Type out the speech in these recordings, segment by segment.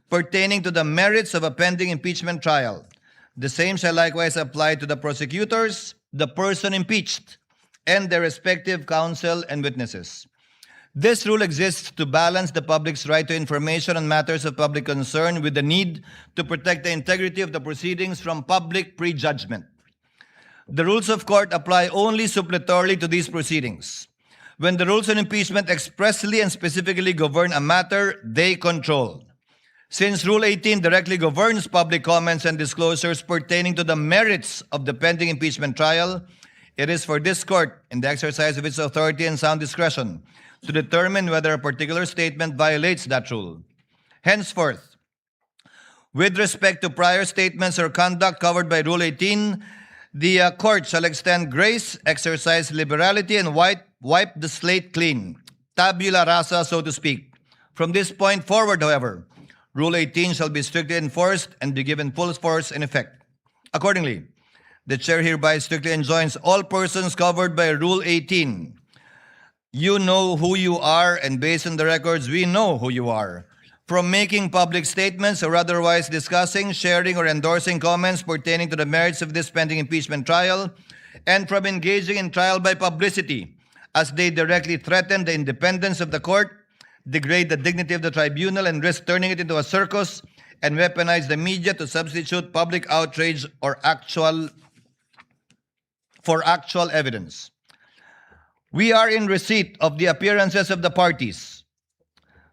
pertaining to the merits of a pending impeachment trial. The same shall likewise apply to the prosecutors, the person impeached, and their respective counsel and witnesses. This rule exists to balance the public's right to information on matters of public concern with the need to protect the integrity of the proceedings from public prejudgment. The rules of court apply only suppletorily to these proceedings. When the rules on impeachment expressly and specifically govern a matter, they control. Since Rule 18 directly governs public comments and disclosures pertaining to the merits of the pending impeachment trial, it is for this court, in the exercise of its authority and sound discretion, to determine whether a particular statement violates that rule. Henceforth, with respect to prior statements or conduct covered by Rule 18, the court shall extend grace, exercise liberality, and wipe the slate clean, tabula rasa, so to speak. From this point forward, however, Rule 18 shall be strictly enforced and be given full force and effect. Accordingly, the chair hereby strictly enjoins all persons covered by Rule 18. You know who you are, and based on the records, we know who you are. From making public statements or otherwise discussing, sharing, or endorsing comments pertaining to the merits of this pending impeachment trial, and from engaging in trial by publicity, as they directly threaten the independence of the court, degrade the dignity of the tribunal, and risk turning it into a circus, and weaponize the media to substitute public outrage or actual evidence. We are in receipt of the appearances of the parties.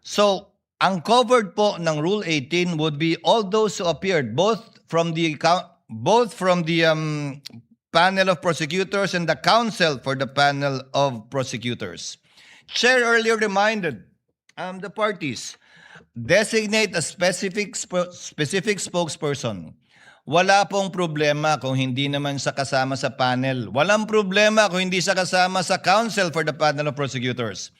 So, ang covered po ng Rule 18 would be all those who appeared, both from the panel of prosecutors and the counsel for the panel of prosecutors. Chair earlier reminded the parties, designate a specific spokesperson. Wala pong problema kung hindi naman siya kasama sa panel. Walang problema kung hindi siya kasama sa counsel for the panel of prosecutors.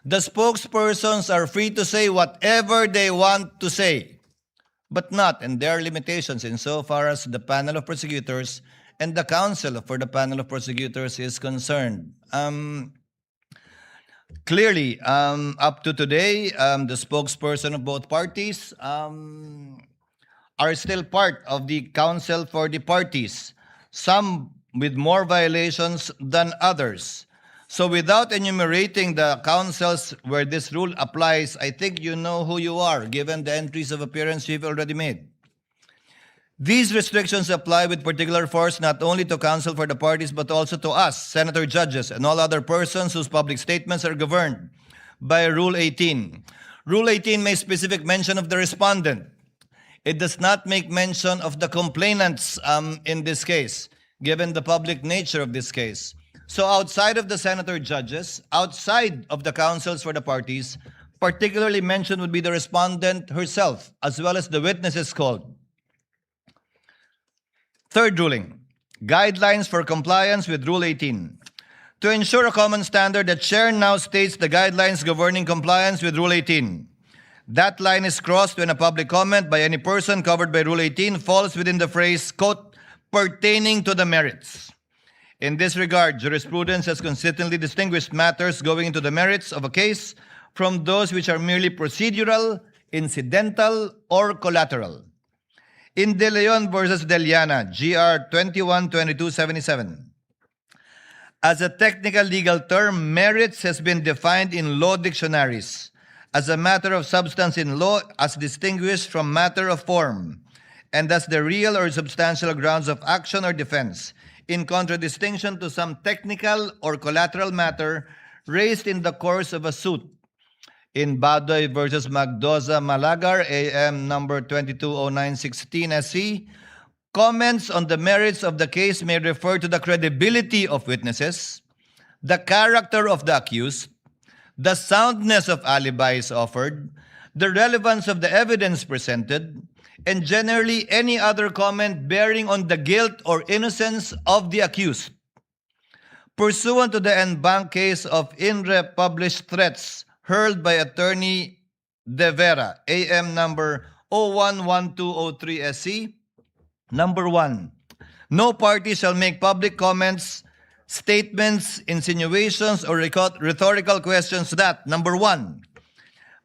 The spokespersons are free to say whatever they want to say, but not, and there are limitations insofar as the panel of prosecutors and the counsel for the panel of prosecutors is concerned. Clearly, up to today, the spokesperson of both parties are still part of the counsel for the parties, some with more violations than others. So without enumerating the counsels where this rule applies, I think you know who you are, given the entries of appearance you've already made. These restrictions apply with particular force not only to counsel for the parties, but also to us, senator judges, and all other persons whose public statements are governed by Rule 18. Rule 18 makes specific mention of the respondent. It does not make mention of the complainants in this case, given the public nature of this case. So outside of the senator judges, outside of the counsels for the parties, particularly mentioned would be the respondent herself, as well as the witnesses called. Third ruling, guidelines for compliance with Rule 18. To ensure a common standard, the chair now states the guidelines governing compliance with Rule 18. That line is crossed when a public comment by any person covered by Rule 18 falls within the phrase, quote, pertaining to the merits. In this regard, jurisprudence has consistently distinguished matters going into the merits of a case from those which are merely procedural, incidental, or collateral. In De Leon versus Deliana, GR 21-2277, as a technical legal term, merits has been defined in law dictionaries as a matter of substance in law as distinguished from matter of form, and as the real or substantial grounds of action or defense, in contradistinction to some technical or collateral matter raised in the course of a suit. In Badoy versus Magdoza Malagar, AM number 220916 SC, comments on the merits of the case may refer to the credibility of witnesses, the character of the accused, the soundness of alibis offered, the relevance of the evidence presented, and generally any other comment bearing on the guilt or innocence of the accused. Pursuant to the en banc case of INRE published threats hurled by attorney Jevara, AM number 011203 SC, number 1, no party shall make public comments, statements, insinuations, or rhetorical questions that, number 1,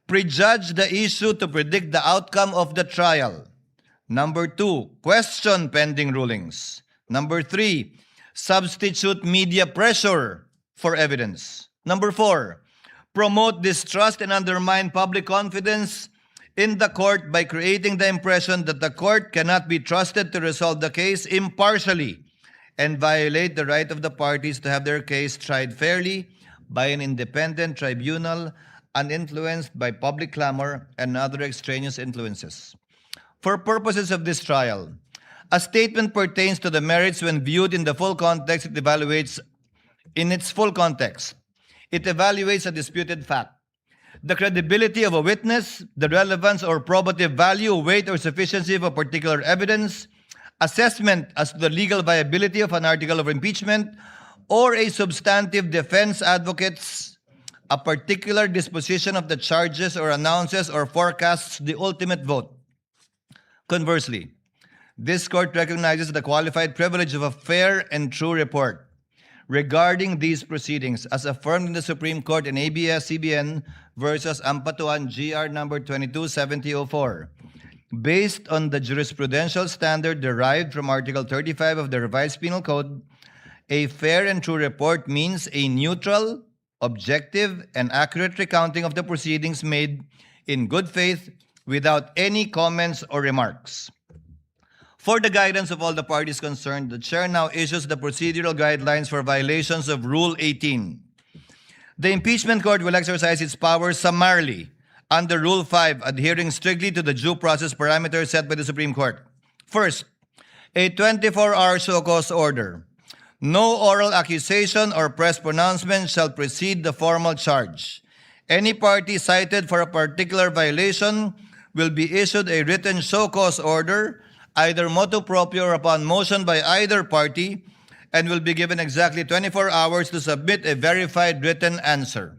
prejudge the issue to predict the outcome of the trial. Number 2, question pending rulings. Number 3, substitute media pressure for evidence. Number 4, promote distrust and undermine public confidence in the court by creating the impression that the court cannot be trusted to resolve the case impartially and violate the right of the parties to have their case tried fairly by an independent tribunal uninfluenced by public clamor and other extraneous influences. For purposes of this trial, a statement pertains to the merits when viewed in the full context. It evaluates in its full context. It evaluates a disputed fact, the credibility of a witness, the relevance or probative value, weight or sufficiency of a particular evidence, assessment as to the legal viability of an article of impeachment, or a substantive defense advocates a particular disposition of the charges or announces or forecasts the ultimate vote. Conversely, this court recognizes the qualified privilege of a fair and true report regarding these proceedings as affirmed in the Supreme Court in ABS-CBN versus Ampatuan GR number 227004. Based on the jurisprudential standard derived from Article 35 of the Revised Penal Code, a fair and true report means a neutral, objective, and accurate recounting of the proceedings made in good faith without any comments or remarks. For the guidance of all the parties concerned, the Chair now issues the procedural guidelines for violations of Rule 18. The Impeachment Court will exercise its powers summarily under Rule 5, adhering strictly to the due process parameters set by the Supreme Court. First, a 24-hour show cause order. No oral accusation or press pronouncement shall precede the formal charge. Any party cited for a particular violation will be issued a written show cause order, either motu proprio or upon motion by either party, and will be given exactly 24 hours to submit a verified written answer.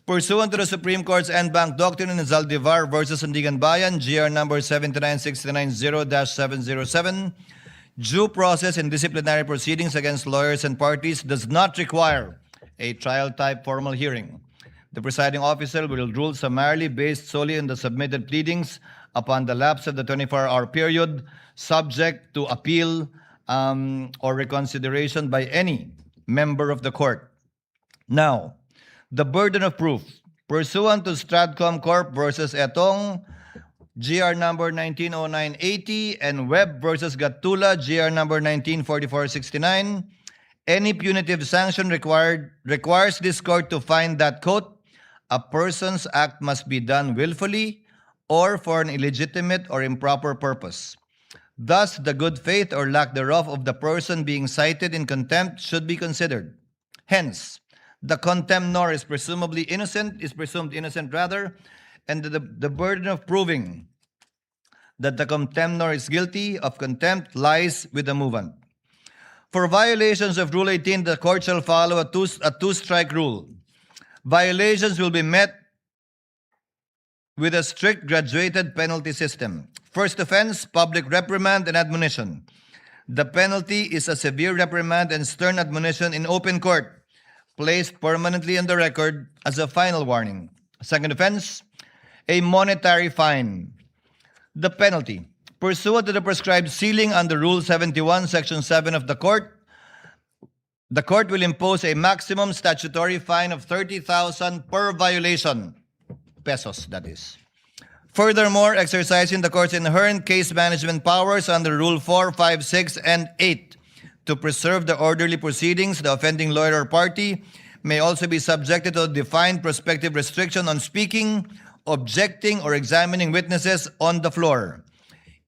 Pursuant to the Supreme Court's en banc doctrine in Zaldivar versus Sandigan Bayan, GR number 79690-707, due process in disciplinary proceedings against lawyers and parties does not require a trial-type formal hearing. The presiding officer will rule summarily based solely on the submitted pleadings upon the lapse of the 24-hour period, subject to appeal or reconsideration by any member of the court. Now, the burden of proof. Pursuant to Stratcom Corp. versus Etong, GR number 190980, and Webb versus Gatula, GR number 194469, any punitive sanction requires this court to find that, quote, a person's act must be done willfully or for an illegitimate or improper purpose. Thus, the good faith or lack thereof of the person being cited in contempt should be considered. Hence, the contemnor is presumed innocent, and the burden of proving that the contemnor is guilty of contempt lies with the movant. For violations of Rule 18, the court shall follow a two-strike rule. Violations will be met with a strict graduated penalty system. First offense, public reprimand and admonition. The penalty is a severe reprimand and stern admonition in open court, placed permanently on the record as a final warning. Second offense, a monetary fine. The penalty, pursuant to the prescribed ceiling under Rule 71, Section 7 of the court will impose a maximum statutory fine of 30,000 per violation, pesos that is. Furthermore, exercising the court's inherent case management powers under Rule 4, 5, 6, and 8 to preserve the orderly proceedings, the offending lawyer or party may also be subjected to a defined prospective restriction on speaking, objecting, or examining witnesses on the floor.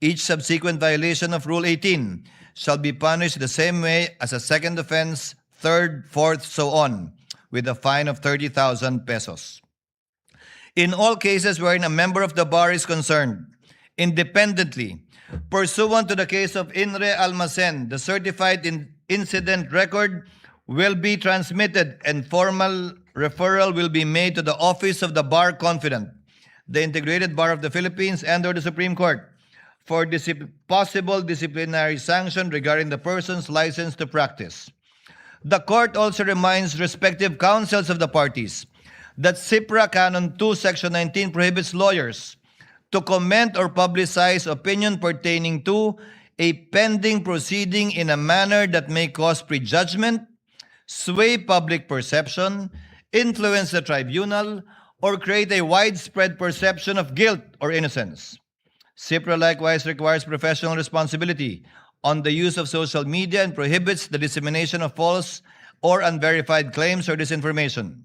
Each subsequent violation of Rule 18 shall be punished the same way as a second offense, third, fourth, so on, with a fine of 30,000 pesos. In all cases wherein a member of the bar is concerned, independently, pursuant to the case of Inre Almacen, the certified incident record will be transmitted and formal referral will be made to the Office of the Bar Confidant, the Integrated Bar of the Philippines, and/or the Supreme Court for possible disciplinary sanction regarding the person's license to practice. The court also reminds respective counsels of the parties that CIPRA Canon 2, Section 19 prohibits lawyers to comment or publicize opinion pertaining to a pending proceeding in a manner that may cause prejudgment, sway public perception, influence the tribunal, or create a widespread perception of guilt or innocence. CIPRA likewise requires professional responsibility on the use of social media and prohibits the dissemination of false or unverified claims or disinformation.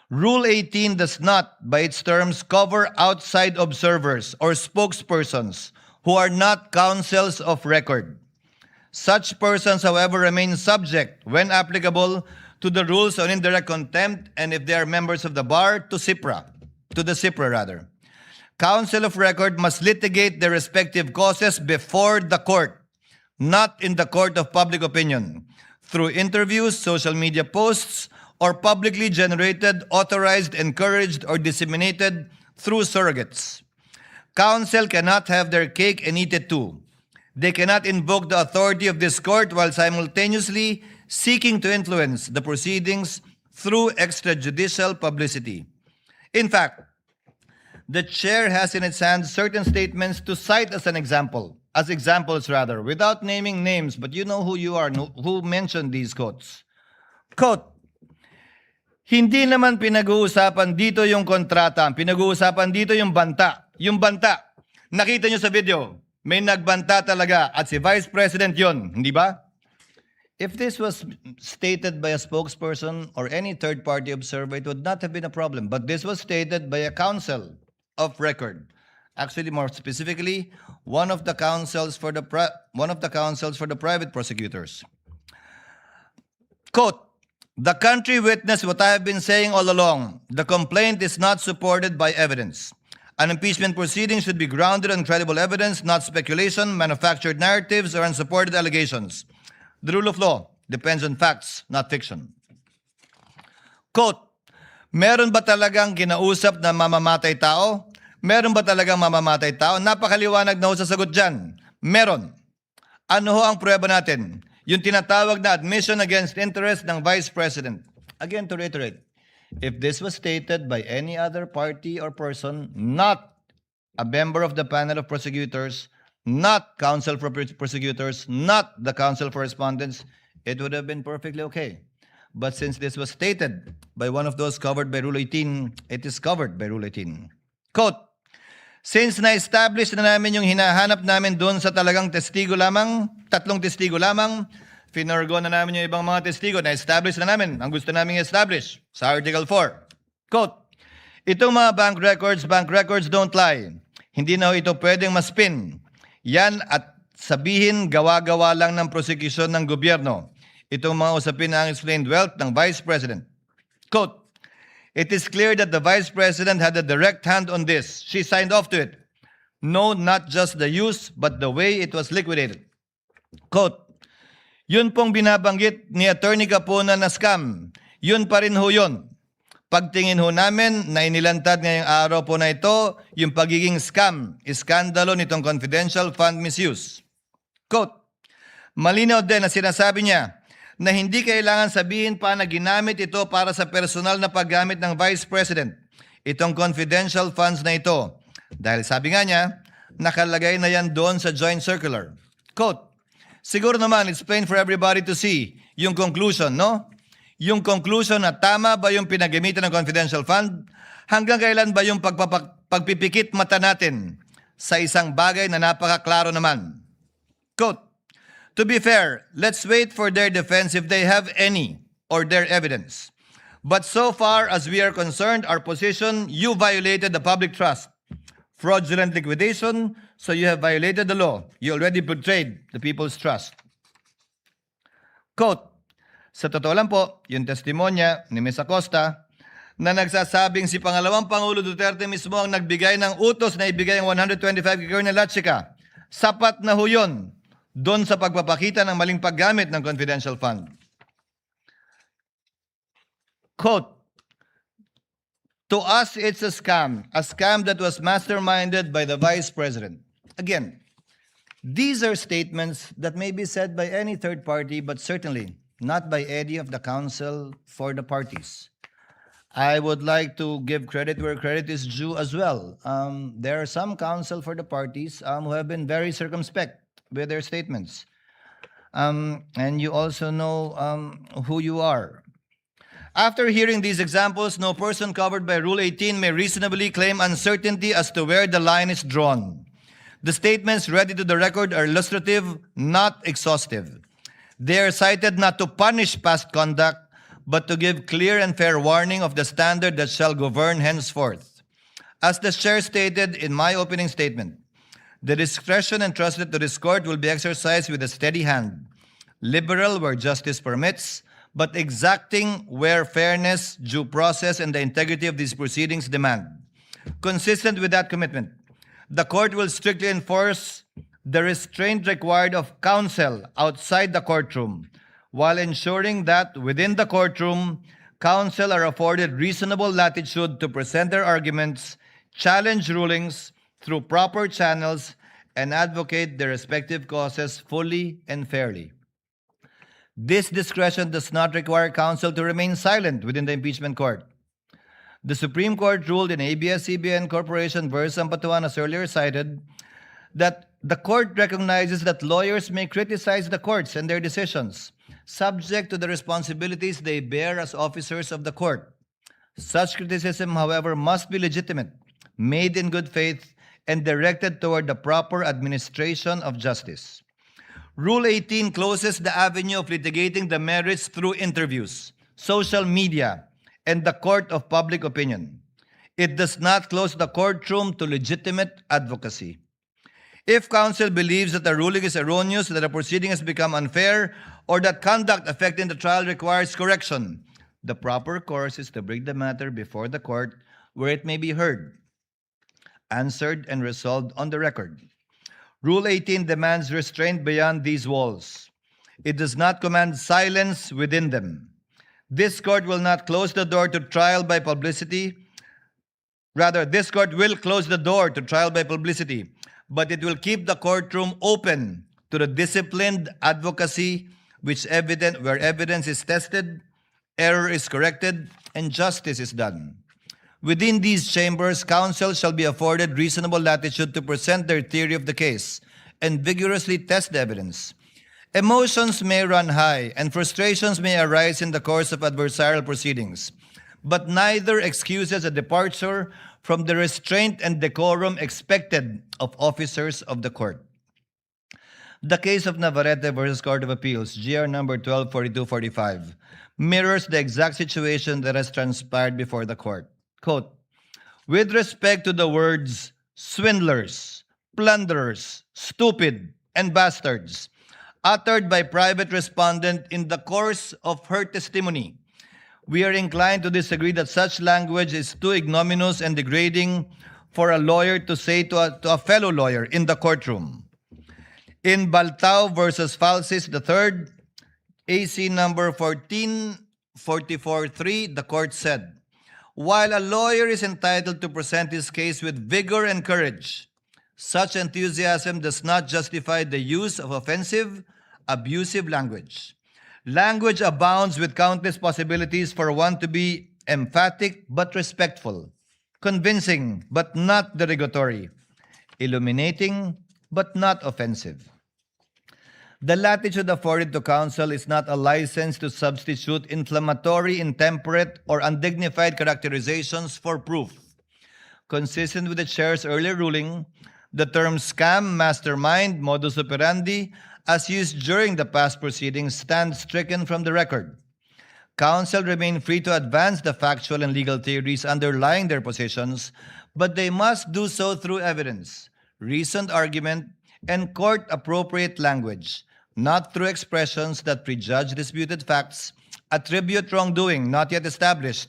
Rule 18 does not, by its terms, cover outside observers or spokespersons who are not counsels of record. Such persons, however, remain subject, when applicable, to the rules on indirect contempt, and if they are members of the bar, to the CIPRA rather. Counsel of record must litigate their respective causes before the court, not in the court of public opinion, through interviews, social media posts, or publicly generated, authorized, encouraged, or disseminated through surrogates. Counsel cannot have their cake and eat it too. They cannot invoke the authority of this court while simultaneously seeking to influence the proceedings through extrajudicial publicity. In fact, the chair has in its hands certain statements to cite as examples, without naming names, but you know who you are, who mentioned these quotes. Quote, hindi naman pinag-uusapan dito yung kontrata, pinag-uusapan dito yung banta. Yung banta, nakita nyo sa video, may nagbanta talaga at si Vice President yon, hindi ba? If this was stated by a spokesperson or any third-party observer, it would not have been a problem. But this was stated by a counsel of record. Actually, more specifically, one of the counsels for the private prosecutors. Quote, the country witnessed what I have been saying all along. The complaint is not supported by evidence. An impeachment proceeding should be grounded on credible evidence, not speculation, manufactured narratives, or unsupported allegations. The rule of law depends on facts, not fiction. Quote, meron ba talagang kinausap na mamamatay tao? Meron ba talagang mamamatay tao? Napakaliwanag na ho sa sagot dyan. Meron. Ano ho ang prueba natin? Yung tinatawag na admission against interest ng Vice President. Again, to reiterate, if this was stated by any other party or person, not a member of the panel of prosecutors, not counsel for prosecutors, not the counsel for respondents, it would have been perfectly okay. But since this was stated by one of those covered by Rule 18, it is covered by Rule 18. Quote, since na-establish na namin yung hinahanap namin doon sa talagang testigo lamang, 3 testigo lamang, finorgo na namin yung ibang mga testigo, na-establish na namin ang gusto namin i-establish sa Article 4. Quote, itong mga bank records don't lie. Hindi na ito pwedeng maspin. Yan at sabihin gawa-gawa lang ng prosecution ng gobyerno. Itong mga usapin na ang explained wealth ng Vice President. Quote, it is clear that the Vice President had a direct hand on this. She signed off to it. No, not just the use, but the way it was liquidated. Quote, yun pong binabanggit ni Attorney Capona na scam. Yun pa rin ho yun. Pagtingin ho namin na inilantad ngayong araw po na ito, yung pagiging scam, iskandalo nitong confidential fund misuse. Quote, malinaw din na sinasabi niya na hindi kailangan sabihin pa na ginamit ito para sa personal na paggamit ng Vice President, itong confidential funds na ito. Dahil sabi nga niya, nakalagay na yan doon sa joint circular. Quote, siguro naman, it's plain for everybody to see yung conclusion, no? Yung conclusion na tama ba yung pinagamitan ng confidential fund? Hanggang kailan ba yung pagpipikit mata natin sa isang bagay na napakaklaro naman? Quote, to be fair, let's wait for their defense if they have any or their evidence. But so far as we are concerned, our position, you violated the public trust. Fraudulent liquidation, so you have violated the law. You already betrayed the people's trust. Quote, sa totoo lang po, yung testimonya ni Ms. Acosta na nagsasabing si Pangalawang Pangulo Duterte mismo ang nagbigay ng utos na ibigay ang 125 kay na Latsika. Sapat na ho yun doon sa pagpapakita ng maling paggamit ng confidential fund. Quote, to us, it's a scam that was masterminded by the Vice President. Again, these are statements that may be said by any third party, but certainly not by any of the counsel for the parties. I would like to give credit where credit is due as well. There are some counsel for the parties who have been very circumspect with their statements. And you also know who you are. After hearing these examples, no person covered by Rule 18 may reasonably claim uncertainty as to where the line is drawn. The statements read to the record are illustrative, not exhaustive. They are cited not to punish past conduct, but to give clear and fair warning of the standard that shall govern henceforth. As the chair stated in my opening statement, the discretion entrusted to this court will be exercised with a steady hand, liberal where justice permits, but exacting where fairness, due process, and the integrity of these proceedings demand. Consistent with that commitment, the court will strictly enforce the restraint required of counsel outside the courtroom, while ensuring that within the courtroom, counsel are afforded reasonable latitude to present their arguments, challenge rulings through proper channels, and advocate their respective causes fully and fairly. This discretion does not require counsel to remain silent within the impeachment court. The Supreme Court ruled in ABS-CBN Corporation v. Ampatuan, as earlier cited, that the court recognizes that lawyers may criticize the courts and their decisions, subject to the responsibilities they bear as officers of the court. Such criticism, however, must be legitimate, made in good faith, and directed toward the proper administration of justice. Rule 18 closes the avenue of litigating the merits through interviews, social media, and the court of public opinion. It does not close the courtroom to legitimate advocacy. If counsel believes that the ruling is erroneous, that a proceeding has become unfair, or that conduct affecting the trial requires correction, the proper course is to bring the matter before the court where it may be heard, answered, and resolved on the record. Rule 18 demands restraint beyond these walls. It does not command silence within them. This court will not close the door to trial by publicity. Rather, this court will close the door to trial by publicity, but it will keep the courtroom open to the disciplined advocacy where evidence is tested, error is corrected, and justice is done. Within these chambers, counsel shall be afforded reasonable latitude to present their theory of the case and vigorously test the evidence. Emotions may run high and frustrations may arise in the course of adversarial proceedings, but neither excuses a departure from the restraint and decorum expected of officers of the court. The case of Navarrete versus Court of Appeals, GR number 124245, mirrors the exact situation that has transpired before the court. Quote, with respect to the words swindlers, plunderers, stupid, and bastards, uttered by private respondent in the course of her testimony, we are inclined to disagree that such language is too ignominious and degrading for a lawyer to say to a fellow lawyer in the courtroom. In Baltao versus Falsis III, AC number 14443, the court said, while a lawyer is entitled to present his case with vigor and courage, such enthusiasm does not justify the use of offensive, abusive language. Language abounds with countless possibilities for one to be emphatic but respectful, convincing but not derogatory, illuminating but not offensive. The latitude afforded to counsel is not a license to substitute inflammatory, intemperate, or undignified characterizations for proof. Consistent with the chair's earlier ruling, the term scam, mastermind, modus operandi, as used during the past proceedings, stands stricken from the record. Counsel remain free to advance the factual and legal theories underlying their positions, but they must do so through evidence, reasoned argument, and court-appropriate language, not through expressions that prejudge disputed facts, attribute wrongdoing not yet established,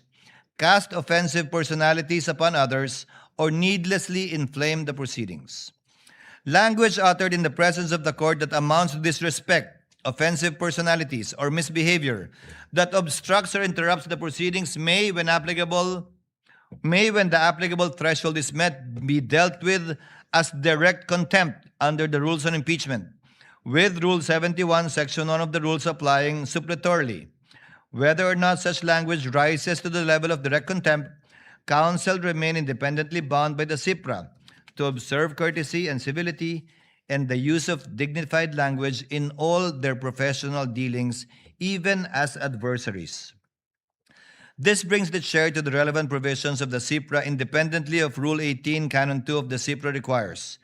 cast offensive personalities upon others, or needlessly inflame the proceedings. Language uttered in the presence of the court that amounts to disrespect, offensive personalities, or misbehavior that obstructs or interrupts the proceedings may, when the applicable threshold is met, be dealt with as direct contempt under the rules on impeachment, with Rule 71, Section 1 of the rules applying suppletorily. Whether or not such language rises to the level of direct contempt, counsel remain independently bound by the SIPRA to observe courtesy and civility and the use of dignified language in all their professional dealings, even as adversaries. This brings the chair to the relevant provisions of the SIPRA independently of Rule 18, Canon 2 of the SIPRA requires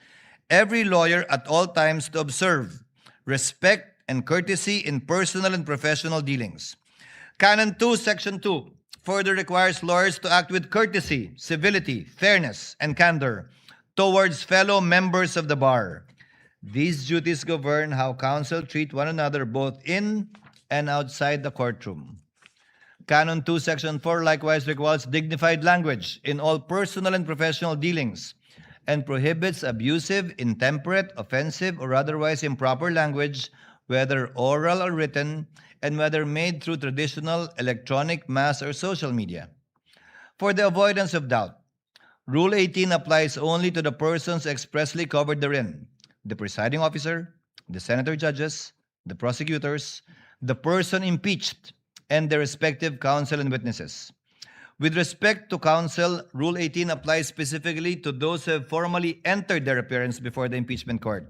every lawyer at all times to observe respect and courtesy in personal and professional dealings. Canon 2, Section 2 further requires lawyers to act with courtesy, civility, fairness, and candor towards fellow members of the bar. These duties govern how counsel treat one another both in and outside the courtroom. Canon 2, Section 4 likewise requires dignified language in all personal and professional dealings and prohibits abusive, intemperate, offensive, or otherwise improper language, whether oral or written, and whether made through traditional, electronic, mass, or social media. For the avoidance of doubt, Rule 18 applies only to the persons expressly covered therein: the presiding officer, the senator judges, the prosecutors, the person impeached, and their respective counsel and witnesses. With respect to counsel, Rule 18 applies specifically to those who have formally entered their appearance before the impeachment court.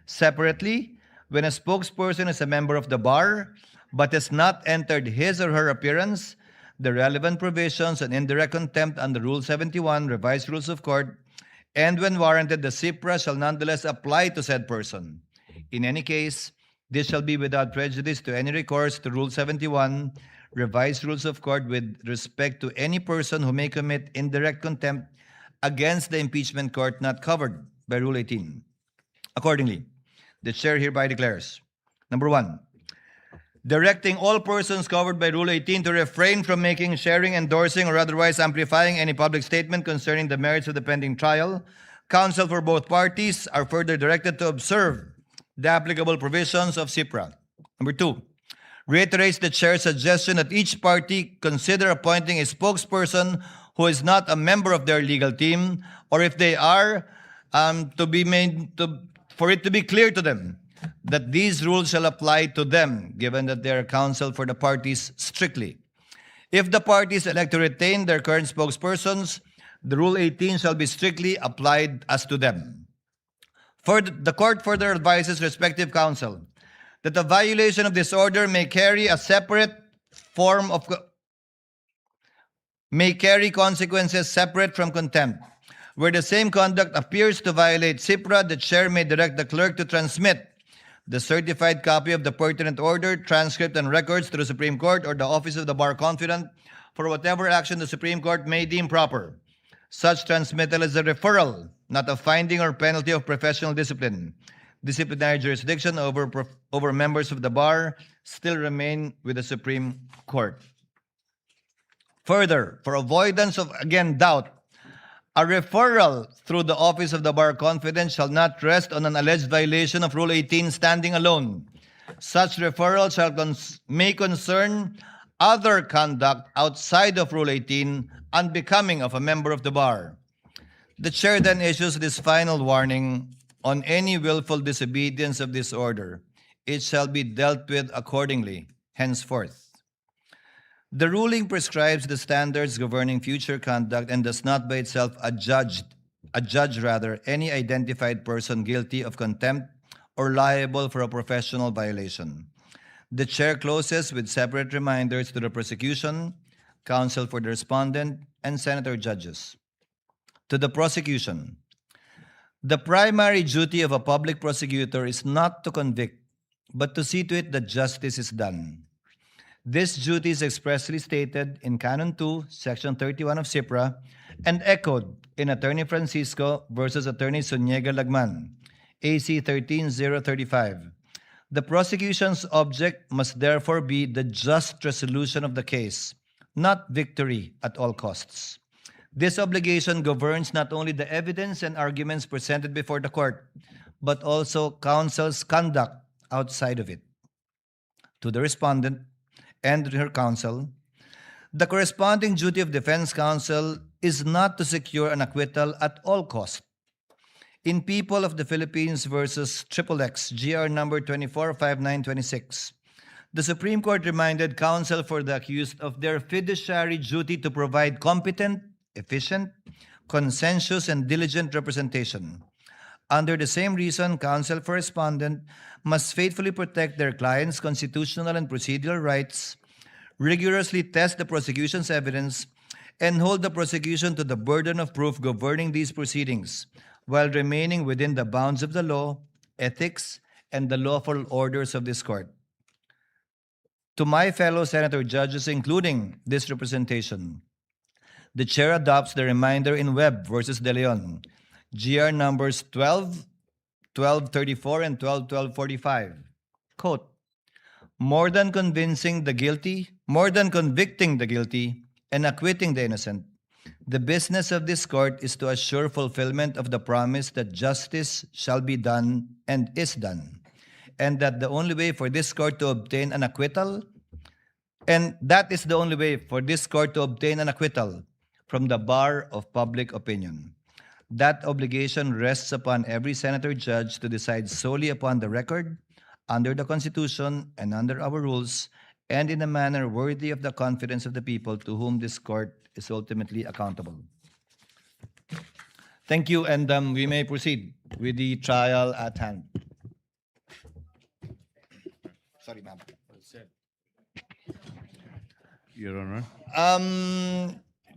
Separately, when a spokesperson is a member of the bar but has not entered his or her appearance, the relevant provisions on indirect contempt under Rule 71, Revised Rules of Court, and when warranted, the SIPRA shall nonetheless apply to said person. In any case, this shall be without prejudice to any recourse to Rule 71, Revised Rules of Court, with respect to any person who may commit indirect contempt against the impeachment court not covered by Rule 18. Accordingly, the chair hereby declares, number 1, directing all persons covered by Rule 18 to refrain from making, sharing, endorsing, or otherwise amplifying any public statement concerning the merits of the pending trial. Counsel for both parties are further directed to observe the applicable provisions of SIPRA. Number 2, reiterates the chair's suggestion that each party consider appointing a spokesperson who is not a member of their legal team, or if they are, for it to be clear to them that these rules shall apply to them, given that they are counsel for the parties strictly. If the parties elect to retain their current spokespersons, the Rule 18 shall be strictly applied as to them. The court further advises respective counsel that the violation of this order may carry consequences separate from contempt. Where the same conduct appears to violate SIPRA, the chair may direct the clerk to transmit the certified copy of the pertinent order, transcript, and records to the Supreme Court or the Office of the Bar Confidant for whatever action the Supreme Court may deem proper. Such transmittal is a referral, not a finding or penalty of professional discipline. Disciplinary jurisdiction over members of the bar still remain with the Supreme Court. Further, for avoidance of, again, doubt, a referral through the Office of the Bar Confidant shall not rest on an alleged violation of Rule 18 standing alone. Such referral may concern other conduct outside of Rule 18 unbecoming of a member of the bar. The chair then issues this final warning: on any willful disobedience of this order, it shall be dealt with accordingly henceforth. The ruling prescribes the standards governing future conduct and does not by itself adjudge any identified person guilty of contempt or liable for a professional violation. The chair closes with separate reminders to the prosecution, counsel for the respondent, and senator judges. To the prosecution, the primary duty of a public prosecutor is not to convict, but to see to it that justice is done. This duty is expressly stated in Canon 2, Section 31 of SIPRA, and echoed in Attorney Francisco versus Attorney Zuniga Lagman, AC 13035. The prosecution's object must therefore be the just resolution of the case, not victory at all costs. This obligation governs not only the evidence and arguments presented before the court, but also counsel's conduct outside of it. To the respondent and her counsel, the corresponding duty of defense counsel is not to secure an acquittal at all costs. In People of the Philippines versus XXX, GR number 245926, The Supreme Court reminded counsel for the accused of their fiduciary duty to provide competent, efficient, conscientious, and diligent representation. Under the same reason, counsel for respondent must faithfully protect their client's constitutional and procedural rights, rigorously test the prosecution's evidence, and hold the prosecution to the burden of proof governing these proceedings, while remaining within the bounds of the law, ethics, and the lawful orders of this court. To my fellow senator judges, including this representation, the chair adopts the reminder in Webb versus De Leon, GR numbers 1234 and 1245. Quote, more than convicting the guilty and acquitting the innocent, the business of this court is to assure fulfillment of the promise that justice shall be done and is done, and that the only way for this court to obtain an acquittal, from the bar of public opinion. That obligation rests upon every senator judge to decide solely upon the record, under the Constitution and under our rules, and in a manner worthy of the confidence of the people to whom this court is ultimately accountable. Thank you, and we may proceed with the trial at hand. Sorry, ma'am. Your Honor.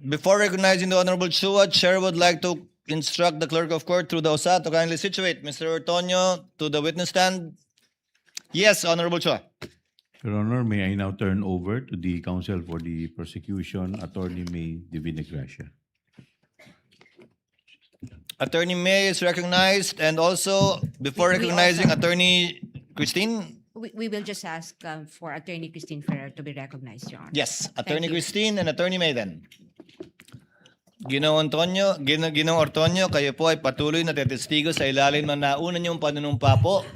Before recognizing the Honorable Chua, Chair would like to instruct the Clerk of Court through the OSA to kindly situate Mr. Ortonio to the witness stand. Yes, Honorable Chua. Your Honor, may I now turn over to the counsel for the prosecution, Attorney May Divina Gracia. Attorney May is recognized, and also, before We recognizing also- Attorney Christine, We will just ask for Attorney Christine Ferrer to be recognized, Your Honor. yes, Attorney you. Christine and Attorney May then. Ginoong Ortonio, kayo po ay patuloy na tetestigo sa ilalim ng nauna niyong panunumpa po.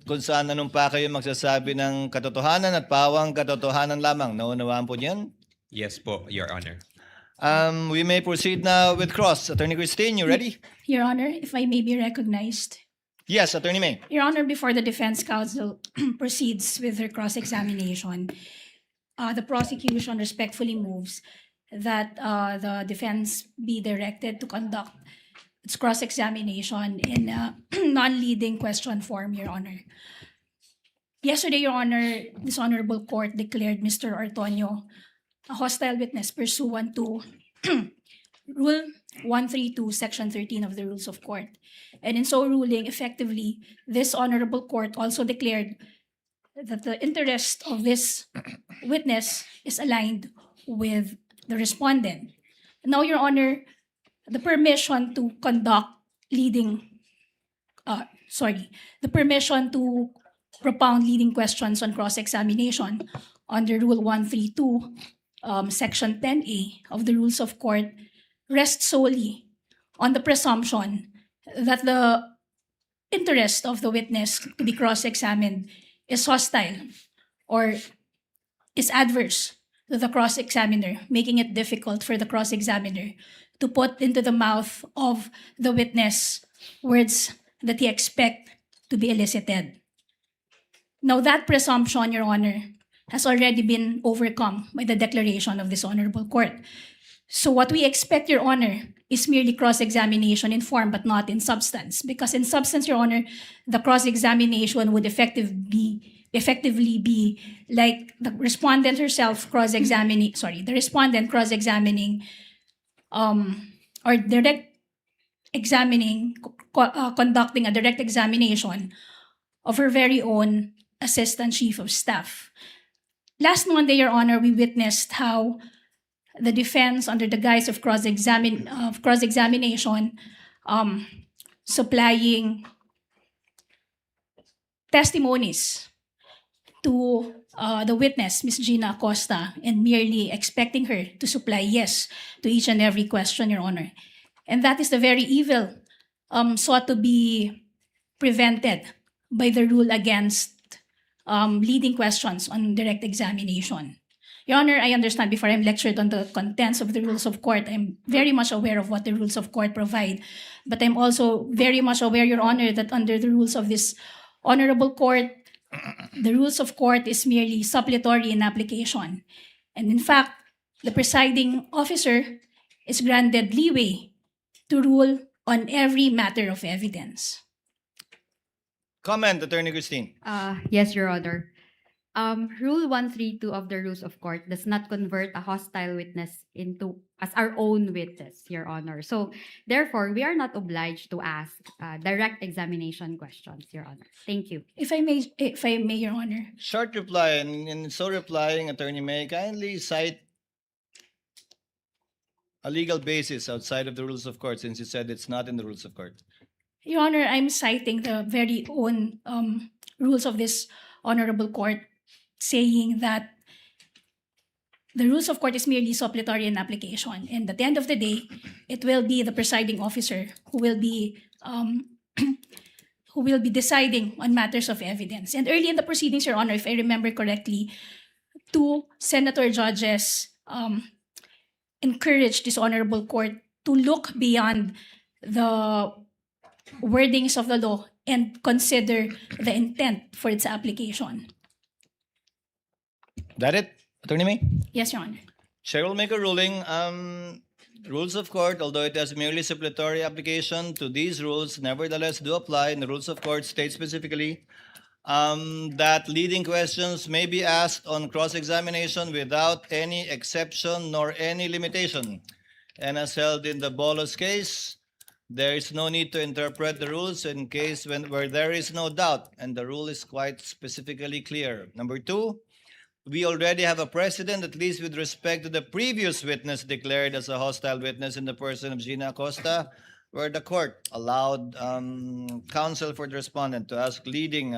Kung saan nanumpa kayo magsasabi ng katotohanan at pawang katotohanan lamang. Naunawaan po niyan? Yes po, Your Honor. We may proceed now with cross. Attorney Christine, you ready? Your Honor, if I may be recognized. Yes, Attorney May. Your Honor, before the defense counsel proceeds with her cross-examination, the prosecution respectfully moves that the defense be directed to conduct its cross-examination in a non-leading question form, Your Honor. Yesterday, Your Honor, this honorable court declared Mr. Ortonio a hostile witness pursuant to Rule 132, Section 13 of the Rules of Court. And in so ruling, effectively, this honorable court also declared that the interest of this witness is aligned with the respondent. Now, Your Honor, the permission to propound leading questions on cross-examination under Rule 132, Section 10A of the Rules of Court rests solely on the presumption that the interest of the witness to be cross-examined is hostile or is adverse to the cross-examiner, making it difficult for the cross-examiner to put into the mouth of the witness words that he expects to be elicited. Now, that presumption, Your Honor, has already been overcome by the declaration of this honorable court. So what we expect, Your Honor, is merely cross-examination in form but not in substance. Because in substance, Your Honor, the cross-examination would effectively be like the respondent herself cross-examining, the respondent cross-examining or direct examining, conducting a direct examination of her very own Assistant Chief of Staff. Last Monday, Your Honor, we witnessed how the defense, under the guise of cross-examination, supplying testimonies to the witness, Ms. Gina Acosta, and merely expecting her to supply yes to each and every question, Your Honor. And that is the very evil sought to be prevented by the rule against leading questions on direct examination. Your Honor, I understand before I'm lectured on the contents of the rules of court, I'm very much aware of what the rules of court provide. But I'm also very much aware, Your Honor, that under the rules of this honorable court, the rules of court is merely suppletory in application. And in fact, the presiding officer is granted leeway to rule on every matter of evidence. Comment, Attorney Christine. Yes, Your Honor. Rule 132 of the Rules of Court does not convert a hostile witness into as our own witness, Your Honor. So, therefore, we are not obliged to ask direct examination questions, Your Honor. Thank you. If I may, Your Honor. Short reply, and so replying, Attorney May, kindly cite a legal basis outside of the rules of court, since you said it's not in the rules of court. Your Honor, I'm citing the very own rules of this honorable court, saying that the rules of court is merely suppletory in application, and at the end of the day, it will be the presiding officer who will be deciding on matters of evidence. And early in the proceedings, Your Honor, if I remember correctly, two senator judges encouraged this honorable court to look beyond the wordings of the law and consider the intent for its application. That it, Attorney May? Yes, Your Honor. Chair will make a ruling. Rules of court, although it has merely supplementary application to these rules, nevertheless do apply. And the rules of court state specifically that leading questions may be asked on cross-examination without any exception nor any limitation. And as held in the Bolos case, there is no need to interpret the rules in case where there is no doubt, and the rule is quite specifically clear. Number two, we already have a precedent, at least with respect to the previous witness declared as a hostile witness in the person of Gina Acosta, where the court allowed counsel for the respondent to ask leading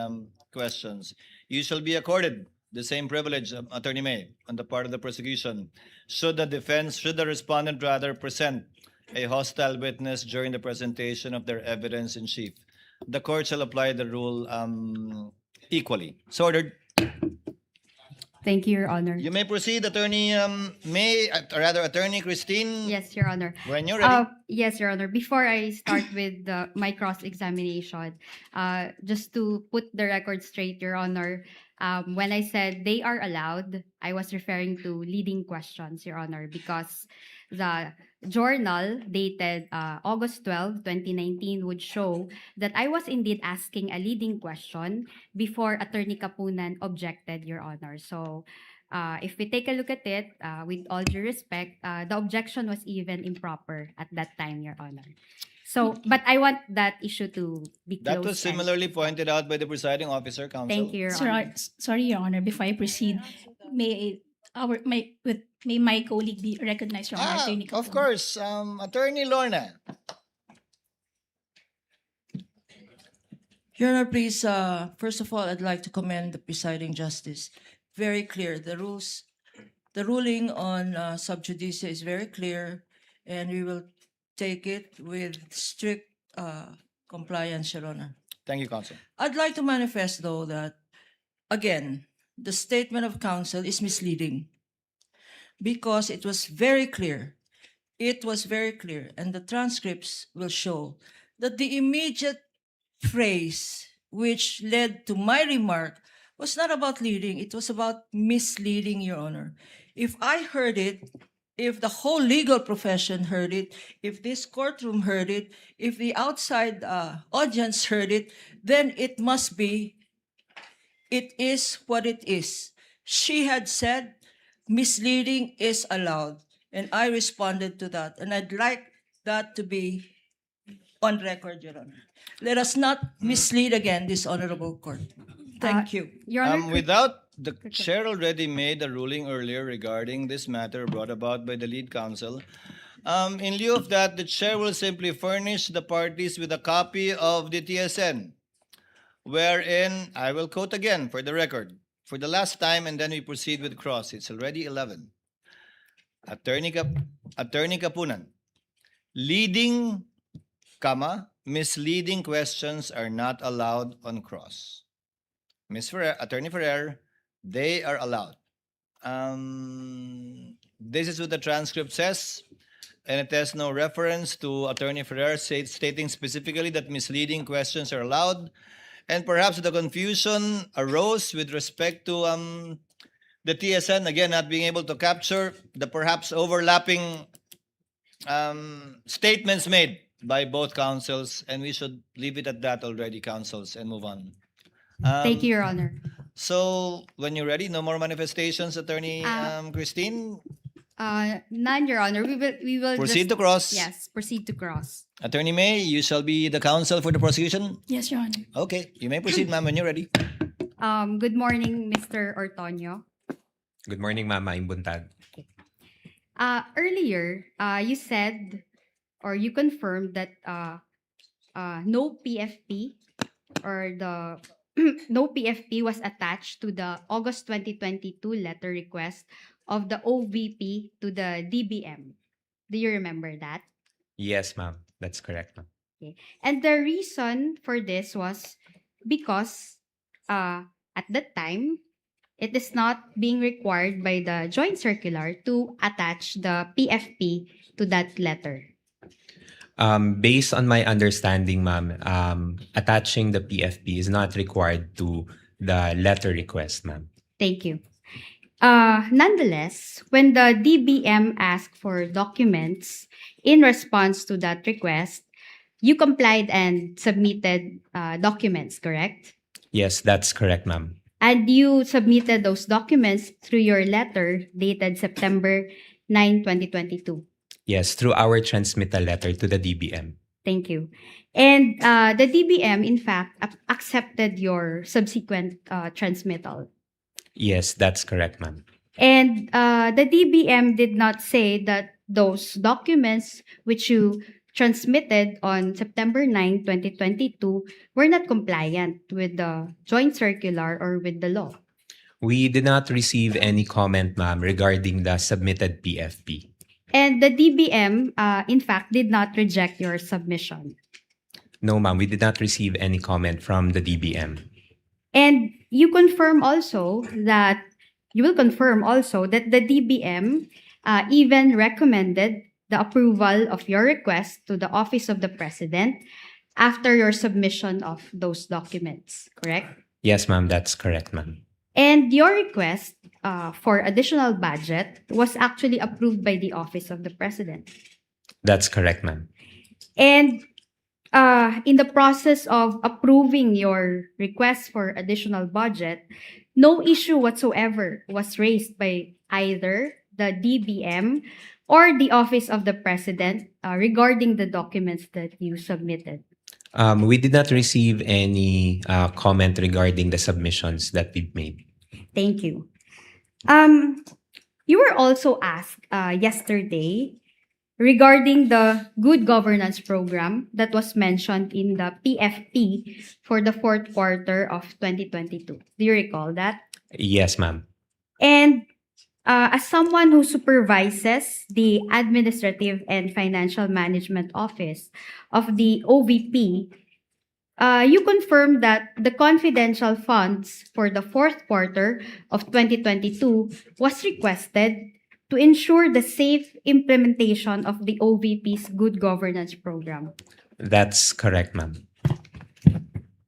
questions. You shall be accorded the same privilege, Attorney May, on the part of the prosecution, should the respondent rather present a hostile witness during the presentation of their evidence in chief. The court shall apply the rule equally. So ordered. Thank you, Your Honor. You may proceed, Attorney Attorney Christine. Yes, Your Honor. When you're ready. Yes, Your Honor. Before I start with my cross-examination, just to put the record straight, Your Honor, when I said they are allowed, I was referring to leading questions, Your Honor, because the journal dated August 12, 2019 would show that I was indeed asking a leading question before Attorney Kapunan objected, Your Honor. So if we take a look at it, with all due respect, the objection was even improper at that time, Your Honor. So, but I want that issue to be closed. That was similarly pointed out by the presiding officer, counsel. Thank you, Your Honor. Sorry, Your Honor. Before I proceed, may my colleague be recognized, Your Honor? Attorney Of Kapunan. course. Attorney Lorna. Your Honor, please, first of all, I'd like to commend the presiding justice. Very clear. The ruling on sub judice is very clear, and we will take it with strict compliance, Your Honor. Thank you, counsel. I'd like to manifest, though, that, again, the statement of counsel is misleading because it was very clear. It was very clear, and the transcripts will show that the immediate phrase which led to my remark was not about leading, it was about misleading, Your Honor. If I heard it, if the whole legal profession heard it, if this courtroom heard it, if the outside audience heard it, then it must be, it is what it is. She had said misleading is allowed, and I responded to that, and I'd like that to be on record, Your Honor. Let us not mislead again this honorable court. Thank you. Your Honor, The chair already made a ruling earlier regarding this matter brought about by the lead counsel. In lieu of that, the chair will simply furnish the parties with a copy of the TSN, wherein, I will quote again for the record, for the last time, and then we proceed with cross. It's already 11. Attorney Kapunan, leading, misleading questions are not allowed on cross. Attorney Ferrer, they are allowed. This is what the transcript says, and it has no reference to Attorney Ferrer stating specifically that misleading questions are allowed. And perhaps the confusion arose with respect to the TSN, again, not being able to capture the perhaps overlapping statements made by both councils, and we should leave it at that already, councils, and move on. Thank you, Your Honor. So, when you're ready, no more manifestations, Attorney Christine. None, Your Honor. We will Proceed just, to cross. Yes, proceed to cross. Attorney May, you shall be the counsel for the prosecution. Yes, Your Honor. Okay, you may proceed, ma'am, when you're ready. Good morning, Mr. Ortonio. Good morning, Mama Imbuntag. Earlier, you said or you confirmed that no PFP or the no PFP was attached to the August 2022 letter request of the OVP to the DBM. Do you remember that? Yes, ma'am. That's correct, ma'am. Okay. And the reason for this was because at that time, it is not being required by the joint circular to attach the PFP to that letter. Based on my understanding, ma'am, attaching the PFP is not required to the letter request, ma'am. Thank you. Nonetheless, when the DBM asked for documents in response to that request, you complied and submitted documents, correct? Yes, that's correct, ma'am. And you submitted those documents through your letter dated September 9, 2022. Yes, through our transmittal letter to the DBM. Thank you. And the DBM, in fact, accepted your subsequent transmittal. Yes, that's correct, ma'am. And the DBM did not say that those documents which you transmitted on September 9, 2022 were not compliant with the joint circular or with the law. We did not receive any comment, ma'am, regarding the submitted PFP. And the DBM, in fact, did not reject your submission. No, ma'am, we did not receive any comment from the DBM. And you will confirm also that the DBM even recommended the approval of your request to the Office of the President after your submission of those documents, correct? Yes, ma'am, that's correct, ma'am. And your request for additional budget was actually approved by the Office of the President. That's correct, ma'am. And in the process of approving your request for additional budget, no issue whatsoever was raised by either the DBM or the Office of the President regarding the documents that you submitted. We did not receive any comment regarding the submissions that we've made. Thank you. You were also asked yesterday regarding the good governance program that was mentioned in the PFP for the fourth quarter of 2022. Do you recall that? Yes, ma'am. And as someone who supervises the Administrative and Financial Management Office of the OVP, you confirmed that the confidential funds for the fourth quarter of 2022 was requested to ensure the safe implementation of the OVP's good governance program. That's correct, ma'am.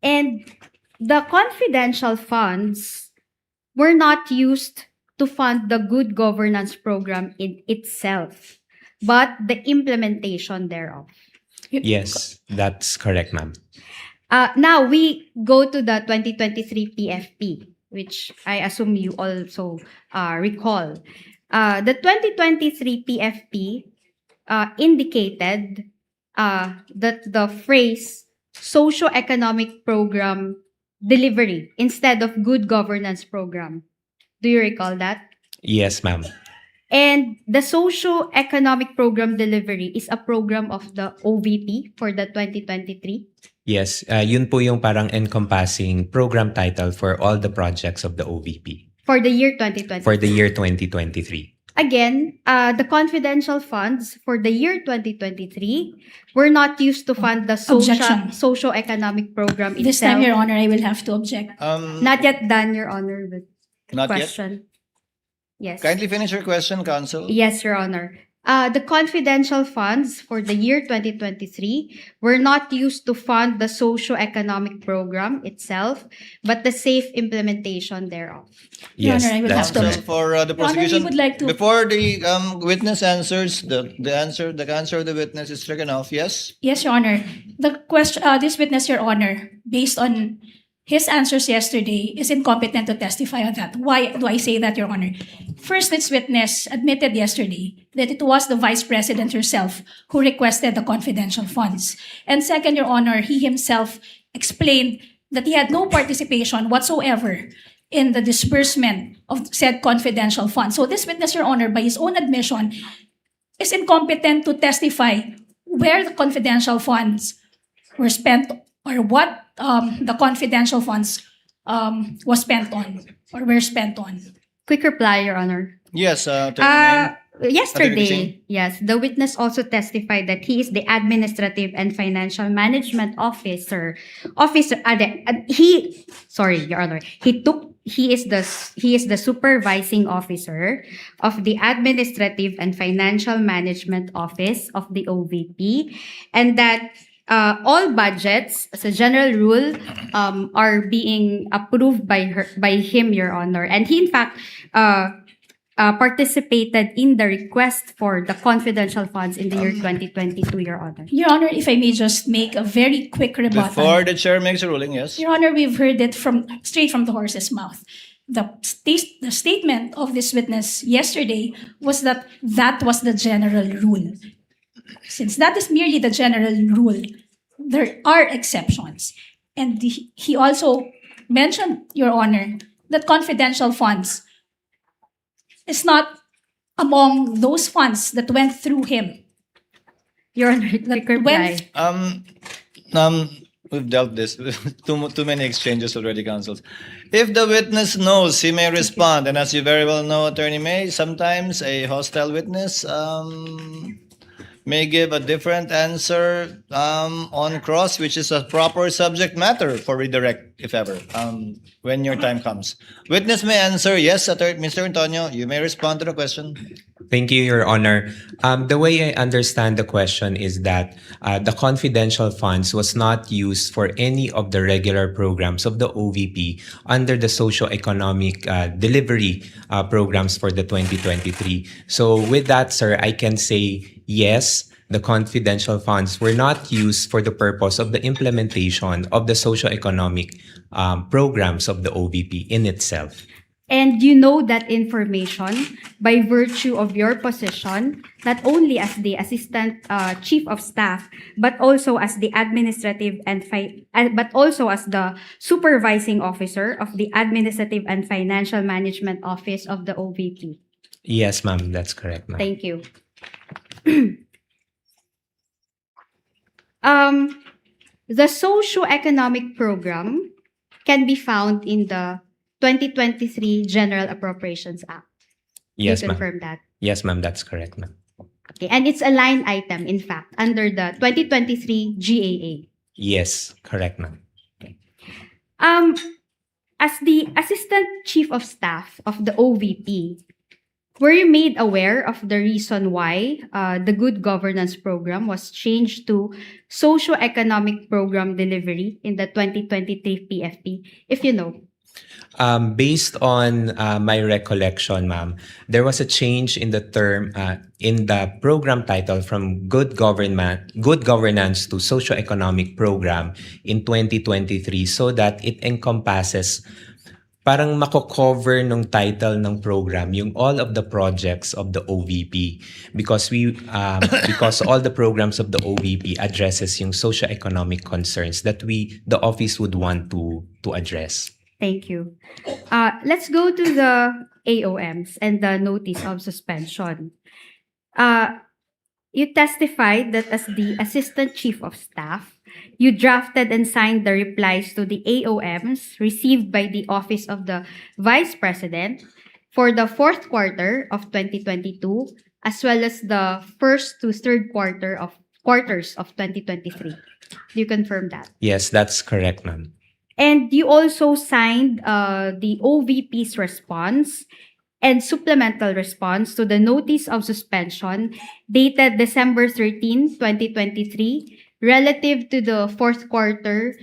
And the confidential funds were not used to fund the good governance program in itself, but the implementation thereof. Yes, that's correct, ma'am. Now we go to the 2023 PFP, which I assume you also recall. The 2023 PFP indicated that the phrase socio-economic program delivery instead of good governance program. Do you recall that? Yes, ma'am. And the socio-economic program delivery is a program of the OVP for the 2023. Yes, yun po yung parang encompassing program title for all the projects of the OVP For the year 2023. for the year 2023. Again, the confidential funds for the year 2023 were not used to fund the Objection. socio-economic program itself. This time, Your Honor, I will have to object. Not yet done, Your Honor, with Not yet. question. Yes. Kindly finish your question, counsel. Yes, Your Honor. The confidential funds for the year 2023 were not used to fund the socio-economic program itself, but the safe implementation thereof. Your Yes, Honor, I would that's have to- Counsel correct. for the Your Honor, we prosecution. would like to- Before the witness answers, the answer of the witness is stricken off. Yes. Yes, Your Honor. The question, this witness, Your Honor, based on his answers yesterday, is incompetent to testify on that. Why do I say that, Your Honor? First, this witness admitted yesterday that it was the Vice President herself who requested the confidential funds. And second, Your Honor, he himself explained that he had no participation whatsoever in the disbursement of said confidential funds. So this witness, Your Honor, by his own admission, is incompetent to testify where the confidential funds were spent or what the confidential funds was spent on or were spent on. Quick reply, Your Honor. Yes. Attorney May. Attorney Yesterday, Christine? yes, the witness also testified that he is the administrative and financial management officer. Your Honor, he is the supervising officer of the administrative and financial management office of the OVP, and that all budgets, as a general rule, are being approved by him, Your Honor. And he, in fact, participated in the request for the confidential funds in the year 2022, Your Honor. Your Honor, if I may just make a very quick rebuttal. Before the chair makes a ruling, yes. Your Honor, we've heard it straight from the horse's mouth. The statement of this witness yesterday was that was the general rule. Since that is merely the general rule, there are exceptions. And he also mentioned, Your Honor, that confidential funds is not among those funds that went through him. Your Honor, quick reply. We've dealt this too many exchanges already, counsels. If the witness knows, he may respond. And as you very well know, Attorney May, sometimes a hostile witness may give a different answer on cross, which is a proper subject matter for redirect, if ever, when your time comes. Witness may answer, yes, Mr. Antonio, you may respond to the question. Thank you, Your Honor. The way I understand the question is that the confidential funds was not used for any of the regular programs of the OVP under the socio-economic delivery programs for the 2023. So with that, sir, I can say yes, the confidential funds were not used for the purpose of the implementation of the socio-economic programs of the OVP in itself. And you know that information by virtue of your position, not only as the Assistant Chief of Staff, but also as the administrative but also as the Supervising Officer of the Administrative and Financial Management Office of the OVP. Yes, ma'am, that's correct, ma'am. Thank you. The socio-economic program can be found in the 2023 General Appropriations Act. Yes, You ma'am. confirm that? Yes, ma'am, that's correct, ma'am. Okay, and it's a line item, in fact, under the 2023 GAA. Yes, correct, ma'am. As the Assistant Chief of Staff of the OVP, were you made aware of the reason why the Good Governance Program was changed to Socio-Economic Program Delivery in the 2023 PFP, if you know? Based on my recollection, ma'am, there was a change in the term in the program title from good governance to socio-economic program in 2023 so that it encompasses parang mako-cover nung title ng program yung all of the projects of the OVP because because all the programs of the OVP addresses yung socio-economic concerns that the office would want to address. Thank you. Let's go to the AOMs and the notice of suspension. You testified that as the Assistant Chief of Staff, you drafted and signed the replies to the AOMs received by the Office of the Vice President for the fourth quarter of 2022, as well as the first to third quarters of 2023. Do you confirm that? Yes, that's correct, ma'am. And you also signed the OVP's response and supplemental response to the notice of suspension dated December 13, 2023, relative to the fourth quarter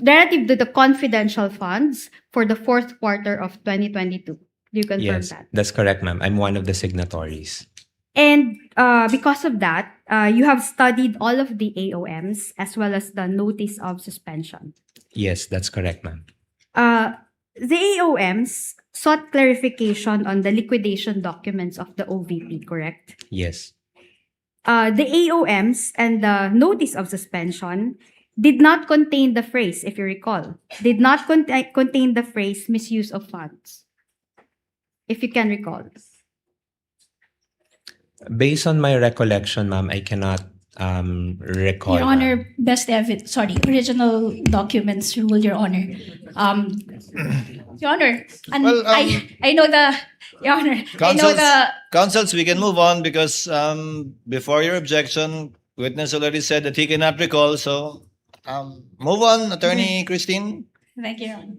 relative to the confidential funds for the fourth quarter of 2022. Do you confirm Yes, that? that's correct, ma'am. I'm one of the signatories. And because of that, you have studied all of the AOMs as well as the notice of suspension. Yes, that's correct, ma'am. The AOMs sought clarification on the liquidation documents of the OVP, correct? Yes. The AOMs and the notice of suspension did not contain the phrase, if you recall, did not contain the phrase misuse of funds, if you can recall. Based on my recollection, ma'am, I cannot recall. Your Honor, best evidence, sorry, original documents rule, Your Honor. Your Honor, and Well, I know the, Your Honor, I know the, Counsels, we can move on because before your objection, witness already said that he cannot recall. So move on, Attorney Christine. thank you, Your Honor.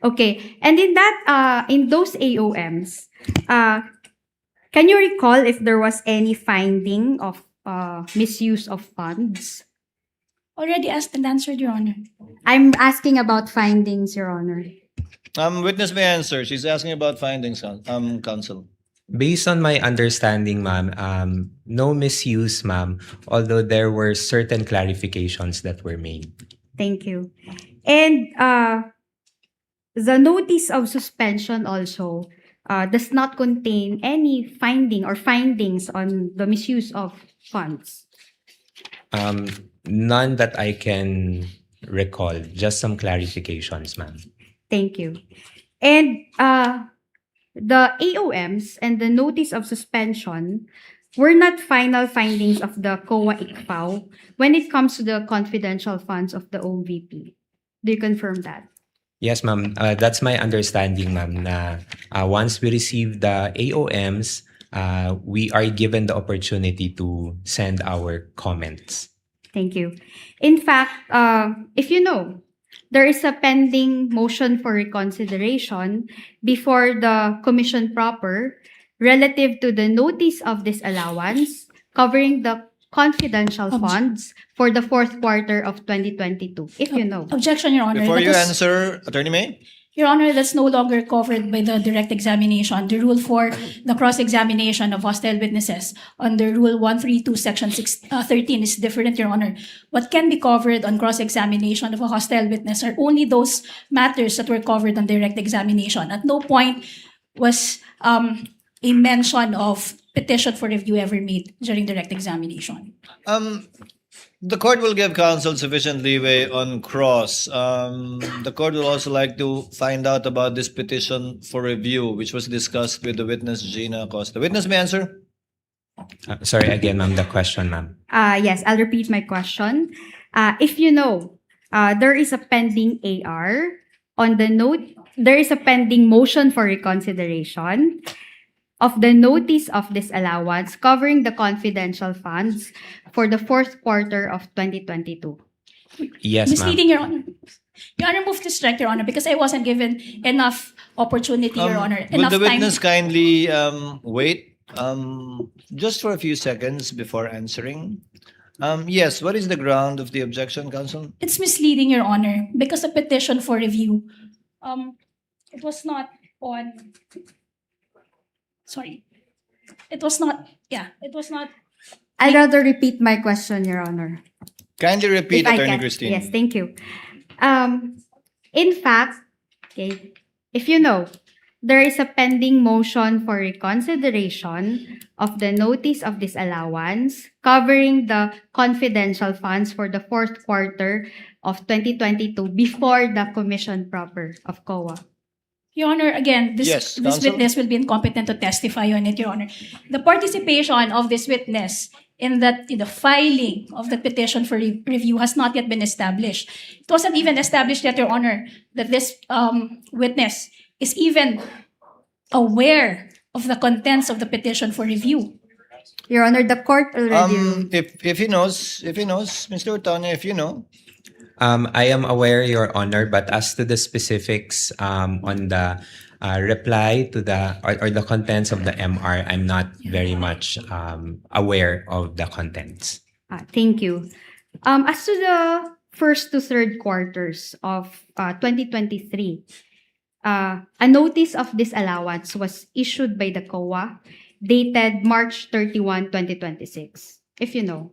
Okay, and in those AOMs, can you recall if there was any finding of misuse of funds? Already asked and answered, Your Honor. I'm asking about findings, Your Honor. Witness may answer. She's asking about findings, counsel. Based on my understanding, ma'am, no misuse, ma'am, although there were certain clarifications that were made. Thank you. And the notice of suspension also does not contain any finding or findings on the misuse of funds. None that I can recall, just some clarifications, ma'am. Thank you. And the AOMs and the notice of suspension were not final findings of the COA-ICFAO when it comes to the confidential funds of the OVP. Do you confirm that? Yes, ma'am. That's my understanding, ma'am, na once we receive the AOMs, we are given the opportunity to send our comments. Thank you. In fact, if you know, there is a pending motion for reconsideration before the commission proper relative to the notice of disallowance covering the confidential funds for the fourth quarter of 2022, if you know. Objection, Your Honor. Before That you was- answer, Attorney May. Your Honor, that's no longer covered by the direct examination. The rule for the cross-examination of hostile witnesses under Rule 132, Section 13 is different, Your Honor. What can be covered on cross-examination of a hostile witness are only those matters that were covered on direct examination. At no point was a mention of petition for review ever made during direct examination. The court will give counsel sufficient leeway on cross. The court will also like to find out about this petition for review, which was discussed with the witness, Gina Acosta. Witness may answer. Sorry again, ma'am, the question, ma'am. Yes, I'll repeat my question. If you know, there is a pending AR on the note, there is a pending motion for reconsideration of the notice of disallowance covering the confidential funds for the fourth quarter of 2022. Yes, ma'am. Misleading, Your Honor. Your Honor, move to strike, Your Honor, because I wasn't given enough opportunity, Your Honor. Would Enough the time. witness kindly wait just for a few seconds before answering? Yes, what is the ground of the objection, counsel? It's misleading, Your Honor, because a petition for review, it was not on, sorry, it was not, it was not. I'd rather repeat my question, Your Honor. Kindly repeat, If I Attorney can. Christine. Yes, thank you. In fact, okay, if you know, there is a pending motion for reconsideration of the notice of disallowance covering the confidential funds for the fourth quarter of 2022 before the commission proper of COA. Your Honor, again, Yes, this counsel. witness will be incompetent to testify on it, Your Honor. The participation of this witness in the filing of the petition for review has not yet been established. It wasn't even established yet, Your Honor, that this witness is even aware of the contents of the petition for review. Your Honor, the court already ruled. If he knows, Mr. Otoño, if you know, I am aware, Your Honor, but as to the specifics on the reply to or the contents of the MR, I'm not very much aware of the contents. Thank you. As to the first to third quarters of 2023, a notice of disallowance was issued by the COA dated March 31, 2026, if you know.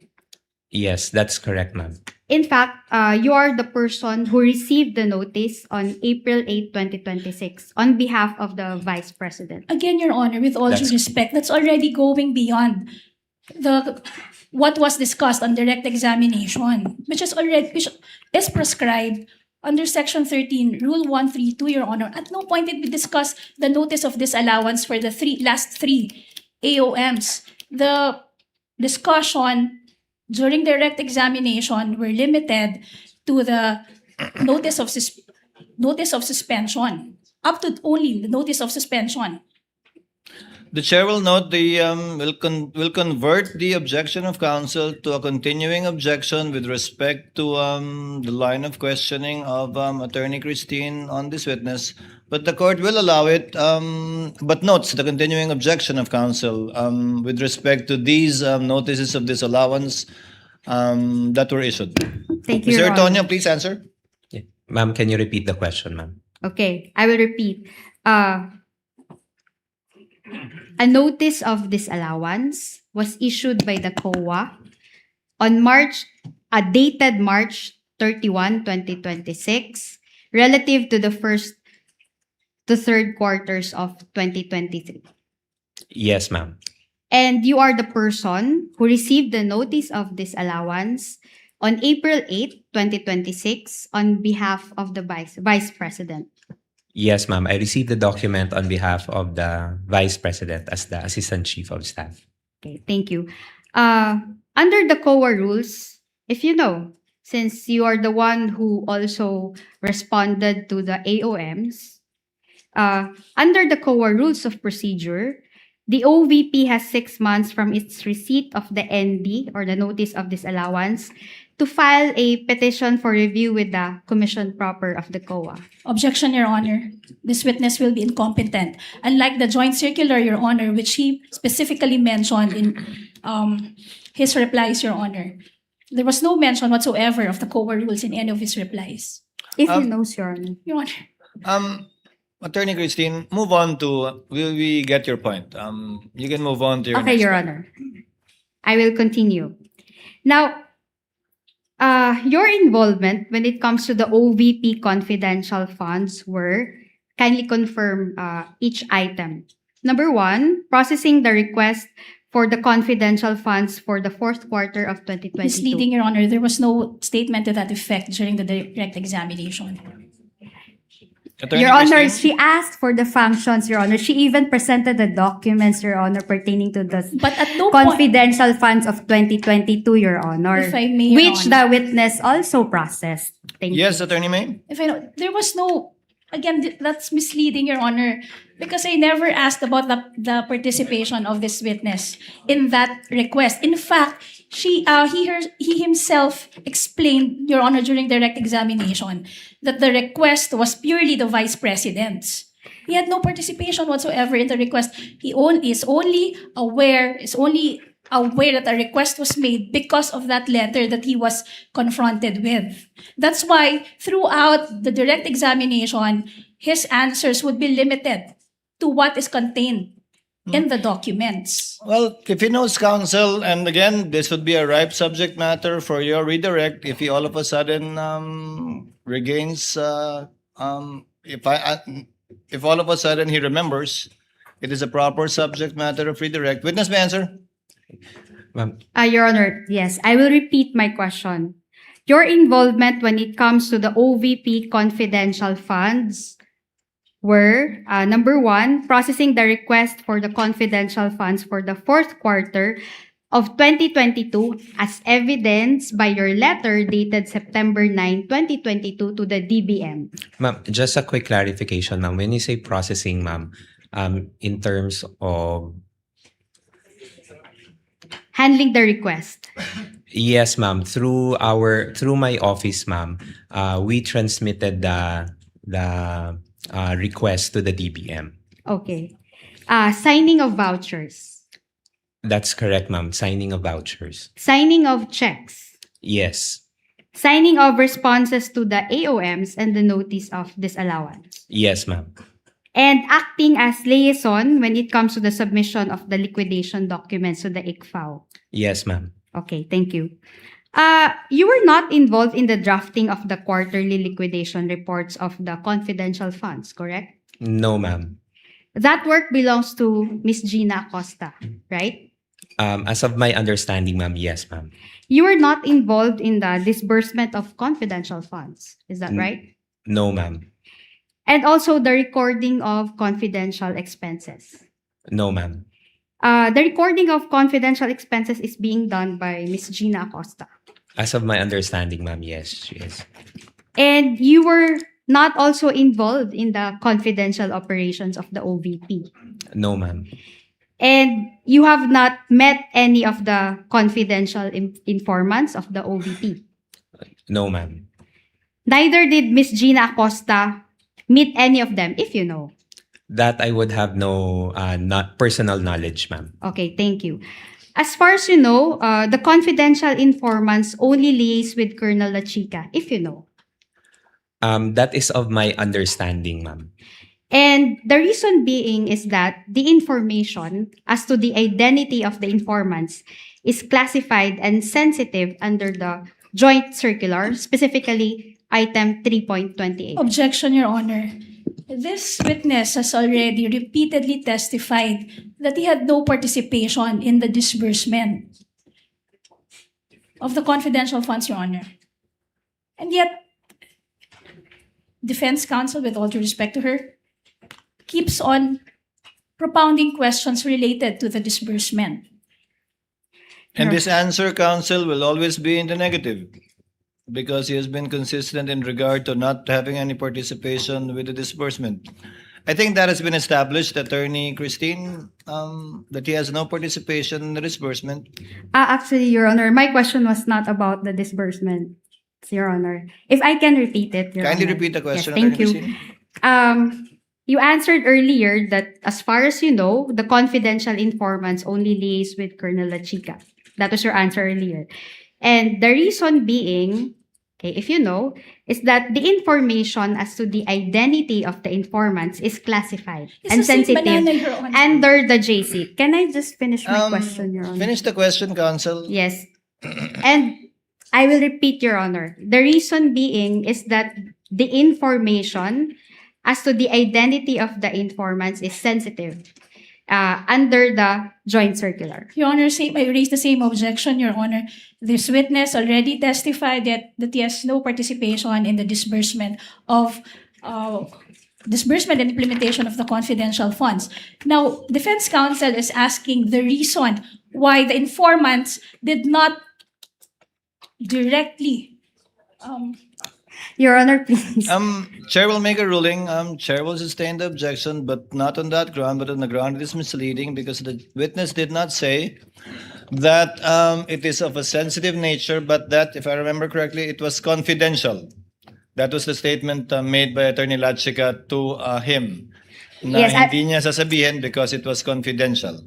Yes, that's correct, ma'am. In fact, you are the person who received the notice on April 8, 2026 on behalf of the Vice President. Again, Your Honor, with all due That's- respect, that's already going beyond what was discussed on direct examination, which is prescribed under Section 13, Rule 132, Your Honor. At no point did we discuss the notice of disallowance for the last three AOMs. The discussion during direct examination were limited to the notice of suspension, up to only the notice of suspension. The chair will note will convert the objection of counsel to a continuing objection with respect to the line of questioning of Attorney Christine on this witness, but the court will allow it, but notes the continuing objection of counsel with respect to these notices of disallowance that were issued. Thank you, Mr. Your Honor. Antonio, please answer. Yeah. Ma'am, can you repeat the question, ma'am? Okay, I will repeat. A notice of disallowance was issued by the COA on dated March 31, 2026, relative to the first to third quarters of 2023. Yes, ma'am. And you are the person who received the notice of disallowance on April 8, 2026 on behalf of the Vice President. Yes, ma'am. I received the document on behalf of the Vice President as the Assistant Chief of Staff. Okay, thank you. Under the COA rules, if you know, since you are the one who also responded to the AOMs, under the COA rules of procedure, the OVP has 6 months from its receipt of the ND or the notice of disallowance to file a petition for review with the Commission proper of the COA. Objection, Your Honor. This witness will be incompetent. Unlike the joint circular, Your Honor, which he specifically mentioned in his replies, Your Honor. There was no mention whatsoever of the COA rules in any of his replies. If you know, Your Honor. Your Honor. Attorney Christine, move on to, we get your point. You can move on to your Okay, next Your point. Honor. I will continue. Now, your involvement when it comes to the OVP confidential funds were, kindly confirm each item. Number 1, processing the request for the confidential funds for the fourth quarter of 2022. Misleading, Your Honor. There was no statement to that effect during the direct examination. Attorney Your Honor, Christine? she asked for the functions, Your Honor. She even presented the documents, Your Honor, pertaining to the But at no point, confidential funds of 2022, Your Honor. If I may, Your which Honor. the witness also processed. Thank Yes, you. Attorney May? if I know, there was no, again, that's misleading, Your Honor, because I never asked about the participation of this witness in that request. In fact, he himself explained, Your Honor, during direct examination, that the request was purely the Vice President's. He had no participation whatsoever in the request. He is only aware that a request was made because of that letter that he was confronted with. That's why throughout the direct examination, his answers would be limited to what is contained in the documents. Well, if he knows counsel, and again, this would be a ripe subject matter for your redirect if he all of a sudden regains, if all of a sudden he remembers, it is a proper subject matter of redirect. Witness may answer. Ma'am, Your Honor, yes, I will repeat my question. Your involvement when it comes to the OVP confidential funds were, number 1, processing the request for the confidential funds for the fourth quarter of 2022 as evidenced by your letter dated September 9, 2022 to the DBM. ma'am, just a quick clarification, ma'am. When you say processing, ma'am, in terms of Handling the request. Yes, ma'am. Through my office, ma'am, we transmitted the request to the DBM. Okay. Signing of vouchers. That's correct, ma'am. Signing of vouchers. Signing of checks. Yes. Signing of responses to the AOMs and the notice of disallowance. Yes, ma'am. And acting as liaison when it comes to the submission of the liquidation documents to the ICFAO. Yes, ma'am. Okay, thank you. You were not involved in the drafting of the quarterly liquidation reports of the confidential funds, correct? No, ma'am. That work belongs to Miss Gina Acosta, right? As of my understanding, ma'am, yes, ma'am. You were not involved in the disbursement of confidential funds, is that right? No, ma'am. And also the recording of confidential expenses. No, ma'am. The recording of confidential expenses is being done by Miss Gina Acosta. As of my understanding, ma'am, yes, she is. And you were not also involved in the confidential operations of the OVP. No, ma'am. And you have not met any of the confidential informants of the OVP. No, ma'am. Neither did Miss Gina Acosta meet any of them, if you know. That I would have no not personal knowledge, ma'am. Okay, thank you. As far as you know, the confidential informants only liaise with Colonel La Chica, if you know. That is of my understanding, ma'am. And the reason being is that the information as to the identity of the informants is classified and sensitive under the joint circular, specifically item 3.28. Objection, Your Honor. This witness has already repeatedly testified that he had no participation in the disbursement of the confidential funds, Your Honor. And yet, defense counsel, with all due respect to her, keeps on propounding questions related to the disbursement. And this answer, counsel, will always be in the negative because he has been consistent in regard to not having any participation with the disbursement. I think that has been established, Attorney Christine, that he has no participation in the disbursement. Actually, Your Honor, my question was not about the disbursement, Your Honor. If I can repeat it, Your Kindly Honor. repeat the question, Yes, thank Attorney you. Christine. You answered earlier that as far as you know, the confidential informants only liaise with Colonel La Chica. That was your answer earlier. And the reason being, okay, if you know, is that the information as to the identity of the informants is classified It's and the same sensitive banana, Your Honor. under the JC. Can I just finish my question, Your Honor? Finish the question, counsel. Yes. And I will repeat, Your Honor. The reason being is that the information as to the identity of the informants is sensitive under the joint circular. Your Honor, I raised the same objection, Your Honor. This witness already testified that he has no participation in the disbursement and implementation of the confidential funds. Now, defense counsel is asking the reason why the informants did not directly Your Honor, please. Chair will make a ruling. Chair will sustain the objection, but not on that ground, but on the ground it is misleading because the witness did not say that it is of a sensitive nature, but that, if I remember correctly, it was confidential. That was the statement made by Attorney Lachica to him. Na Yes, hindi niya sasabihin because it was confidential.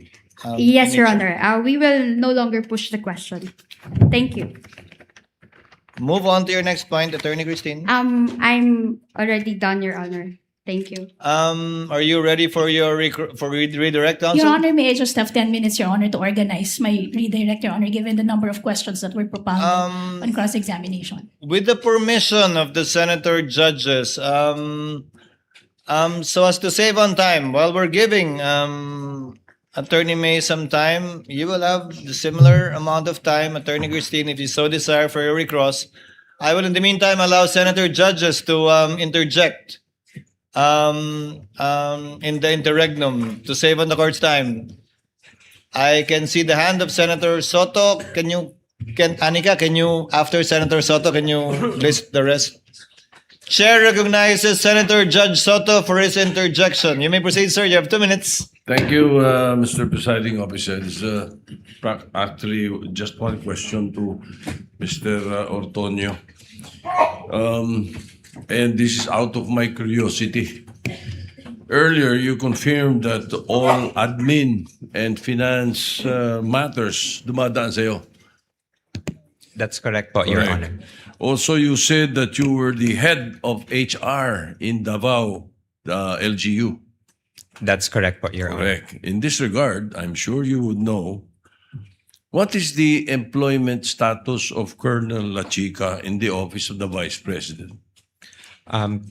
Yes, in Your nature. Honor. We will no longer push the question. Thank you. Move on to your next point, Attorney Christine. I'm already done, Your Honor. Thank you. Are you ready for your redirect, counsel? Your Honor, may I just have 10 minutes, Your Honor, to organize my redirect, Your Honor, given the number of questions that were propounded on cross-examination. With the permission of the senator judges, so as to save on time, while we're giving Attorney May some time, you will have the similar amount of time, Attorney Christine, if you so desire for your recross. I will, in the meantime, allow senator judges to interject in the interregnum to save on the court's time. I can see the hand of Senator Soto. Anika, can you, after Senator Soto, can you list the rest? Chair recognizes Senator Judge Soto for his interjection. You may proceed, sir. You have 2 minutes. Thank you, Mr. Presiding Officer. This is actually just one question to Mr. Ortonio. And this is out of my curiosity. Earlier, you confirmed that all admin and finance matters dumadaan sa'yo. That's correct po, Your Correct. Honor. Also, you said that you were the head of HR in Davao, the LGU. That's correct po, Your Honor. Correct. In this regard, I'm sure you would know, what is the employment status of Colonel Lachica in the office of the Vice President?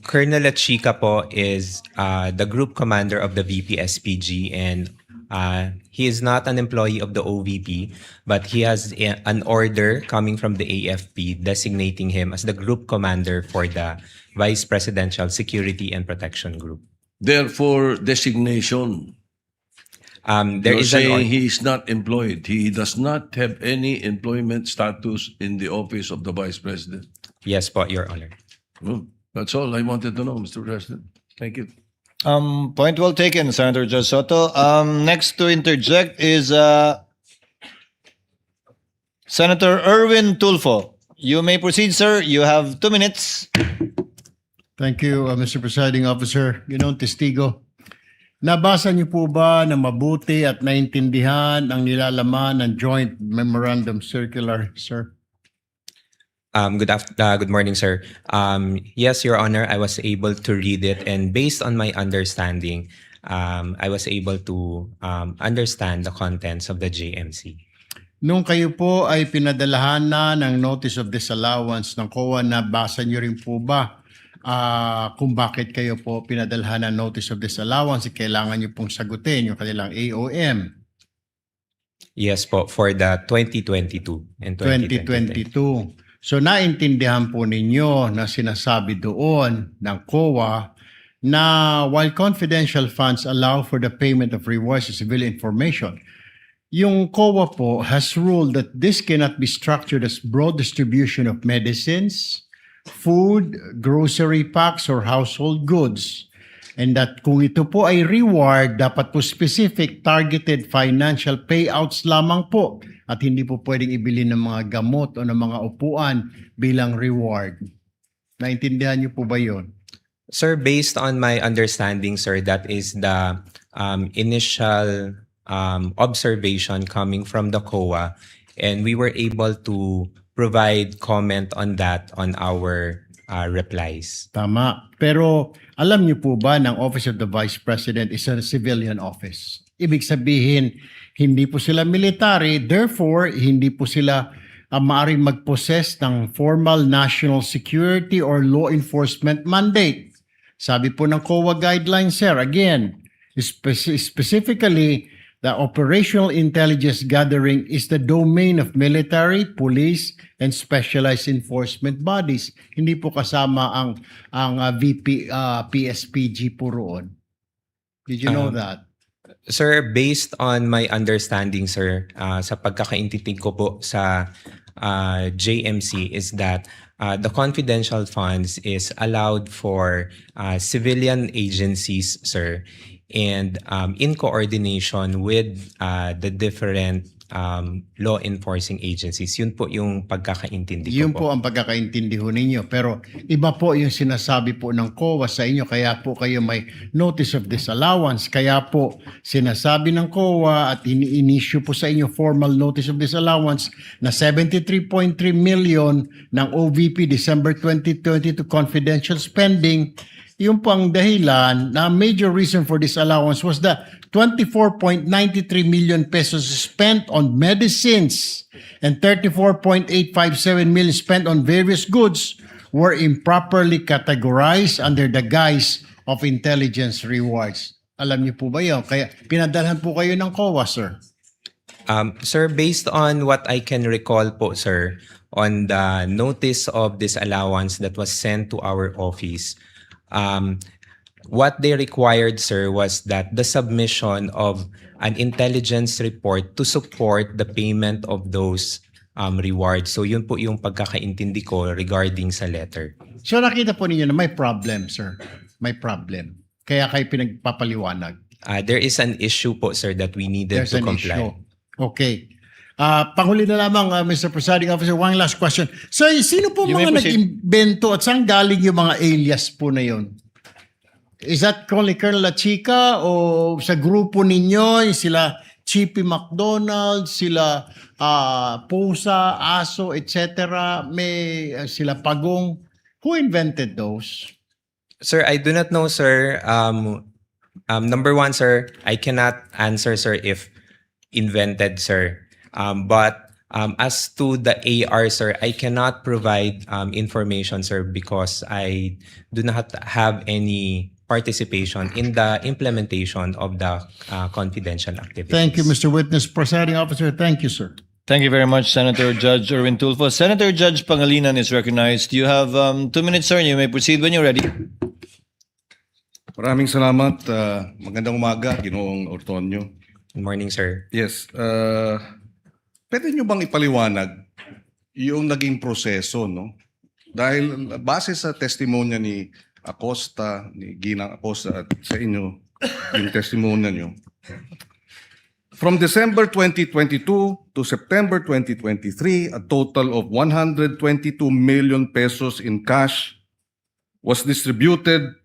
Colonel Lachica po is the group commander of the VP-SPG, and he is not an employee of the OVP, but he has an order coming from the AFP designating him as the group commander for the Vice Presidential Security and Protection Group. Therefore, designation. There You're is an saying he is not employed. He does not have any employment status in the office of the Vice President. Yes po, Your Honor. Well, that's all I wanted to know, Mr. President. Thank you. Point well taken, Senator Judge Soto. Next to interject is Senator Erwin Tulfo. You may proceed, sir. You have 2 minutes. Thank you, Mr. Presiding Officer. Ginoong Testigo, nabasa niyo po ba na mabuti at naintindihan ang nilalaman ng Joint Memorandum Circular, sir? Good morning, sir. Yes, Your Honor, I was able to read it, and based on my understanding, I was able to understand the contents of the JMC. Nung kayo po ay pinadalahan na ng Notice of Disallowance ng COA, nabasa niyo rin po ba kung bakit kayo po pinadalhan ng Notice of Disallowance? Kailangan niyo pong sagutin yung kanilang AOM. Yes po, for the 2022 and 2023. 2022. So naintindihan po ninyo na sinasabi doon ng COA na while confidential funds allow for the payment of rewards to civilian information, yung COA po has ruled that this cannot be structured as broad distribution of medicines, food, grocery packs, or household goods. And that kung ito po ay reward, dapat po specific targeted financial payouts lamang po at hindi po pwedeng ibili ng mga gamot o ng mga upuan bilang reward. Naintindihan niyo po ba yun? Sir, based on my understanding, sir, that is the initial observation coming from the COA, and we were able to provide comment on that on our replies. Tama. Pero alam niyo po ba ng Office of the Vice President is a civilian office? Ibig sabihin, hindi po sila military, therefore, hindi po sila maaaring mag-possess ng formal national security or law enforcement mandate. Sabi po ng COA guidelines, sir, again, specifically, the operational intelligence gathering is the domain of military, police, and specialized enforcement bodies. Hindi po kasama ang VP PSPG po roon. Did you know that? Sir, based on my understanding, sir, sa pagkakaintindi ko po sa JMC is that the confidential funds is allowed for civilian agencies, sir, and in coordination with the different law enforcing agencies. Yun po yung pagkakaintindi ko Yun po. po ang pagkakaintindi ho ninyo. Pero iba po yung sinasabi po ng COA sa inyo. Kaya po kayo may notice of disallowance. Kaya po sinasabi ng COA at ini-issue po sa inyo formal notice of disallowance na 73.3 million ng OVP December 2020 to confidential spending. Yung pang dahilan na major reason for this allowance was the 24.93 million pesos spent on medicines and 34.857 million spent on various goods were improperly categorized under the guise of intelligence rewards. Alam niyo po ba yun? Kaya pinadalhan po kayo ng COA, sir. Sir, based on what I can recall po, sir, on the notice of disallowance that was sent to our office, what they required, sir, was that the submission of an intelligence report to support the payment of those rewards. So yun po yung pagkakaintindi ko regarding sa letter. So nakita po ninyo na may problem, sir. May problem. Kaya kayo pinagpapaliwanag. There is an issue po, sir, that we needed There's to an comply. issue. Okay. Panghuli na lamang, Mr. Presiding Officer, one last question. So, sino po You may mga proceed. nag-imbento at saan galing yung mga alias po na yun? Is that only Colonel La Chica o sa grupo ninyo, yung sila Chippy McDonald, sila Pusa, Aso, etc. May sila Pagong. Who invented those? Sir, I do not know, sir. Number one, sir, I cannot answer, sir, if invented, sir. But as to the AR, sir, I cannot provide information, sir, because I do not have any participation in the implementation of the confidential activities. Thank you, Mr. Witness. Presiding Officer, thank you, sir. Thank you very much, Senator Judge Erwin Tulfo. Senator Judge Pangilinan is recognized. You have 2 minutes, sir. You may proceed when you're ready. Maraming salamat. Magandang umaga, Ginoong Ortonio. Good morning, sir. Yes. Pwede nyo bang ipaliwanag yung naging proseso, no? Dahil base sa testimonya ni Acosta, ni Ginang Acosta at sa inyo, yung testimonya nyo. From December 2022 to September 2023, a total of 122 million pesos in cash was distributed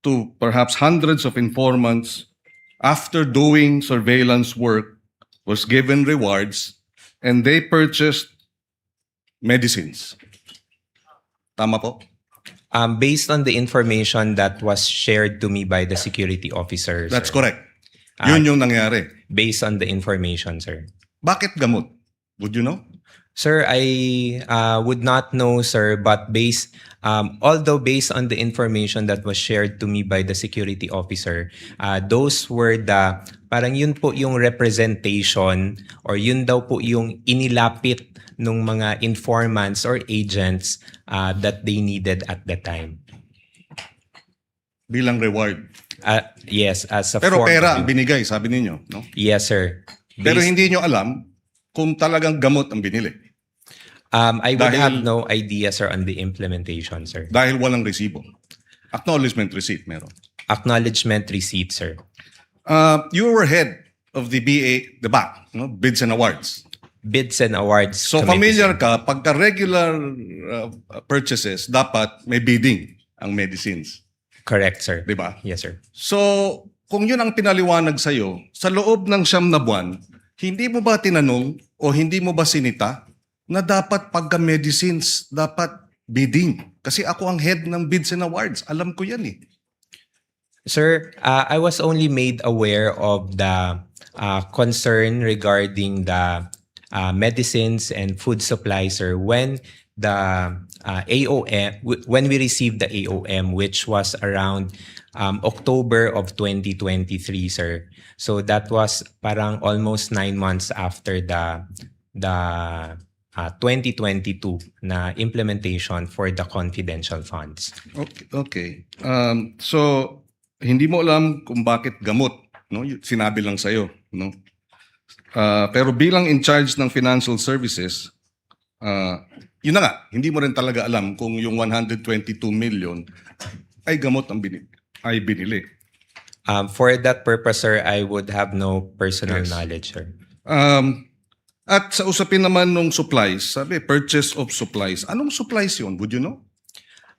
to perhaps hundreds of informants after doing surveillance work, was given rewards, and they purchased medicines. Tama po? Based on the information that was shared to me by the security officer, That's sir. correct. Yun yung nangyari. Based on the information, sir. Bakit gamot? Would you know? Sir, I would not know, sir, but although based on the information that was shared to me by the security officer, those were parang yun po yung representation or yun daw po yung inilapit ng mga informants or agents that they needed at the time. Bilang reward. Yes, as a Pero form pera of- ang binigay, sabi ninyo, no? Yes, sir. Pero Based- hindi nyo alam kung talagang gamot ang binili. I would Dahil- have no idea, sir, on the implementation, sir. Dahil walang resibo. Acknowledgement receipt meron. Acknowledgement receipt, sir. You were head of the BA, no? Bids and Awards. Bids and awards. So committee, familiar sir. ka, pagka regular purchases, dapat may bidding ang medicines. Correct, sir. Di ba? Yes, sir. So, kung yun ang pinaliwanag sa'yo, sa loob ng 9 na buwan, hindi mo ba tinanong o hindi mo ba sinita na dapat pagka medicines, dapat bidding? Kasi ako ang head ng Bids and Awards. Alam ko yan eh. Sir, I was only made aware of the concern regarding the medicines and food supplies, sir, when the AOM, when we received the AOM, which was around October of 2023, sir. So that was parang almost 9 months after the 2022 na implementation for the confidential funds. Okay. So, hindi mo alam kung bakit gamot, no? Sinabi lang sa'yo, no? Pero bilang in charge ng financial services, yun na nga, hindi mo rin talaga alam kung yung 122 million ay gamot ang binili. For that purpose, sir, I would have no personal Yes. knowledge, sir. At sa usapin naman ng supplies, sabi, purchase of supplies. Anong supplies yun? Would you know?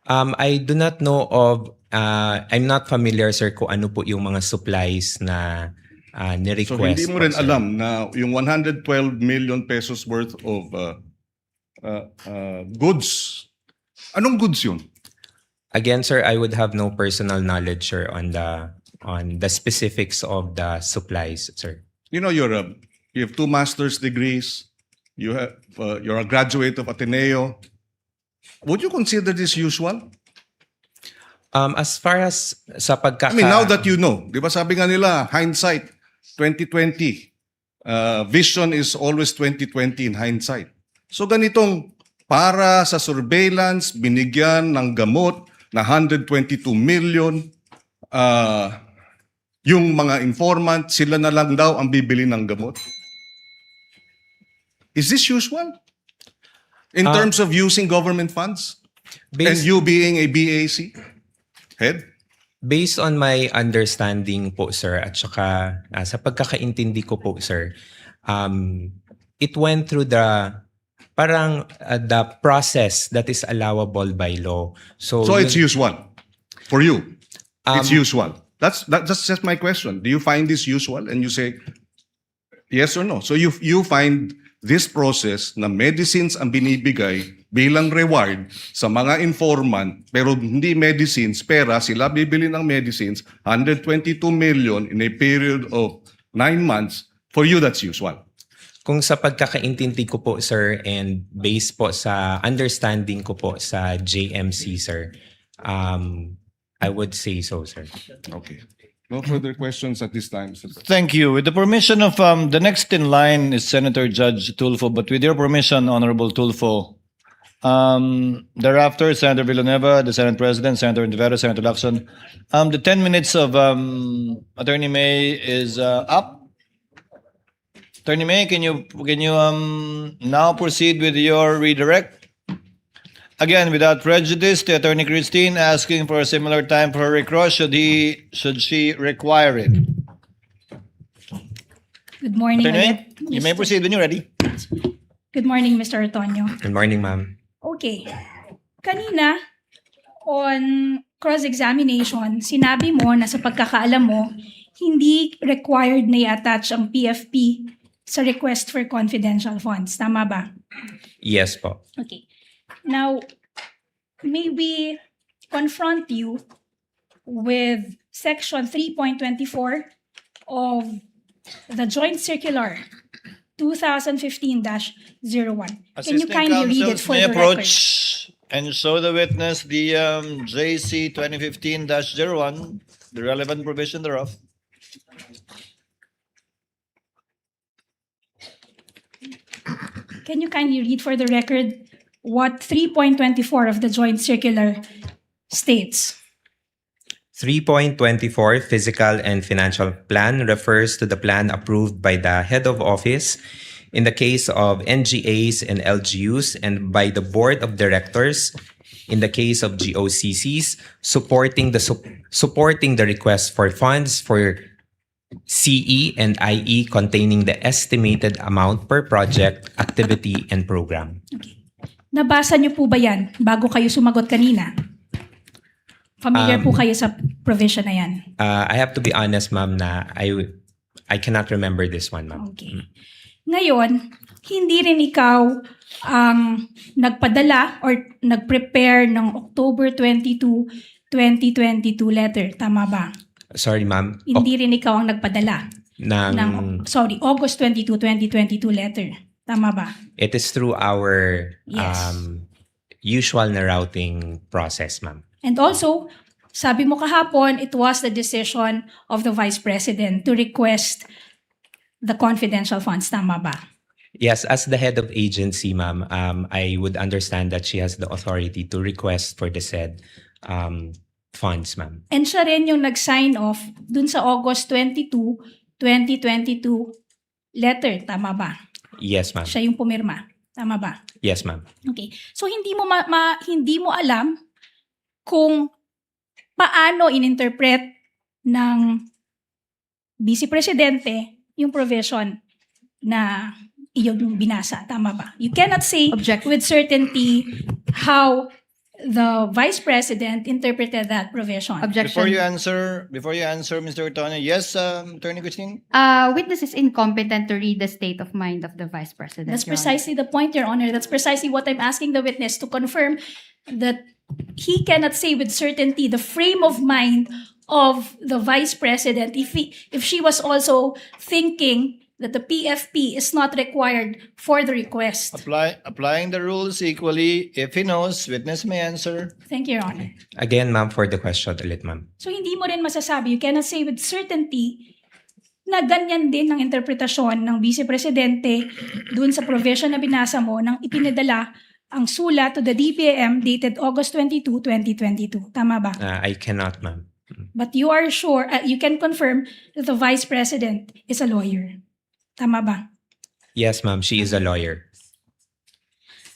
I do not know of, I'm not familiar, sir, kung ano po yung mga supplies na So ni-request. hindi mo po, rin sir. alam na yung 112 million pesos worth of goods. Anong goods yun? Again, sir, I would have no personal knowledge, sir, on the specifics of the supplies, sir. You know, you have 2 master's degrees. You're a graduate of Ateneo. Would you consider this usual? As far as sa I mean, now that you know, di ba sabi nga nila, hindsight, 2020. Vision is always 2020 in hindsight. So ganitong, para sa surveillance, binigyan ng gamot na 122 million, yung mga informant, sila na lang daw ang bibili ng gamot. Is this usual? In terms of using government funds? And based, you being a BAC head? Based on my understanding po, sir, at saka sa pagkakaintindi ko po, sir, it went through the the process that is allowable by law. So it's usual for you. It's Um, usual. That's just my question. Do you find this usual? And you say yes or no. So you find this process na medicines ang binibigay bilang reward sa mga informant pero hindi medicines, pera, sila bibili ng medicines, 122 million in a period of 9 months. For you, that's usual. Kung sa pagkakaintindi ko po, sir, and based po sa understanding ko po sa JMC, sir, I would say so, sir. Okay. No further questions at this time, Mr. President. Thank you. With the permission of the next in line is Senator Judge Tulfo, but with your permission, Honorable Tulfo, thereafter, Senator Villanueva, the Senate President, Senator Jevara, Senator Lacson. The 10 minutes of Attorney May is up. Attorney May, can you now proceed with your redirect? Again, without prejudice to Attorney Christine asking for a similar time for her recross, should she require it? Good morning. Attorney, again, you may Mr. proceed when you're ready. Good morning, Mr. Antonio. Good morning, ma'am. Okay. Kanina, on cross-examination, sinabi mo na sa pagkakaalam mo, hindi required na i-attach ang PFP sa request for confidential funds. Tama ba? Yes po. Okay. Now, may we confront you with Section 3.24 of the Joint Circular 2015-01. Can you kindly read it for may the approach record? and show the witness the JC 2015-01, the relevant provision thereof. Can you kindly read for the record what 3.24 of the Joint Circular states? 3.24 Physical and Financial Plan refers to the plan approved by the head of office in the case of NGAs and LGUs and by the board of directors in the case of GOCCs supporting the request for funds for CE and IE containing the estimated amount per project, activity, and program. Okay. Nabasa niyo po ba yan bago kayo sumagot kanina? Familiar po kayo sa provision na yan? I have to be honest, ma'am, na I cannot remember this one, ma'am. Okay. Ngayon, hindi rin ikaw ang nagpadala or nag-prepare ng October 22, 2022 letter. Tama ba? Sorry, ma'am. Hindi rin ikaw ang nagpadala Ng, August 22, 2022 letter. Tama ba? it is through our Yes. usual na routing process, ma'am. And also, sabi mo kahapon, it was the decision of the Vice President to request the confidential funds. Tama ba? Yes, as the head of agency, ma'am, I would understand that she has the authority to request for the said funds, ma'am. And siya rin yung nag-sign off dun sa August 22, 2022 letter. Tama ba? Yes, ma'am. Siya yung pumirma. Tama ba? Yes, ma'am. Okay. So hindi mo hindi mo alam kung paano ininterpret ng Vice Presidente yung provision na iyong binasa. Tama ba? You cannot say Objection. with certainty how the Vice President interpreted that provision. Objection. Before you answer, Mr. Antonio, yes, Attorney Christine? Witness is incompetent to read the state of mind of the Vice President. That's Your Honor. precisely the point, Your Honor. That's precisely what I'm asking the witness to confirm, that he cannot say with certainty the frame of mind of the Vice President if she was also thinking that the PFP is not required for the request. Applying the rules equally, if he knows, witness may answer. Thank you, Your Honor. Again, ma'am, for the question ulit, ma'am. So hindi mo rin masasabi, you cannot say with certainty na ganyan din ang interpretasyon ng Vice Presidente dun sa provision na binasa mo nang ipinadala ang sulat to the DPAM dated August 22, 2022. Tama ba? I cannot, ma'am. But you are sure, you can confirm that the Vice President is a lawyer. Tama ba? Yes, ma'am, she is a lawyer.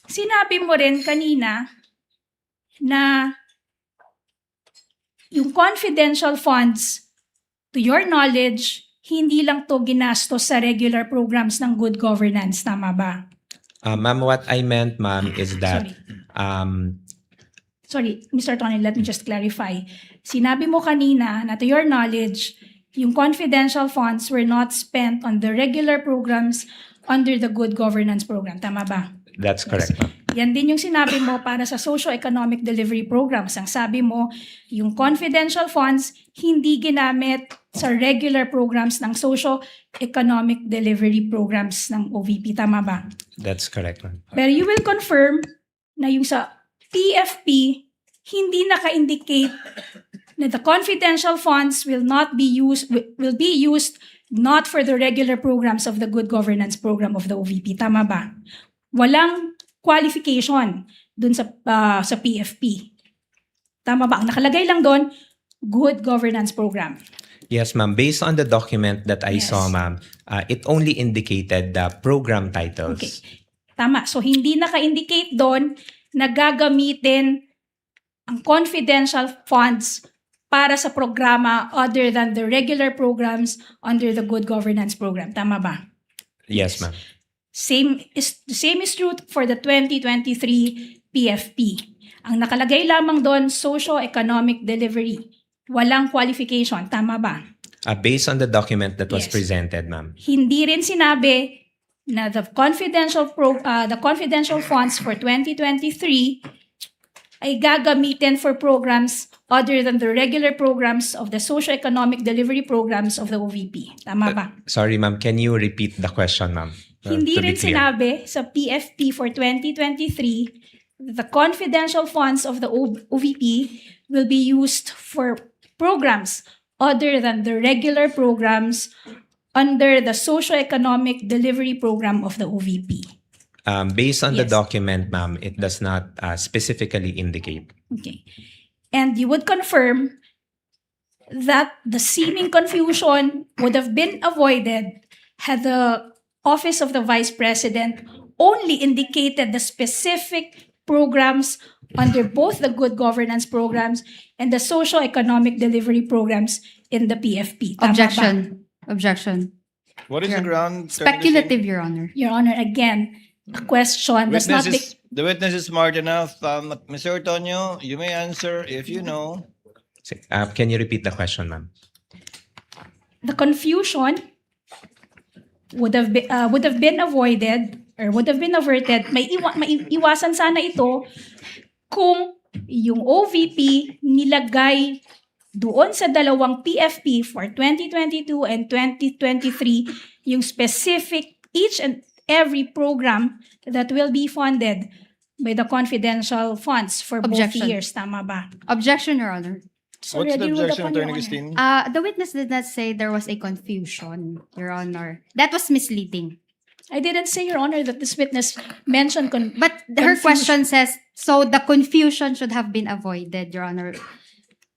Sinabi mo rin kanina na yung confidential funds, to your knowledge, hindi lang to ginastos sa regular programs ng good governance. Tama ba? Ma'am, what I meant, ma'am, is that Sorry, Mr. Tony, let me just clarify. Sinabi mo kanina na to your knowledge, yung confidential funds were not spent on the regular programs under the good governance program. Tama ba? that's correct, ma'am. Yan din yung sinabi mo para sa socio-economic delivery programs. Ang sabi mo, yung confidential funds hindi ginamit sa regular programs ng socio-economic delivery programs ng OVP. Tama ba? That's correct, ma'am. Pero you will confirm na yung sa PFP, hindi naka-indicate na the confidential funds will be used not for the regular programs of the good governance program of the OVP. Tama ba? Walang qualification dun sa PFP. Tama ba? Ang nakalagay lang doon, good governance program. Yes, ma'am. Based on the document that I Yes. saw, ma'am, it only indicated the program titles. Okay. Tama. So, hindi naka-indicate doon na gagamitin ang confidential funds para sa programa other than the regular programs under the good governance program. Tama ba? Yes, ma'am. The same is true for the 2023 PFP. Ang nakalagay lamang doon, socio-economic delivery. Walang qualification. Tama ba? Based on the document that was Yes. presented, ma'am. Hindi rin sinabi na the confidential funds for 2023 ay gagamitin for programs other than the regular programs of the socio-economic delivery programs of the OVP. Tama ba? Sorry, ma'am. Can you repeat the question, ma'am? Hindi To be rin clear. sinabi sa PFP for 2023 the confidential funds of the OVP will be used for programs other than the regular programs under the socio-economic delivery program of the OVP. Based on the Yes. document, ma'am, it does not specifically indicate. Okay. And you would confirm that the seeming confusion would have been avoided had the Office of the Vice President only indicated the specific programs under both the good governance programs and the socio-economic delivery programs in the PFP. Tama ba? Objection. What is the ground? Speculative, Your Honor. Your Honor, again, the question does not make... The witness is smart enough. Mr. Antonio, you may answer if you know. Can you repeat the question, ma'am? The confusion would have been avoided or would have been averted. Maiiwasan sana ito kung yung OVP nilagay doon sa dalawang PFP for 2022 and 2023 yung specific each and every program that will be funded by the confidential funds for Objection. both years. Tama ba? Objection, Your Honor. Sorry, What's the I ruled objection, upon Your Attorney Honor. Christine? The witness did not say there was a confusion, Your Honor. That was misleading. I didn't say, Your Honor, that this witness mentioned But her confusion. question says, so the confusion should have been avoided, Your Honor.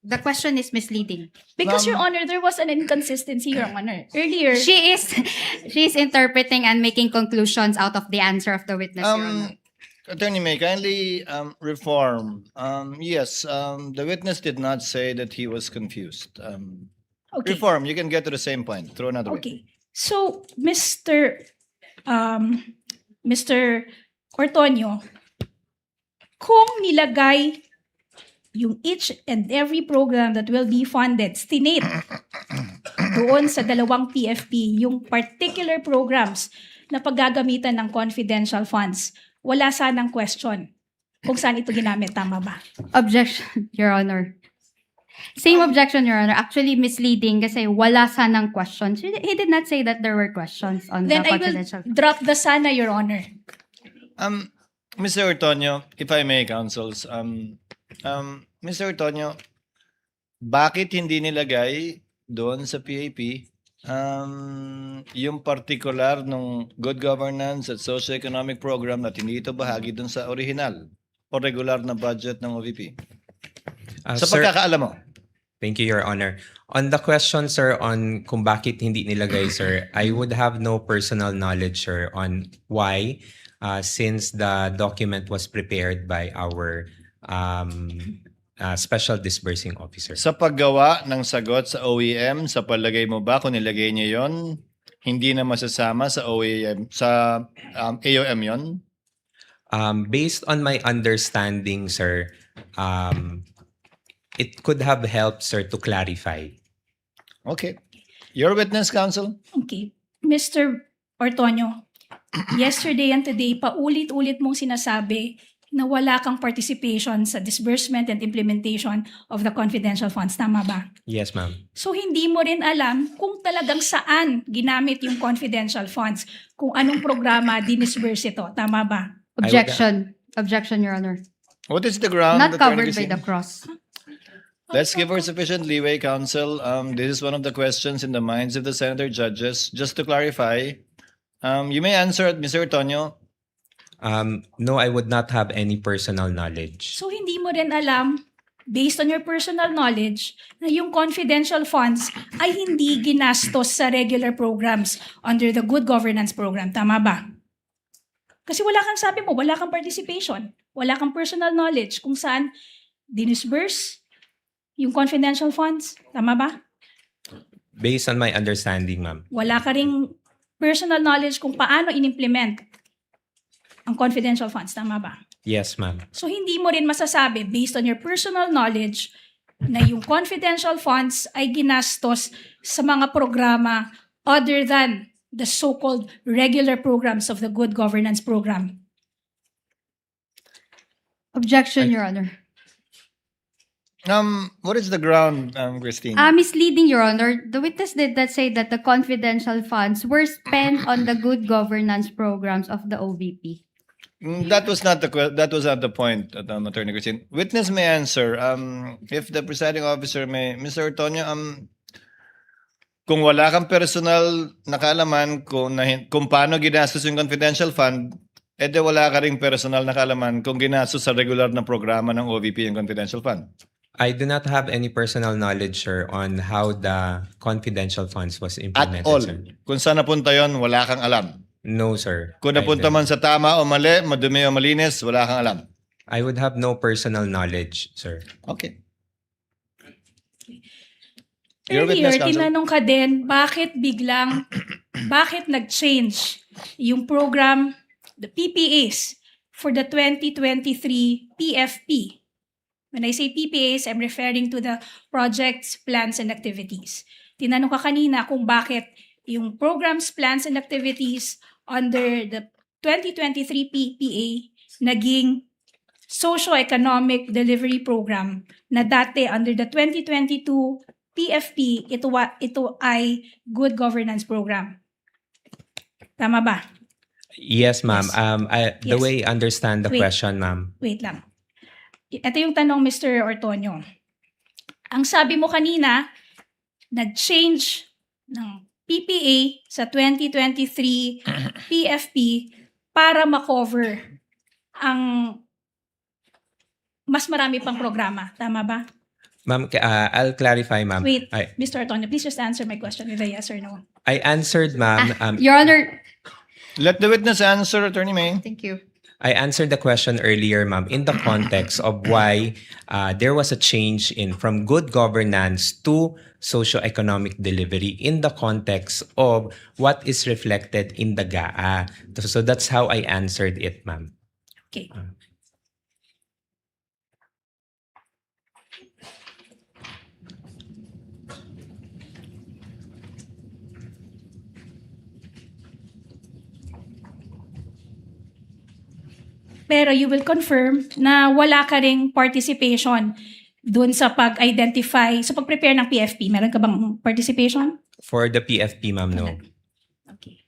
The question is misleading. Because, Your Honor, there was an inconsistency, Your Honor. Earlier, She is interpreting and making conclusions out of the answer of the witness, Your Honor. Attorney May, kindly reform. Yes, the witness did not say that he was confused. okay. Reform, you can get to the same point. Throw another way. Okay. So, Mr. Ortonio, kung nilagay yung each and every program that will be funded, stinate doon sa dalawang PFP, yung particular programs na paggagamitan ng confidential funds, wala sanang question kung saan ito ginamit. Tama ba? Objection, Your Honor. Same objection, Your Honor. Actually misleading kasi wala sanang questions. He did not say that there were questions on Then the I will confidential. drop the sana, Your Honor. Mr. Ortonio, if I may, counsels, Mr. Ortonio, bakit hindi nilagay doon sa PAP yung particular ng good governance at socio-economic program na hindi ito bahagi doon sa original o regular na budget ng OVP? Sa Sir, pagkakaalam mo. thank you, Your Honor. On the question, sir, on kung bakit hindi nilagay, sir, I would have no personal knowledge, sir, on why, since the document was prepared by our special disbursing officer. Sa paggawa ng sagot sa OEM, sa palagay mo ba kung nilagay niya yon, hindi na masasama sa OEM, sa AOM yon? Based on my understanding, sir, it could have helped, sir, to clarify. Okay. Your witness, counsel? Okay. Mr. Ortonio, yesterday and today, paulit-ulit mong sinasabi na wala kang participation sa disbursement and implementation of the confidential funds. Tama ba? Yes, ma'am. So hindi mo rin alam kung talagang saan ginamit yung confidential funds, kung anong programa dinisburse ito. Tama ba? Objection. Objection, Your Honor. What is the ground? Not Attorney covered by Christine? the cross. Let's give her sufficient leeway, counsel. This is one of the questions in the minds of the senator judges. Just to clarify, you may answer it, Mr. Ortonio. No, I would not have any personal knowledge. So hindi mo rin alam, based on your personal knowledge, na yung confidential funds ay hindi ginastos sa regular programs under the Good Governance Program. Tama ba? Kasi wala kang sabi mo, wala kang participation, wala kang personal knowledge kung saan dinisburse yung confidential funds. Tama ba? Based on my understanding, ma'am. Wala ka ring personal knowledge kung paano inimplement ang confidential funds. Tama ba? Yes, ma'am. So hindi mo rin masasabi based on your personal knowledge na yung confidential funds ay ginastos sa mga programa other than the so-called regular programs of the Good Governance Program. Objection, Your Honor. What is the ground, Christine? Misleading, Your Honor. The witness did not say that the confidential funds were spent on the good governance programs of the OVP. That was not the point, Attorney Christine. Witness may answer. If the presiding officer may, Mr. Ortonio, kung wala kang personal na kaalaman kung paano ginastos yung confidential fund, edi wala ka ring personal na kaalaman kung ginastos sa regular na programa ng OVP yung confidential fund. I do not have any personal knowledge, sir, on how the confidential funds was At implemented, all. sir. Kung saan napunta yon, wala kang alam. No, sir. Kung napunta man sa tama o mali, madumi o malinis, wala kang alam. I would have no personal knowledge, sir. Okay. Your Earlier, witness, counsel. tinanong ka din, bakit nag-change yung program, the PPAs, for the 2023 PFP? When I say PPAs, I'm referring to the projects, plans, and activities. Tinanong ka kanina kung bakit yung programs, plans, and activities under the 2023 PPA naging socio-economic delivery program na dati under the 2022 PFP, ito ay good governance program. Tama ba? Yes, ma'am. The Yes. way I understand the Wait. question, ma'am. Wait lang. Ito yung tanong, Mr. Ortonio. Ang sabi mo kanina, nag-change ng PPA sa 2023 PFP para ma-cover ang mas marami pang programa. Tama ba? Ma'am, I'll clarify, ma'am. Wait, I Mr. Ortonio, please just answer my question with a yes or no. answered, ma'am. Your Honor. Let the witness answer, Attorney May. Thank you. I answered the question earlier, ma'am, in the context of why there was a change from good governance to socio-economic delivery in the context of what is reflected in the GAA. So that's how I answered it, ma'am. Okay. Pero you will confirm na wala ka ring participation dun sa pag-identify, sa pag-prepare ng PFP. Meron ka bang participation? For the PFP, ma'am, no. Okay.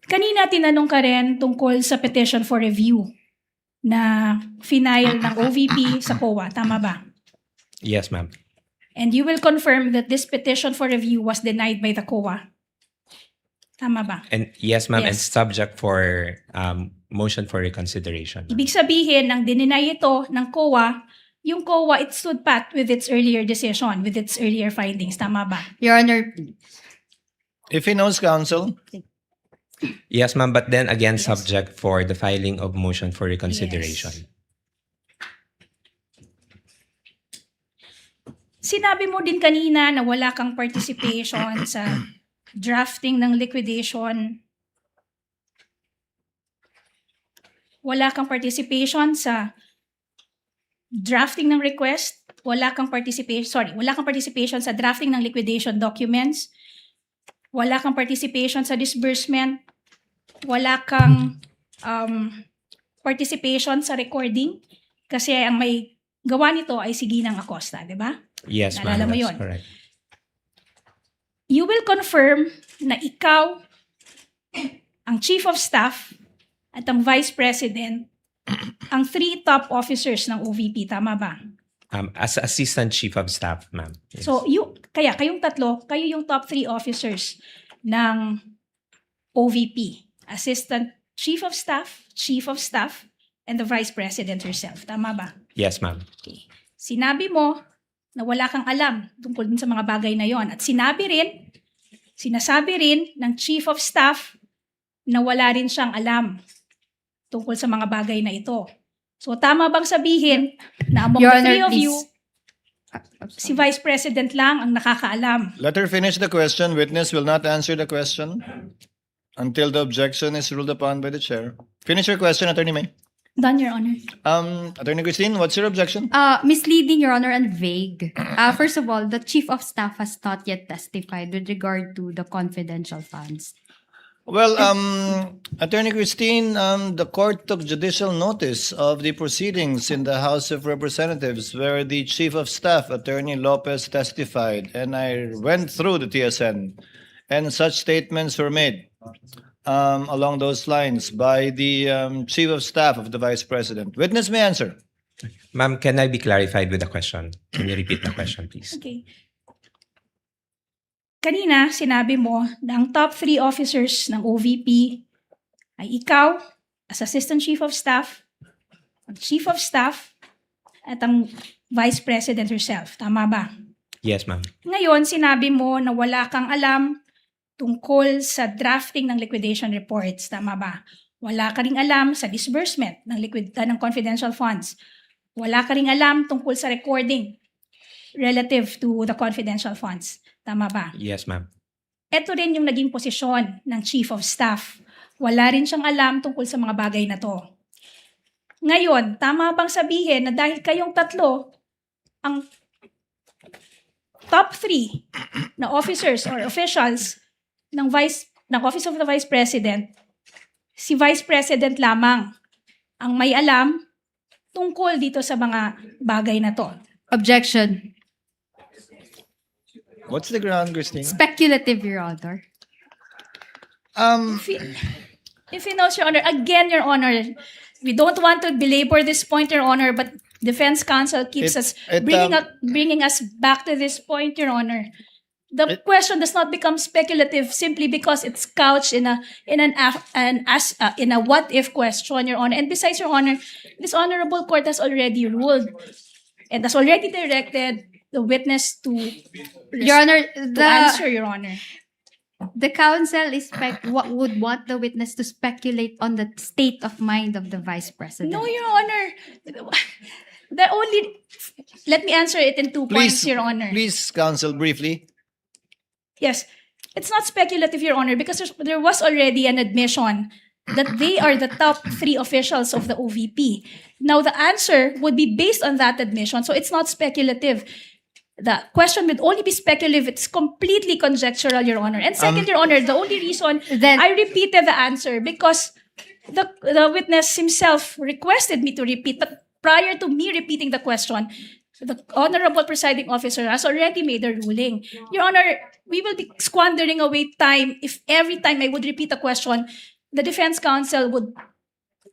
Kanina tinanong ka rin tungkol sa petition for review na final ng OVP sa COA. Tama ba? Yes, ma'am. And you will confirm that this petition for review was denied by the COA. Tama ba? And yes, ma'am, and Yes. subject for motion for reconsideration. Ibig sabihin, nang dininay ito ng COA, yung COA, it stood pat with its earlier decision, with its earlier findings. Tama ba? Your Honor. If he knows, counsel. Yes, ma'am, but then again, Yes. subject for the filing of motion for reconsideration. Sinabi mo din kanina na wala kang participation sa drafting ng liquidation. Wala kang participation sa drafting ng request. Wala kang participation sa drafting ng liquidation documents. Wala kang participation sa disbursement. Wala kang participation sa recording kasi ang may gawa nito ay si Ginang Acosta, di ba? Yes, ma'am. Naalala mo That's yun. correct. You will confirm na ikaw, ang Chief of Staff at ang Vice President, ang 3 top officers ng OVP, tama ba? As Assistant Chief of Staff, ma'am. Yes. So, kayong tatlo, kayo yung top 3 officers ng OVP. Assistant Chief of Staff, and the Vice President herself. Tama ba? Yes, ma'am. Okay. Sinabi mo na wala kang alam tungkol din sa mga bagay na yon. At sinasabi rin ng Chief of Staff na wala rin siyang alam tungkol sa mga bagay na ito. So, tama bang sabihin na among Your the three Honor, of you, please. si Vice President lang ang nakakaalam? Let her finish the question. Witness will not answer the question until the objection is ruled upon by the chair. Finish your question, Attorney May. Done, Your Honor. Attorney Christine, what's your objection? Misleading, Your Honor, and vague. First of all, the Chief of Staff has not yet testified with regard to the confidential funds. Well, Attorney Christine, the court took judicial notice of the proceedings in the House of Representatives where the Chief of Staff, Attorney Lopez, testified, and I went through the TSN, and such statements were made along those lines by the Chief of Staff of the Vice President. Witness may answer. Ma'am, can I be clarified with the question? Can you repeat the question, please? Okay. Kanina, sinabi mo na ang top 3 officers ng OVP ay ikaw, as Assistant Chief of Staff, ang Chief of Staff, at ang Vice President herself. Tama ba? Yes, ma'am. Ngayon, sinabi mo na wala kang alam tungkol sa drafting ng liquidation reports. Tama ba? Wala ka ring alam sa disbursement ng confidential funds. Wala ka ring alam tungkol sa recording relative to the confidential funds. Tama ba? Yes, ma'am. Ito rin yung naging posisyon ng Chief of Staff. Wala rin siyang alam tungkol sa mga bagay na to. Ngayon, tama bang sabihin na dahil kayong tatlo, ang top 3 na officers or officials ng Office of the Vice President, si Vice President lamang ang may alam tungkol dito sa mga bagay na to? Objection. What's the ground, Christine? Speculative, Your Honor. If you know, Your Honor, again, Your Honor, we don't want to belabor this point, Your Honor, but Defense Counsel keeps bringing us back to this point, Your Honor. The question does not become speculative simply because it's couched in a what if question, Your Honor. And besides, Your Honor, this honorable court has already ruled and has already directed the witness to Your Honor, answer, Your Honor. the counsel would want the witness to speculate on the state of mind of the Vice President. No, Your Honor. Let me answer it in 2 points, Your Honor. Please, counsel, briefly. Yes, it's not speculative, Your Honor, because there was already an admission that they are the top 3 officials of the OVP. Now, the answer would be based on that admission, so it's not speculative. The question would only be speculative. It's completely conjectural, Your Honor. And second, Your Honor, the only reason I repeated the answer because the witness himself requested me to repeat, but prior to me repeating the question, the Honorable Presiding Officer has already made a ruling. Your Honor, we will be squandering away time if every time I would repeat a question, the Defense Counsel would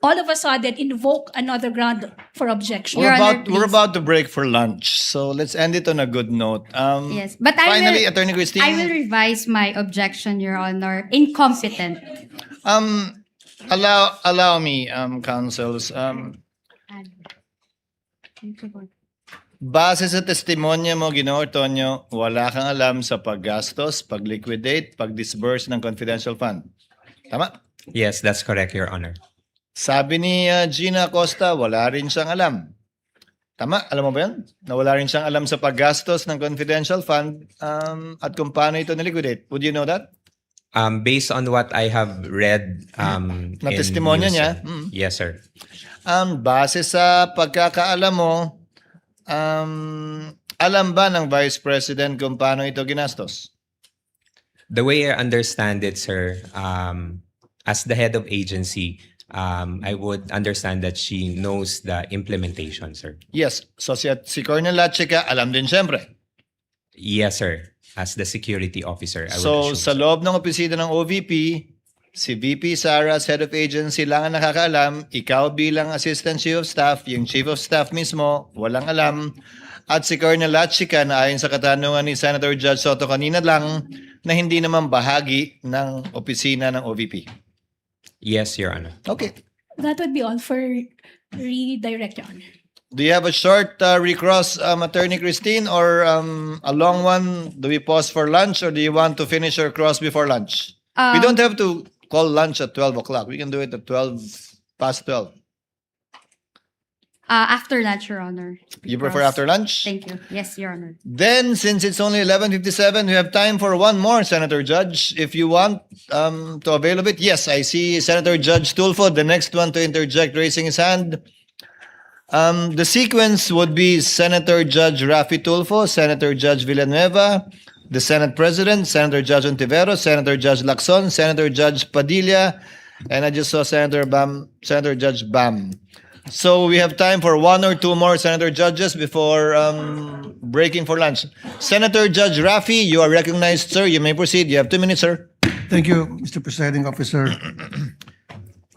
all of a sudden invoke another ground for objection. Your Honor, We're please. about to break for lunch, so let's end it on a good note. Yes, but Finally, Attorney Christine. I will revise my objection, Your Honor. Incompetent. Allow me, counsels. Base sa testimonya mo, Ginoong Ortonio, wala kang alam sa paggastos, pag-liquidate, pag-disburse ng confidential fund. Tama? Yes, that's correct, Your Honor. Sabi ni Gina Acosta, wala rin siyang alam. Tama? Alam mo ba yan? Na wala rin siyang alam sa paggastos ng confidential fund at kung paano ito niliquidate. Would you know that? Based on what I have read Na in testimonya news, niya? sir. Mm. Yes, sir. Base sa pagkakaalam mo, alam ba ng Vice President kung paano ito ginastos? The way I understand it, sir, as the head of agency, I would understand that she knows the implementation, sir. Yes. So si Colonel Lachica, alam din siyempre. Yes, sir. As the security officer, I would So assume, sa sir. loob ng opisina ng OVP, si VP Sara as head of agency lang ang nakakaalam, ikaw bilang assistant chief of staff, yung chief of staff mismo, walang alam, at si Colonel Lachica na ayon sa katanungan ni Senator Judge Soto kanina lang, na hindi naman bahagi ng opisina ng OVP. Yes, Your Honor. Okay. That would be all for redirect, Your Honor. Do you have a short recross, Attorney Christine, or a long one? Do we pause for lunch, or do you want to finish your cross before lunch? We don't have to call lunch at 12 o'clock. We can do it at 12 past 12. After lunch, Your Honor. You prefer Cross. after lunch? Thank you. Yes, Your Honor. Then, since it's only 11:57, we have time for one more, Senator Judge. If you want to avail of it, yes, I see Senator Judge Tulfo, the next one to interject, raising his hand. The sequence would be Senator Judge Rafi Tulfo, Senator Judge Villanueva, the Senate President, Senator Judge Ontiveros, Senator Judge Lacson, Senator Judge Padilla, and I just saw Senator Judge Bam. So we have time for one or two more Senator Judges before breaking for lunch. Senator Judge Rafi, you are recognized, sir. You may proceed. You have 2 minutes, sir. Thank you, Mr. Presiding Officer.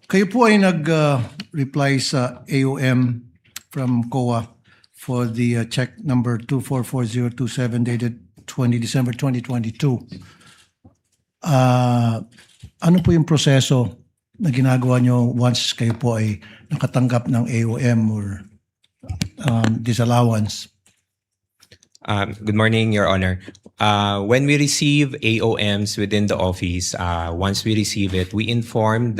Kayo po ay nag-reply sa AOM from COA for the check number 244027 dated 20 December 2022. Ano po yung proseso na ginagawa nyo once kayo po ay nakatanggap ng AOM or disallowance? Good morning, Your Honor. When we receive AOMs within the office, once we receive it, we inform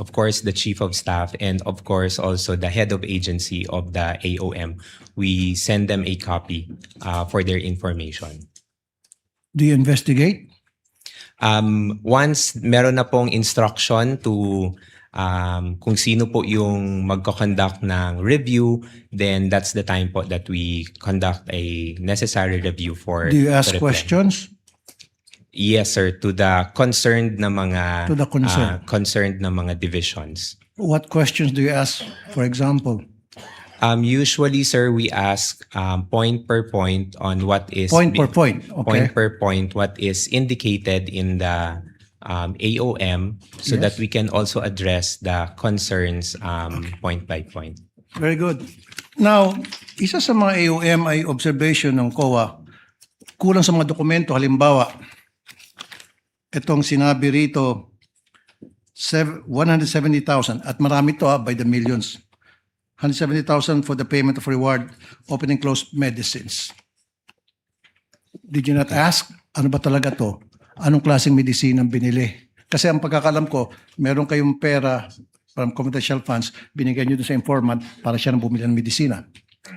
of course, the chief of staff and of course also the head of agency of the AOM. We send them a copy for their information. Do you investigate? Once meron na pong instruction to kung sino po yung magko-conduct ng review, then that's the time po that we conduct a necessary review for Do you ask to reply. questions? Yes, sir, to the concerned na mga To the concerned. concerned na mga divisions. What questions do you ask, for example? Usually, sir, we ask point per point on what is Point per point, okay. point per point what is indicated in the AOM so Yes. that we can also address the concerns point by point. Very good. Now, isa sa mga AOM ay observation ng COA, kulang sa mga dokumento. Halimbawa, itong sinabi rito, 170,000 at marami to by the millions. 170,000 for the payment of reward, open and closed medicines. Did you not ask, ano ba talaga to? Anong klaseng medicine ang binili? Kasi ang pagkakalam ko, meron kayong pera from confidential funds, binigyan nyo doon sa informant para siya nang bumili ng medisina.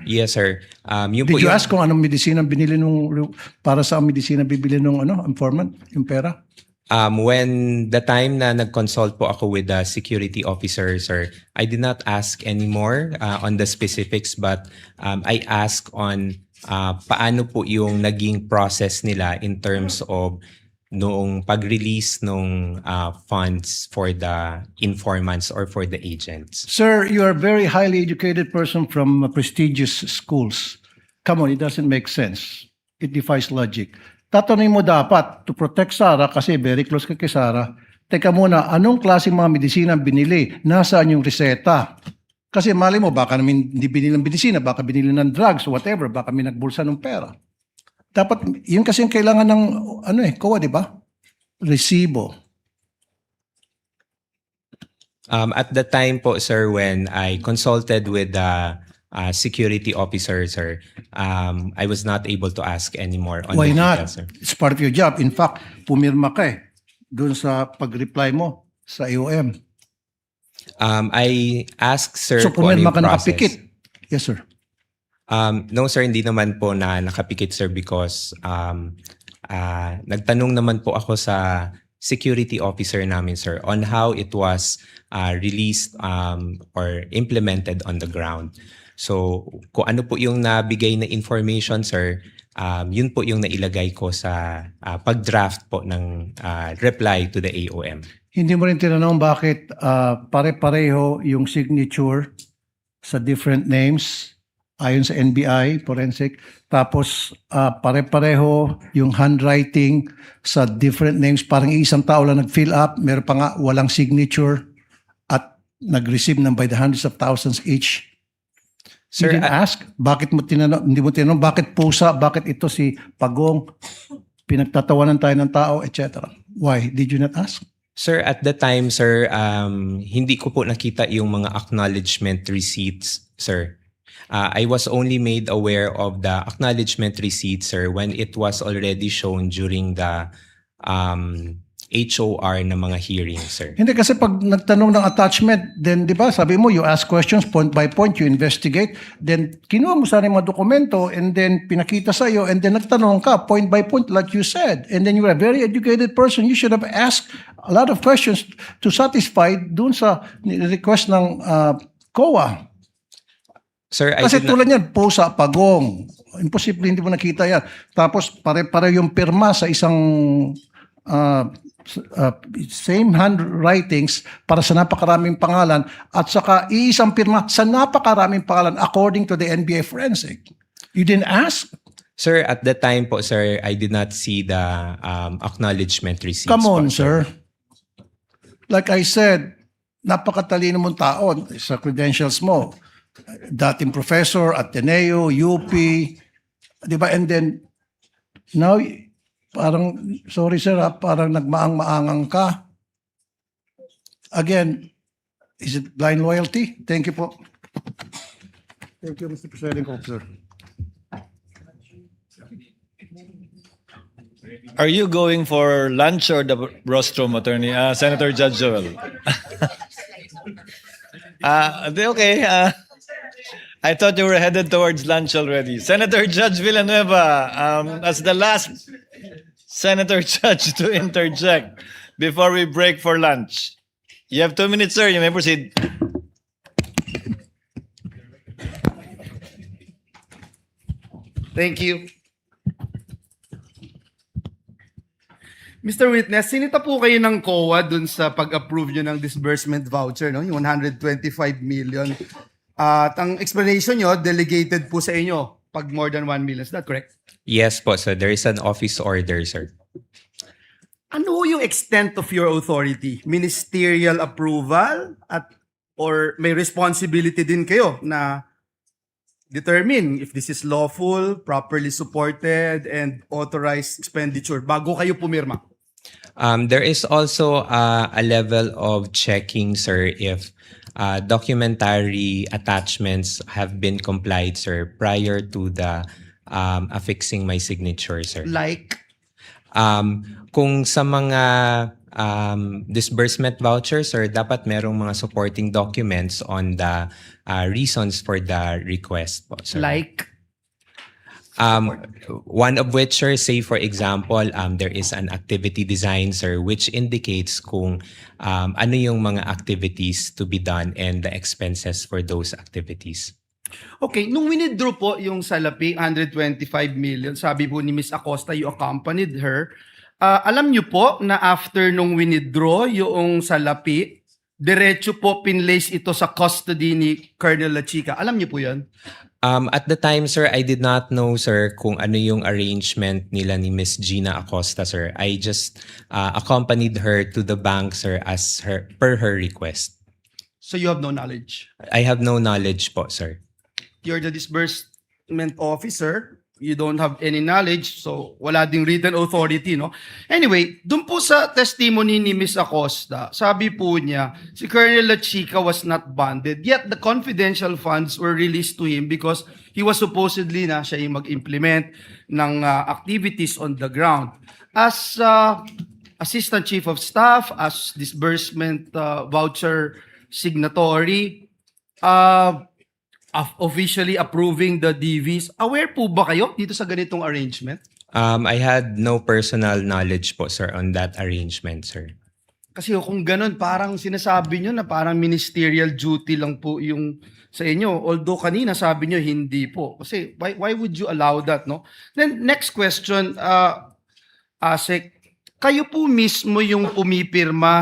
Yes, sir. Yun po Did you yung- ask kung anong medisina ang binili para sa medisina bibili nung informant, yung pera? When the time na nag-consult po ako with the security officer, sir, I did not ask anymore on the specifics, but I asked on paano po yung naging process nila in terms of noong pag-release ng funds for the informants or for the agents. Sir, you are a very highly educated person from prestigious schools. Come on, it doesn't make sense. It defies logic. Tatanungin mo dapat to protect Sara kasi very close ka kay Sara. Teka muna, anong klaseng mga medisina ang binili? Nasaan yung reseta? Kasi mali mo, baka namin hindi binili ng medisina, baka binili ng drugs, whatever, baka may nagbulsa ng pera. Dapat, yun kasi yung kailangan ng, COA, di ba? Resibo. At the time po, sir, when I consulted with the security officer, sir, I was not able to ask anymore on Why the not? details, sir. It's part of your job. In fact, pumirma ka doon sa pag-reply mo sa AOM. I asked, sir, So kung ano pumirma yung ka process. nakapikit. Yes, sir. No sir, hindi naman po na nakapikit sir because nagtanong naman po ako sa security officer namin sir on how it was released or implemented on the ground. So kung ano po yung nabigay na information sir, yun po yung nailagay ko sa pag-draft po ng reply to the AOM. Hindi mo rin tinanong bakit pare-pareho yung signature sa different names ayon sa NBI, forensic, tapos pare-pareho yung handwriting sa different names, parang isang tao lang nag-fill up, meron pa nga walang signature at nag-receive ng by the hundreds of thousands each. Sir, You didn't ask? Bakit mo tinanong, hindi mo tinanong, bakit pusa, bakit ito si Pagong, pinagtatawanan tayo ng tao, etc. Why? Did you not ask? Sir, at the time, sir, hindi ko po nakita yung mga acknowledgement receipts, sir. I was only made aware of the acknowledgement receipt, sir, when it was already shown during the HOR na mga hearings, sir. Hindi kasi pag nagtanong ng attachment, then di ba sabi mo you ask questions point by point, you investigate, then kinuha mo sana yung mga dokumento and then pinakita sa iyo and then nagtanong ka point by point like you said. And then you're a very educated person, you should have asked a lot of questions to satisfy dun sa request ng COA. Sir, I Kasi did not- tulad yan, pusa, Pagong. Imposible hindi mo nakita yan. Tapos pare-pare yung pirma sa isang same handwritings para sa napakaraming pangalan at saka iisang pirma sa napakaraming pangalan according to the NBA forensic. You didn't ask? Sir, at the time po, sir, I did not see the acknowledgement receipts. Come on, po, sir. Like I said, napakatalino mong tao sa credentials mo. Dating professor, Ateneo, UP, di ba? And then, now, parang, sorry sir, parang nagmaang-maangang ka. Again, is it blind loyalty? Thank you po. Thank you, Mr. Presiding Officer. Are you going for lunch or the rostrum, Attorney? Senator Judge Joel. Okay. I thought you were headed towards lunch already. Senator Judge Villanueva, as the last Senator Judge to interject before we break for lunch. You have 2 minutes, sir. You may proceed. Thank you. Mr. Witness, sinita po kayo ng COA dun sa pag-approve nyo ng disbursement voucher, no? Yung 125 million. At ang explanation nyo, delegated po sa inyo pag more than 1 million. Is that correct? Yes po, sir. There is an office order, sir. Ano yung extent of your authority? Ministerial approval or may responsibility din kayo na determine if this is lawful, properly supported, and authorized expenditure bago kayo pumirma? There is also a level of checking, sir, if documentary attachments have been complied, sir, prior to the affixing my signature, sir. Like? Kung sa mga disbursement vouchers, sir, dapat merong mga supporting documents on the reasons for the request po, sir. Like? One of which, sir, say for example, there is an activity design, sir, which indicates kung ano yung mga activities to be done and the expenses for those activities. Okay, nung winidraw po yung salapi, 125 million, sabi po ni Ms. Acosta, you accompanied her. Alam niyo po na after nung winidraw yung salapi, diretso po pinlace ito sa custody ni Colonel Lachica. Alam niyo po yan? At the time, sir, I did not know, sir, kung ano yung arrangement nila ni Miss Gina Acosta, sir. I just accompanied her to the bank, sir, as per her request. So you have no knowledge? I have no knowledge po, sir. You're the disbursement officer. You don't have any knowledge, so wala ding written authority, no? Anyway, dun po sa testimony ni Ms. Acosta, sabi po niya, si Colonel Lachica was not bonded, yet the confidential funds were released to him because he was supposedly na siya yung mag-implement ng activities on the ground. As Assistant Chief of Staff, as disbursement voucher signatory, officially approving the DVs. Aware po ba kayo dito sa ganitong arrangement? I had no personal knowledge po, sir, on that arrangement, sir. Kasi kung ganun, parang sinasabi nyo na parang ministerial duty lang po yung sa inyo. Although kanina sabi nyo hindi po. Kasi why would you allow that, no? Then next question, Asek, kayo po mismo yung pumipirma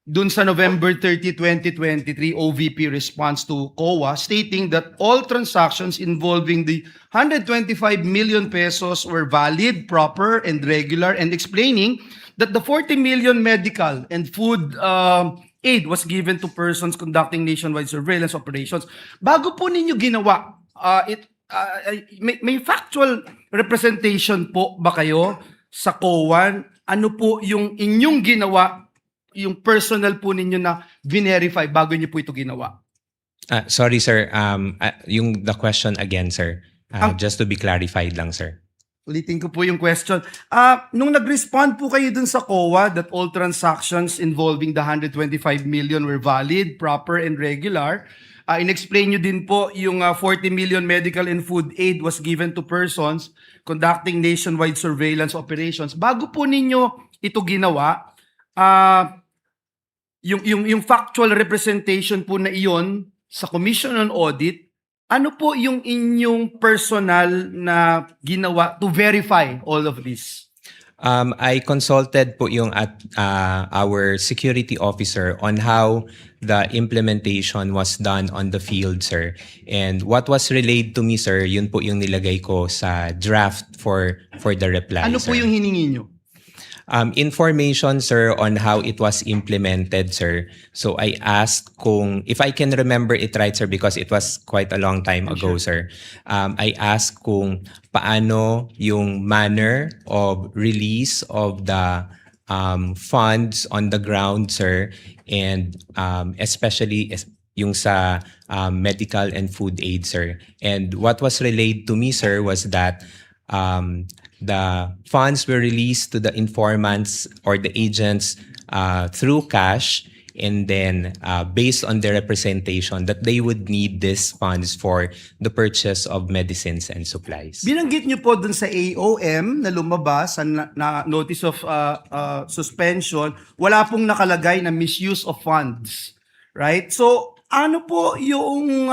dun sa November 30, 2023 OVP response to COA stating that all transactions involving the 125 million pesos were valid, proper, and regular, and explaining that the 40 million medical and food aid was given to persons conducting nationwide surveillance operations. Bago po ninyo ginawa, may factual representation po ba kayo sa COA? Ano po yung inyong ginawa, yung personal po ninyo na verify bago niyo po ito ginawa? Sorry, sir. The question again, sir. Just to be clarified lang, sir. Ulitin ko po yung question. Nung nag-respond po kayo dun sa COA that all transactions involving the 125 million were valid, proper, and regular, in-explain nyo din po yung 40 million medical and food aid was given to persons conducting nationwide surveillance operations. Bago po ninyo ito ginawa, yung factual representation po na iyon sa Commission on Audit, ano po yung inyong personal na ginawa to verify all of this? I consulted po yung our security officer on how the implementation was done on the field, sir. And what was relayed to me, sir, yun po yung nilagay ko sa draft for the reply, Ano sir. po yung hiningi nyo? Information, sir, on how it was implemented, sir. So I asked if I can remember it right, sir, because it was quite a long time ago, sir. I asked kung paano yung manner of release of the funds on the ground, sir, and especially yung sa medical and food aid, sir. And what was relayed to me, sir, was that the funds were released to the informants or the agents through cash, and then based on their representation that they would need these funds for the purchase of medicines and supplies. Binanggit nyo po dun sa AOM na lumabas na notice of suspension, wala pong nakalagay na misuse of funds. Right? So, ano po yung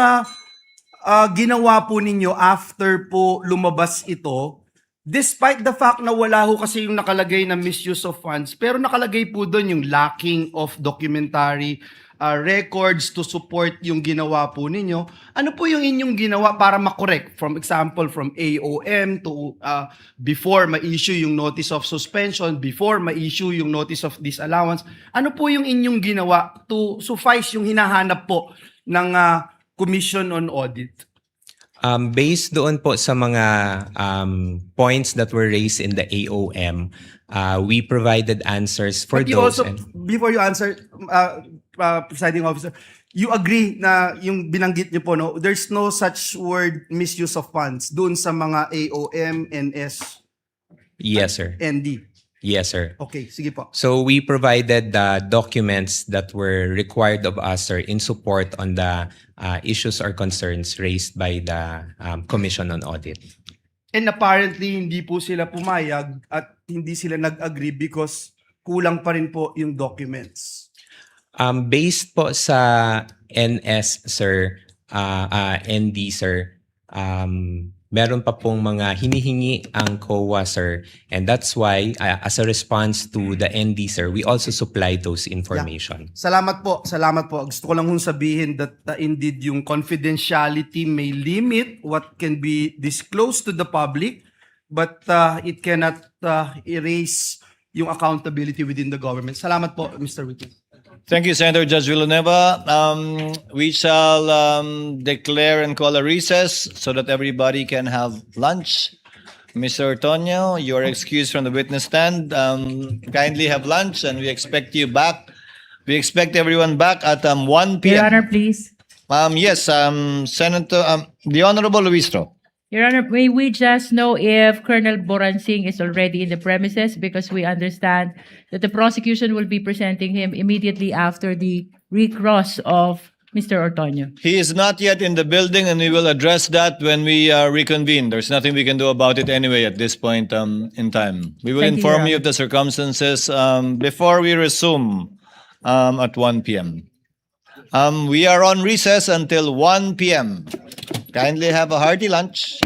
ginawa po ninyo after po lumabas ito? Despite the fact na wala ho kasi yung nakalagay na misuse of funds, pero nakalagay po doon yung lacking of documentary records to support yung ginawa po ninyo. Ano po yung inyong ginawa para makorek? From example, from AOM to before ma-issue yung notice of suspension, before ma-issue yung notice of disallowance. Ano po yung inyong ginawa to suffice yung hinahanap po ng Commission on Audit? Based doon po sa mga points that were raised in the AOM, we provided answers for But you those. also, before you answer, presiding officer, you agree na yung binanggit niyo po, no, there's no such word misuse of funds doon sa mga AOM, NS, Yes, sir. ND. Yes, sir. Okay, sige po. So we provided the documents that were required of us, sir, in support on the issues or concerns raised by the Commission on Audit. And apparently, hindi po sila pumayag at hindi sila nag-agree because kulang pa rin po yung documents. Based po sa NS, sir, ND, sir, meron pa pong mga hinihingi ang COA, sir. And that's why, as a response to the ND, sir, we also supplied those information. Salamat po, salamat po. Gusto ko lang hong sabihin that indeed yung confidentiality may limit what can be disclosed to the public, but it cannot erase yung accountability within the government. Salamat po, Mr. Witness. Thank you, Senator Judge Villanueva. We shall declare and call a recess so that everybody can have lunch. Mr. Tonyo, you're excused from the witness stand. Kindly have lunch, and we expect you back. We expect everyone back at 1 p.m. Your Honor, please. Yes, Senator, the Honorable Luistro. Your Honor, may we just know if Colonel Boransing is already in the premises, because we understand that the prosecution will be presenting him immediately after the recross of Mr. Ortonio. He is not yet in the building, and we will address that when we reconvene. There's nothing we can do about it anyway at this point in time. We will Thank you, inform Your you of the circumstances before we resume at 1 p.m. We are on recess until 1 p.m. Kindly have a hearty lunch.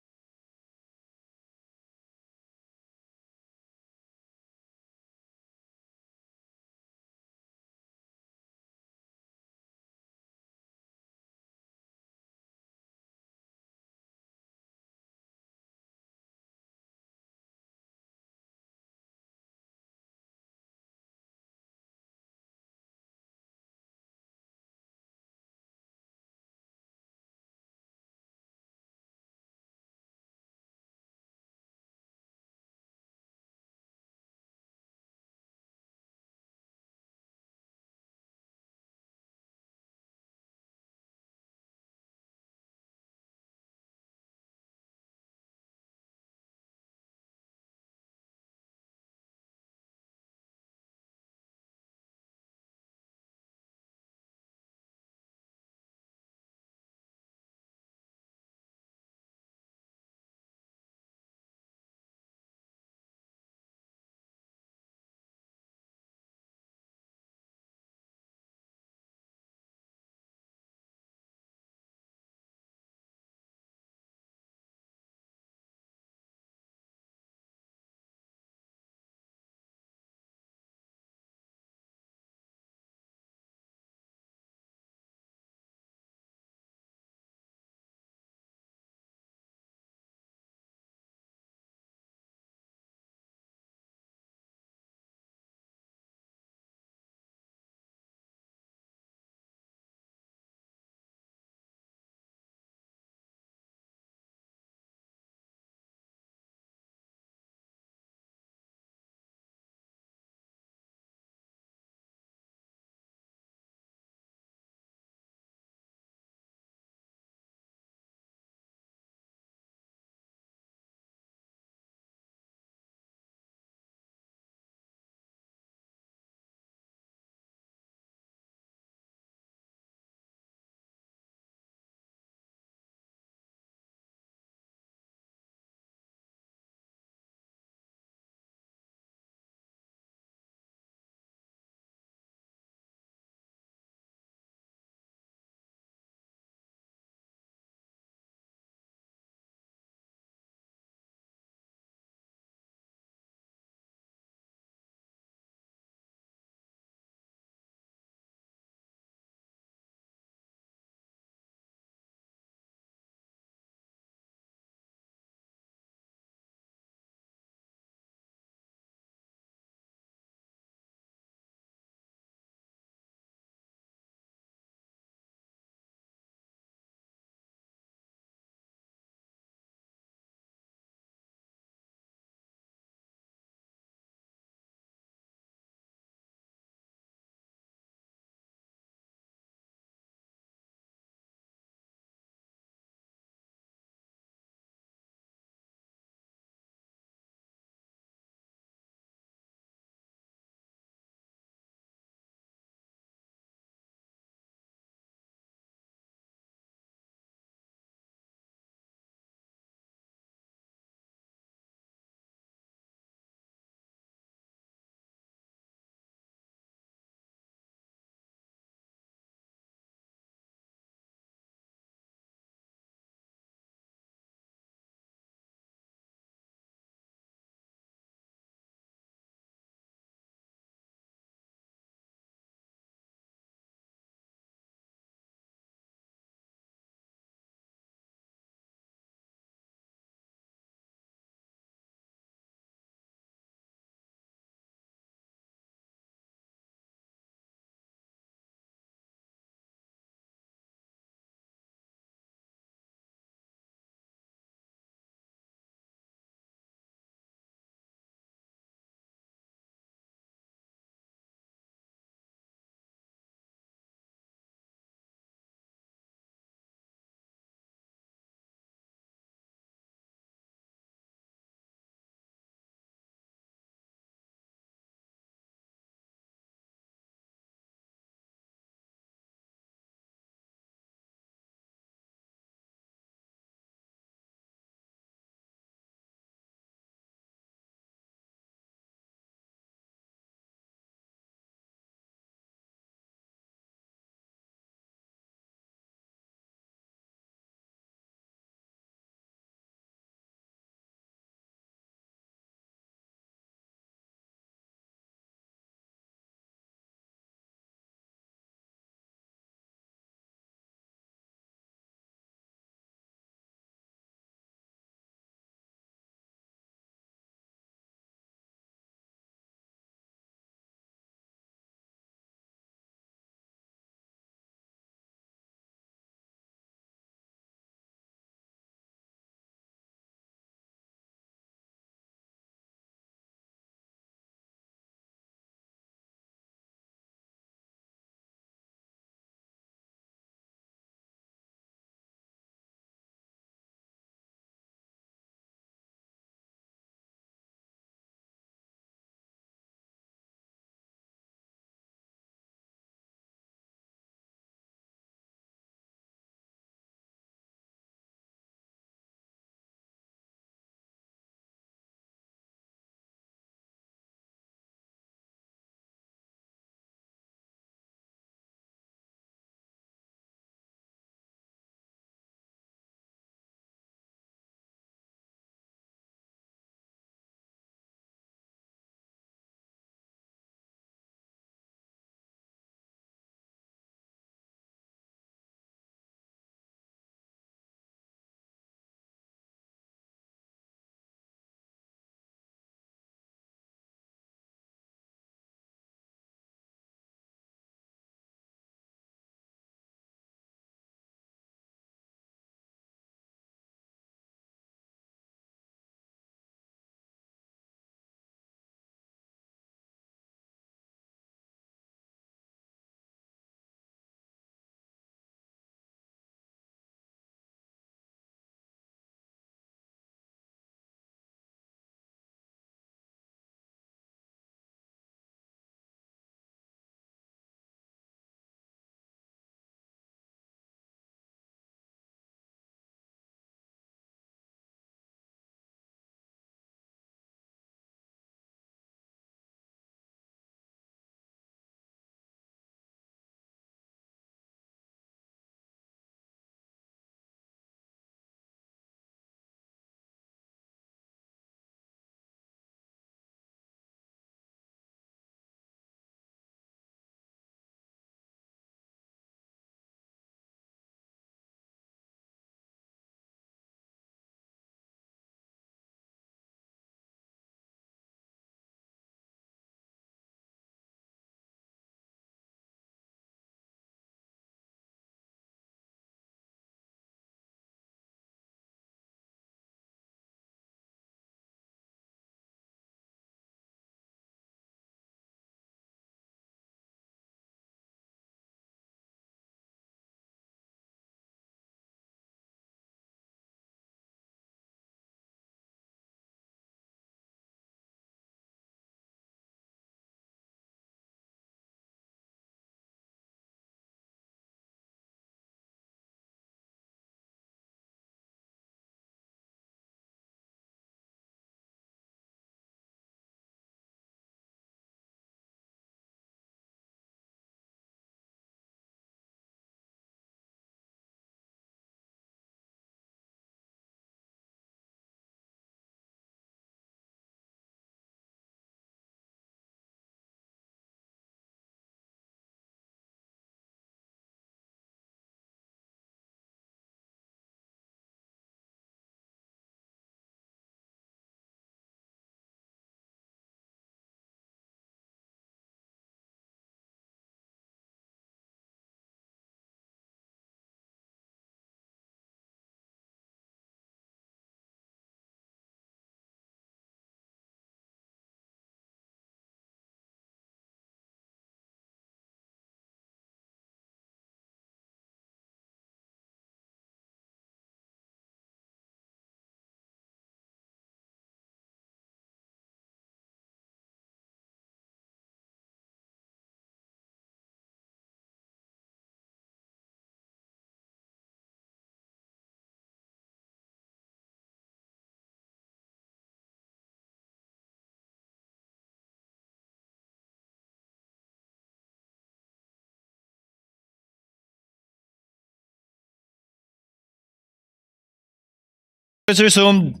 It's resumed.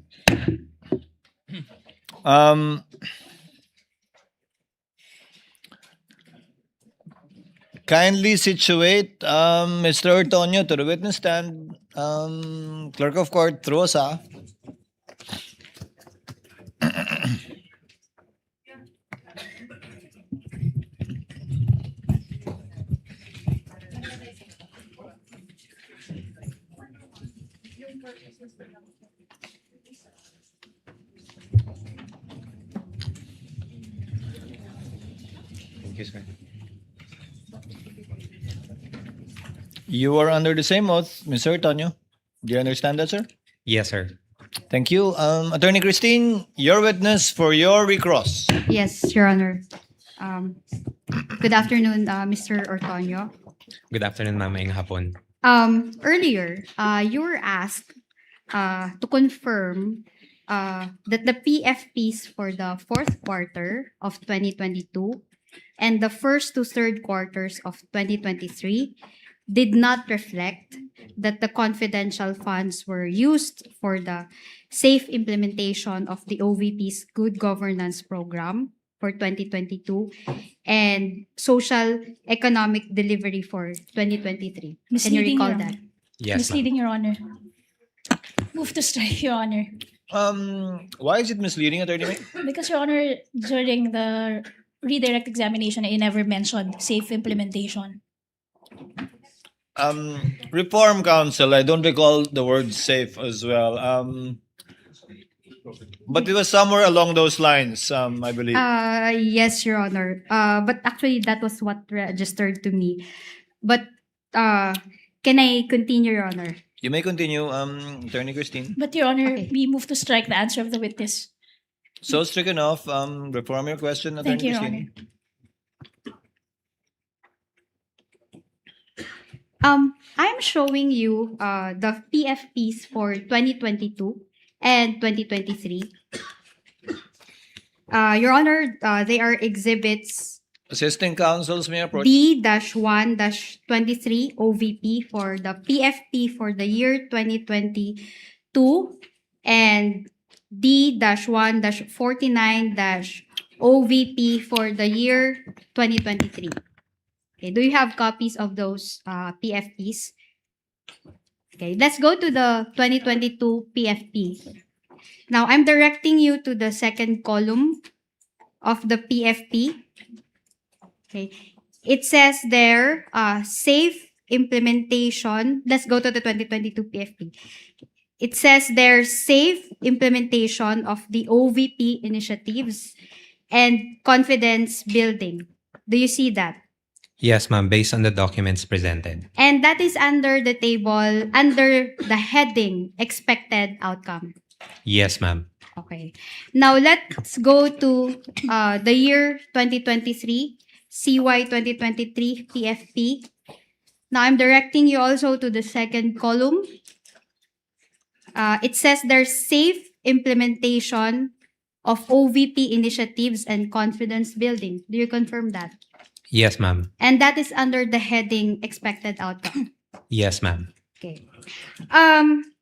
Kindly situate Mr. Ortonio to the witness stand. Clerk of Court, through us, ah. Thank you, sir. You are under the same oath, Mr. Ortonio. Do you understand that, sir? Yes, sir. Thank you. Attorney Christine, your witness for your recross. Yes, Your Honor. Good afternoon, Mr. Ortonio. Good afternoon, ma'am. Maayong hapon. Earlier, you were asked to confirm that the PFPs for the fourth quarter of 2022 and the first to third quarters of 2023 did not reflect that the confidential funds were used for the safe implementation of the OVP's Good Governance Program for 2022 and social economic delivery for 2023. Can you Misleading, recall Your that? Honor. Yes, ma'am. Misleading, Your Honor. Move to strike, Your Honor. Why is it misleading, Attorney May? Because, Your Honor, during the redirect examination, I never mentioned safe implementation. Reform Council, I don't recall the word safe as well. But it was somewhere along those lines, I believe. Yes, Your Honor. But actually, that was what registered to me. But can I continue, Your Honor? You may continue, Attorney Christine. But, Your Honor, Okay. we move to strike the answer of the witness. So stricken off, reform your question, Attorney Thank you, Your Christine. Honor. I'm showing you the PFPs for 2022 and 2023. Your Honor, they are exhibits Assisting counsels may approach. D-1-23 OVP for the PFP for the year 2022 and D-1-49- OVP for the year 2023. Okay, do you have copies of those PFPs? Okay, let's go to the 2022 PFP. Now, I'm directing you to the second column of the PFP. Okay, it says there, safe implementation. Let's go to the 2022 PFP. It says there, safe implementation of the OVP initiatives and confidence building. Do you see that? Yes, ma'am. Based on the documents presented. And that is under the table, under the heading expected outcome. Yes, ma'am. Okay. Now let's go to the year 2023, CY 2023 PFP. Now I'm directing you also to the second column. It says there's safe implementation of OVP initiatives and confidence building. Do you confirm that? Yes, ma'am. And that is under the heading expected outcome. Yes, ma'am. Okay.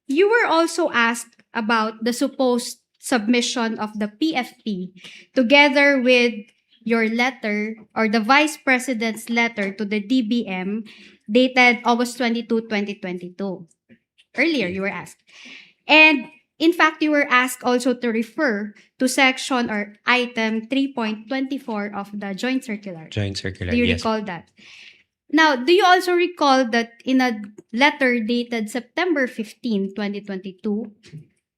You were also asked about the supposed submission of the PFP together with your letter or the Vice President's letter to the DBM dated August 22, 2022. Earlier, you were asked. And in fact, you were asked also to refer to section or item 3.24 of the joint circular. Joint circular. Do you Yes. recall that? Now, do you also recall that in a letter dated September 15, 2022,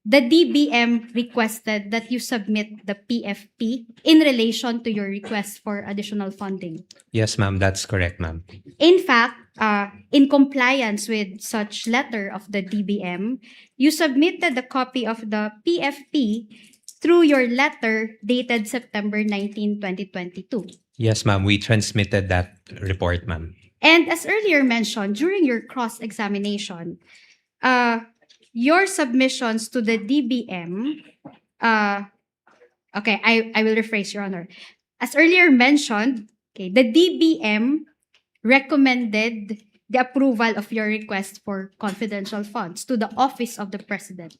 the DBM requested that you submit the PFP in relation to your request for additional funding? Yes, ma'am. That's correct, ma'am. In fact, in compliance with such letter of the DBM, you submitted a copy of the PFP through your letter dated September 19, 2022. Yes, ma'am. We transmitted that report, ma'am. And as earlier mentioned, during your cross-examination, your submissions to the DBM, okay, I will rephrase, Your Honor. As earlier mentioned, okay, the DBM recommended the approval of your request for confidential funds to the Office of the President.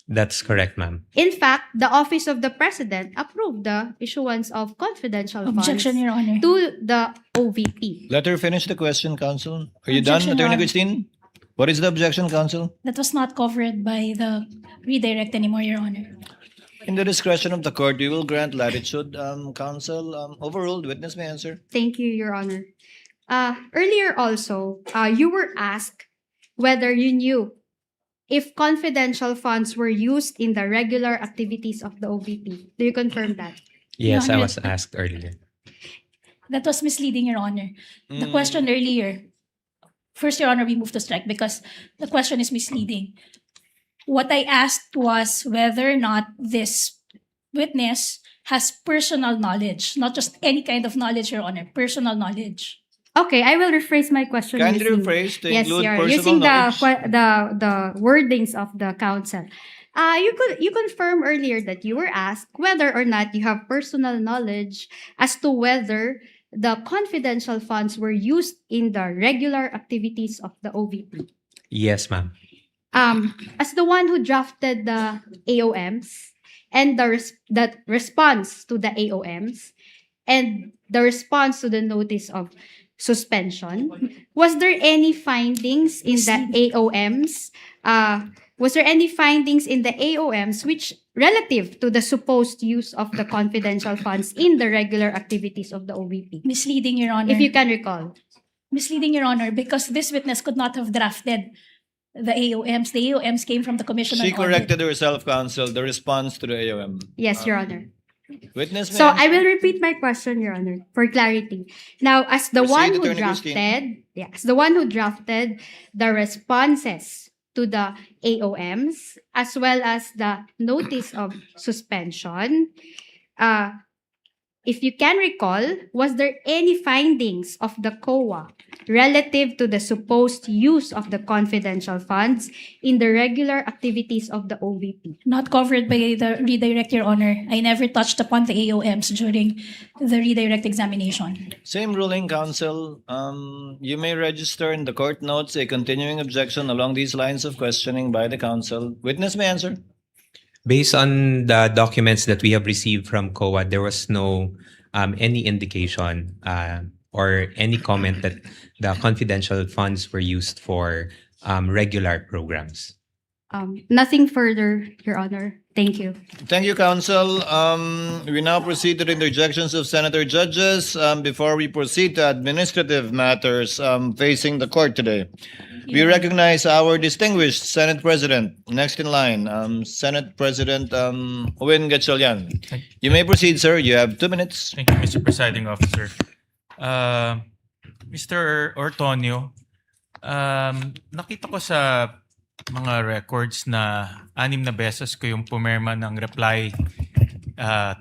That's correct, ma'am. In fact, the Office of the President approved the issuance of confidential funds Objection, Your Honor. to the OVP. Let her finish the question, counsel. Are you done, Objection, Your Attorney Honor. Christine? What is the objection, counsel? That was not covered by the redirect anymore, Your Honor. In the discretion of the court, we will grant latitude. Counsel, overruled. Witness may answer. Thank you, Your Honor. Earlier also, you were asked whether you knew if confidential funds were used in the regular activities of the OVP. Do you confirm that? Yes, Your I Honor. was asked earlier. That was misleading, Your Honor. The question earlier, first, Your Honor, we move to strike because the question is misleading. What I asked was whether or not this witness has personal knowledge, not just any kind of knowledge, Your Honor, personal knowledge. Okay, I will rephrase my question. Kindly using- rephrase to yes, include Your Honor. personal Using knowledge. the wordings of the counsel. You confirmed earlier that you were asked whether or not you have personal knowledge as to whether the confidential funds were used in the regular activities of the OVP. Yes, ma'am. As the one who drafted the AOMs and the response to the AOMs and the response to the notice of suspension, was there any findings in the AOMs? Was there any findings in the AOMs which relative to the supposed use of the confidential funds in the regular activities of the OVP? Misleading, Your Honor. If you can recall. Misleading, Your Honor, because this witness could not have drafted the AOMs. The AOMs came from the Commission She on Audit. corrected herself, counsel, the response to the AOM. Yes, Your Honor. Witness may So answer. I will repeat my question, Your Honor, for clarity. Now, as the Proceed, one who Attorney Christine. drafted the responses to the AOMs as well as the notice of suspension, if you can recall, was there any findings of the COA relative to the supposed use of the confidential funds in the regular activities of the OVP? Not covered by the redirect, Your Honor. I never touched upon the AOMs during the redirect examination. Same ruling, counsel. You may register in the court notes a continuing objection along these lines of questioning by the counsel. Witness may answer. Based on the documents that we have received from COA, there was no any indication or any comment that the confidential funds were used for regular programs. Nothing further, Your Honor. Thank you. Thank you, counsel. We now proceed to the interjections of senator judges. Before we proceed to administrative matters facing the court today, we recognize our distinguished Senate President. Next in line, Senate President Owen Gatchalian. You may proceed, sir. You have 2 minutes. Thank you, Mr. Presiding Officer. Mr. Ortonio, nakita ko sa mga records na 6 na beses ko yung pumirma ng reply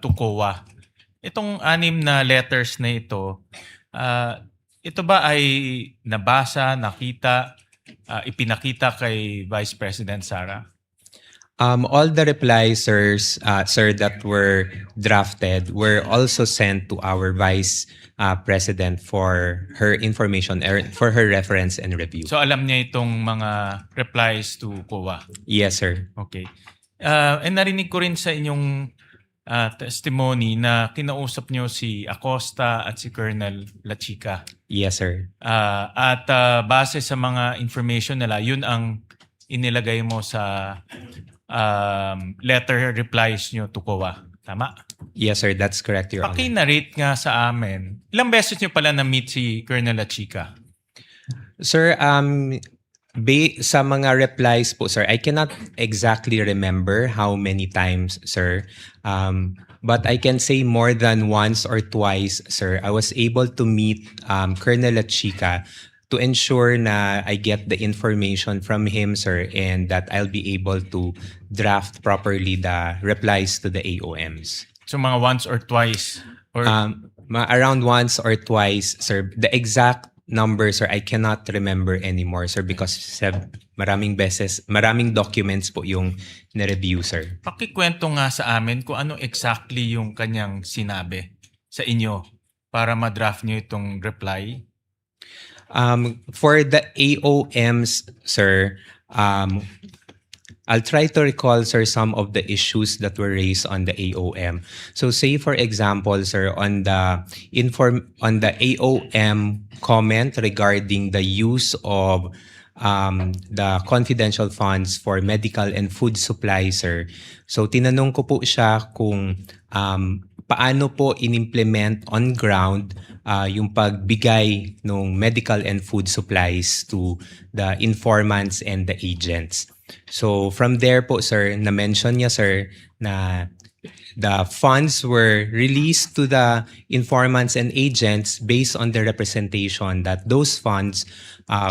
to COA. Itong 6 na letters na ito ba ay nabasa, nakita, ipinakita kay Vice President Sara? All the replies, sir, that were drafted were also sent to our Vice President for her information, for her reference and review. So alam niya itong mga replies to COA? Yes, sir. Okay. And narinig ko rin sa inyong testimony na kinausap niyo si Acosta at si Colonel Lachica. Yes, sir. At base sa mga information nila, yun ang inilagay mo sa letter replies nyo to COA. Tama? Yes, sir. That's correct, Your Honor. Paki-narrate nga sa amin, ilang beses nyo pala na-meet si Colonel Lachica? Sir, sa mga replies po, sir, I cannot exactly remember how many times, sir. But I can say more than once or twice, sir, I was able to meet Colonel Lachica to ensure na I get the information from him, sir, and that I'll be able to draft properly the replies to the AOMs. So mga once or twice? Or Around once or twice, sir. The exact number, sir, I cannot remember anymore, sir, because maraming documents po yung na-review, sir. Pakikwento nga sa amin kung ano exactly yung kanyang sinabi sa inyo para ma-draft nyo itong reply. For the AOMs, sir, I'll try to recall, sir, some of the issues that were raised on the AOM. So say, for example, sir, on the AOM comment regarding the use of the confidential funds for medical and food supply, sir. So tinanong ko po siya kung paano po inimplement on ground yung pagbigay ng medical and food supplies to the informants and the agents. So from there po, sir, na-mention niya, sir, na the funds were released to the informants and agents based on the representation that those funds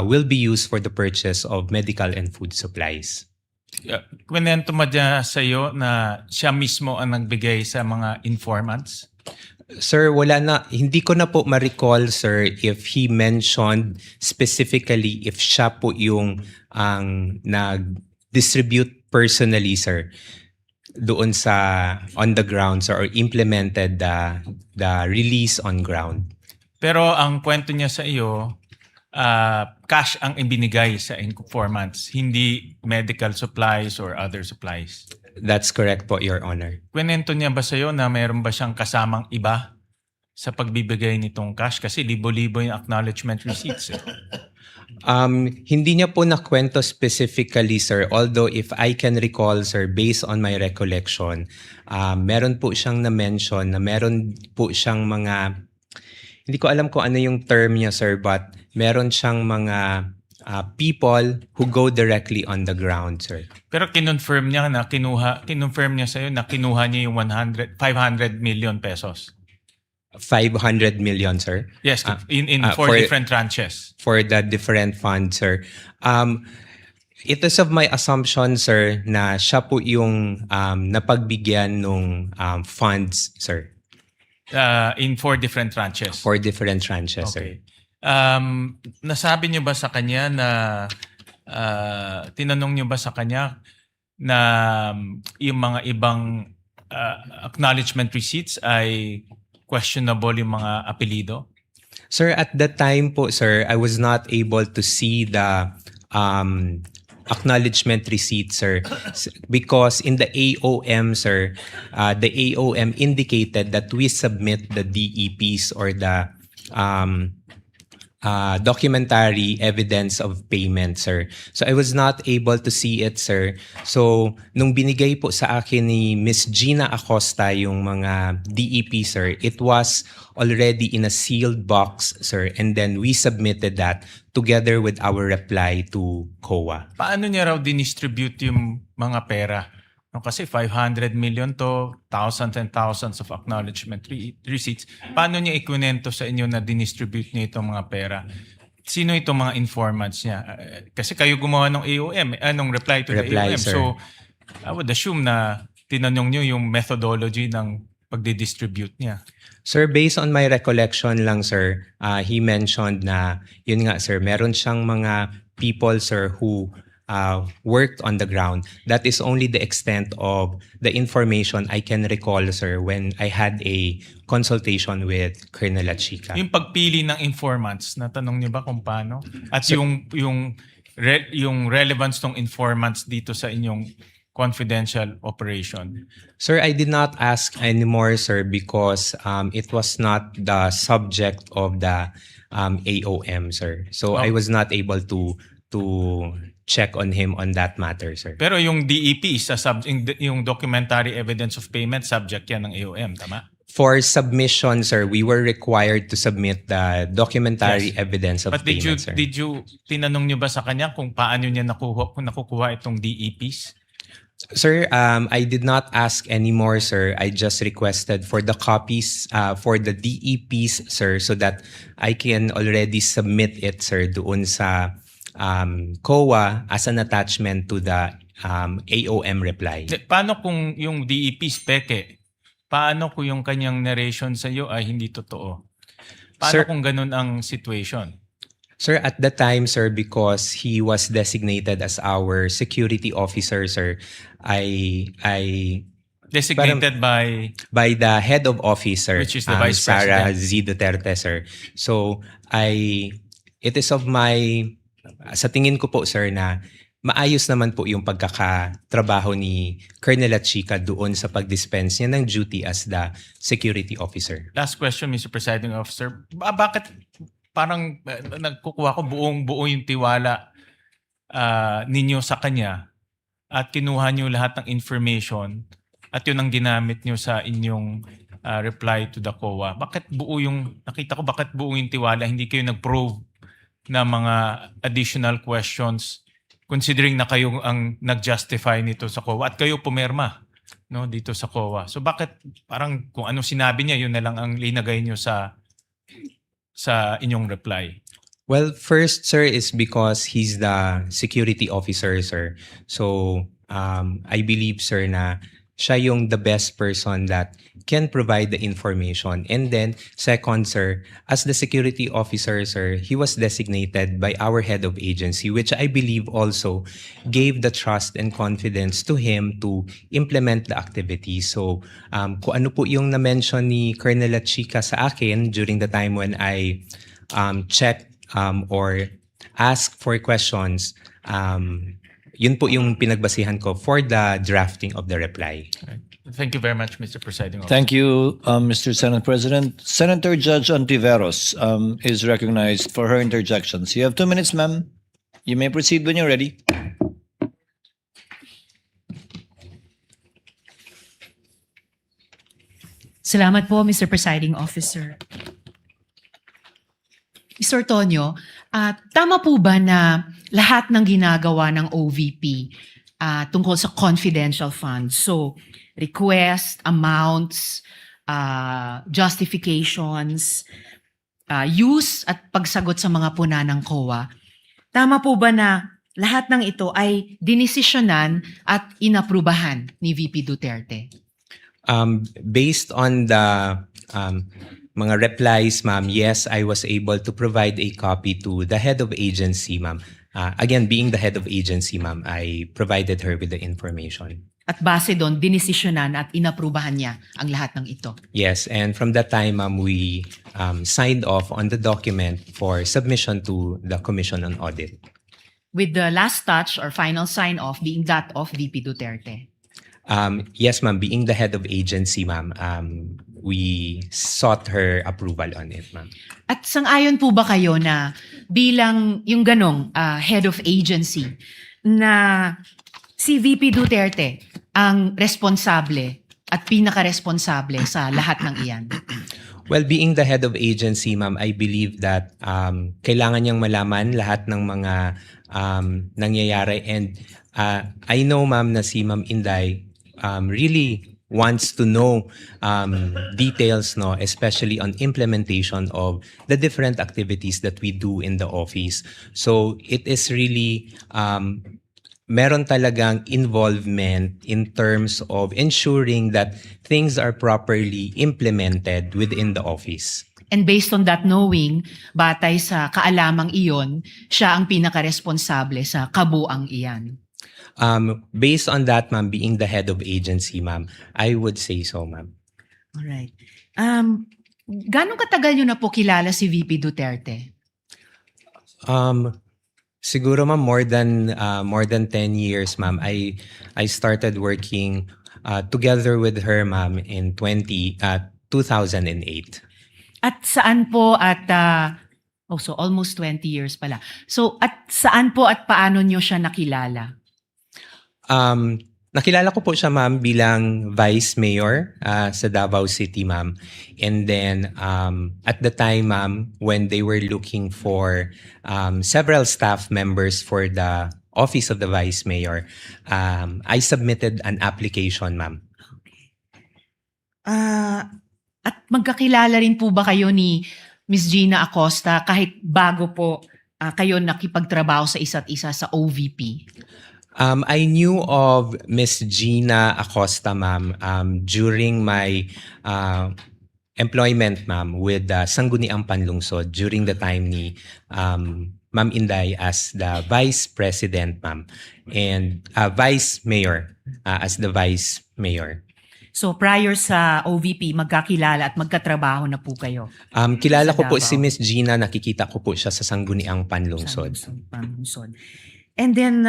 will be used for the purchase of medical and food supplies. Kwento mo dyan sa'yo na siya mismo ang nagbigay sa mga informants? Sir, wala na. Hindi ko na po ma-recall, sir, if he mentioned specifically if siya po yung ang nag-distribute personally, sir, doon sa on the ground, sir, or implemented the release on ground. Pero ang kwento niya sa iyo, cash ang ibinigay sa informants, hindi medical supplies or other supplies. That's correct po, Your Honor. Kwento niya ba sa iyo na mayroon ba siyang kasamang iba sa pagbibigay nitong cash? Kasi libo-libo yung acknowledgement receipts. Hindi niya po nakwento specifically, sir. Although if I can recall, sir, based on my recollection, meron po siyang na-mention na meron po siyang mga, hindi ko alam kung ano yung term niya, sir, but meron siyang mga people who go directly on the ground, sir. Pero kinonfirm niya na kinonfirm niya sa iyo na kinuha niya yung 500 million pesos. 500 million, sir? Yes, in four different tranches. For the different funds, sir. It is of my assumption, sir, na siya po yung napagbigyan ng funds, sir. In 4 different tranches. 4 different tranches, sir. Okay. Nasabi niyo ba sa kanya na tinanong niyo ba sa kanya na yung mga ibang acknowledgement receipts ay questionable yung mga apelido? Sir, at that time po, sir, I was not able to see the acknowledgement receipt, sir, because in the AOM, sir, the AOM indicated that we submit the DEPs or the documentary evidence of payment, sir. So I was not able to see it, sir. So nung binigay po sa akin ni Miss Gina Acosta yung mga DEP, sir, it was already in a sealed box, sir, and then we submitted that together with our reply to COA. Paano niya raw dinistribute yung mga pera? No, kasi 500 million to, thousands and thousands of acknowledgement receipts. Paano niya ikunento sa inyo na dinistribute niya itong mga pera? Sino itong mga informants niya? Kasi kayo gumawa ng AOM, anong reply to the AOM. Sir. So, I would assume na tinanong niyo yung methodology ng pagdidistribute niya. Sir, based on my recollection lang, sir, he mentioned na, yun nga, sir, meron siyang mga people, sir, who worked on the ground. That is only the extent of the information I can recall, sir, when I had a consultation with Colonel Achica. Yung pagpili ng informants, natanong niyo ba kung paano? At yung relevance ng informants dito sa inyong confidential operation? Sir, I did not ask anymore, sir, because it was not the subject of the AOM, sir. So I was not able to check on him on that matter, sir. Pero yung DEP, yung documentary evidence of payment, subject yan ng AOM, tama? For submission, sir, we were required to submit the documentary evidence of But payment, sir. did you, tinanong niyo ba sa kanya kung paano niya nakukuha itong DEPs? Sir, I did not ask anymore, sir. I just requested for the copies for the DEPs, sir, so that I can already submit it, sir, doon sa COA as an attachment to the AOM reply. Paano kung yung DEPs peke? Paano kung yung kanyang narration sa iyo ay hindi totoo? Paano Sir, kung ganun ang situation? Sir, at the time, sir, because he was designated as our security officer, sir, I Designated by the head of office, sir, Which is the Vice Sara President. Z. Duterte, sir. So it is of my, sa tingin ko po, sir, na maayos naman po yung pagkakatrabaho ni Colonel Chica doon sa pag-dispense niya ng duty as the security officer. Last question, Mr. Presiding Officer. Bakit parang nagkukuha ko buong-buo yung tiwala ninyo sa kanya at kinuha niyo lahat ng information at yun ang ginamit niyo sa inyong reply to the COA? Bakit buo yung tiwala? Hindi kayo nag-probe na mga additional questions considering na kayo ang nag-justify nito sa COA at kayo pumirma, no, dito sa COA. So bakit parang kung ano sinabi niya, yun na lang ang linagay niyo sa inyong reply? Well, first, sir, is because he's the security officer, sir. So, I believe, sir, na siya yung the best person that can provide the information. And then, second, sir, as the security officer, sir, he was designated by our head of agency, which I believe also gave the trust and confidence to him to implement the activity. So, kung ano po yung na-mention ni Colonel Chica sa akin during the time when I checked or asked for questions, yun po yung pinagbasihan ko for the drafting of the reply. Thank you very much, Mr. Presiding Officer. Thank you, Mr. Senate President. Senator Judge Ontiveros is recognized for her interjections. You have 2 minutes, ma'am. You may proceed when you're ready. Salamat po, Mr. Presiding Officer. Mr. Tonyo, tama po ba na lahat ng ginagawa ng OVP tungkol sa confidential funds, so request, amounts, justifications, use at pagsagot sa mga puna ng COA, tama po ba na lahat ng ito ay dinesisyonan at inaprubahan ni VP Duterte? Based on the mga replies, ma'am, yes, I was able to provide a copy to the head of agency, ma'am. Again, being the head of agency, ma'am, I provided her with the information. At base doon, dinesisyonan at inaprubahan niya ang lahat ng ito? Yes, and from that time, ma'am, we signed off on the document for submission to the Commission on Audit. With the last touch or final sign-off being that of VP Duterte? Yes, ma'am, being the head of agency, ma'am, we sought her approval on it, ma'am. At sang-ayon po ba kayo na bilang yung ganong head of agency na si VP Duterte ang responsable at pinaka-responsable sa lahat ng iyan? Well, being the head of agency, ma'am, I believe that kailangan niyang malaman lahat ng mga nangyayari. And I know, ma'am, na si Ma'am Inday really wants to know details, no, especially on implementation of the different activities that we do in the office. So it is really meron talagang involvement in terms of ensuring that things are properly implemented within the office. And based on that knowing, batay sa kaalamang iyon, siya ang pinaka-responsable sa kabuang iyan. Based on that, ma'am, being the head of agency, ma'am, I would say so, ma'am. Alright. Gano'ng katagal nyo na po kilala si VP Duterte? Siguro, ma'am, more than 10 years, ma'am. I started working together with her, ma'am, in 2008. At saan po at so almost 20 years pala. So at saan po at paano nyo siya nakilala? Nakilala ko po siya, ma'am, bilang Vice Mayor sa Davao City, ma'am. And then at the time, ma'am, when they were looking for several staff members for the office of the Vice Mayor, I submitted an application, ma'am. At magkakilala rin po ba kayo ni Ms. Gina Acosta kahit bago po kayo nakipagtrabaho sa isa't isa sa OVP? I knew of Miss Gina Acosta, ma'am, during my employment, ma'am, with Sangguniang Panlungsod during the time ni Ma'am Inday as the Vice President, ma'am, and Vice Mayor as the Vice Mayor. So prior sa OVP, magkakilala at magkatrabaho na po kayo? Kilala Sa ko po Davao. si Miss Gina, nakikita ko po siya sa Sangguniang Panlungsod. Panlungsod. And then,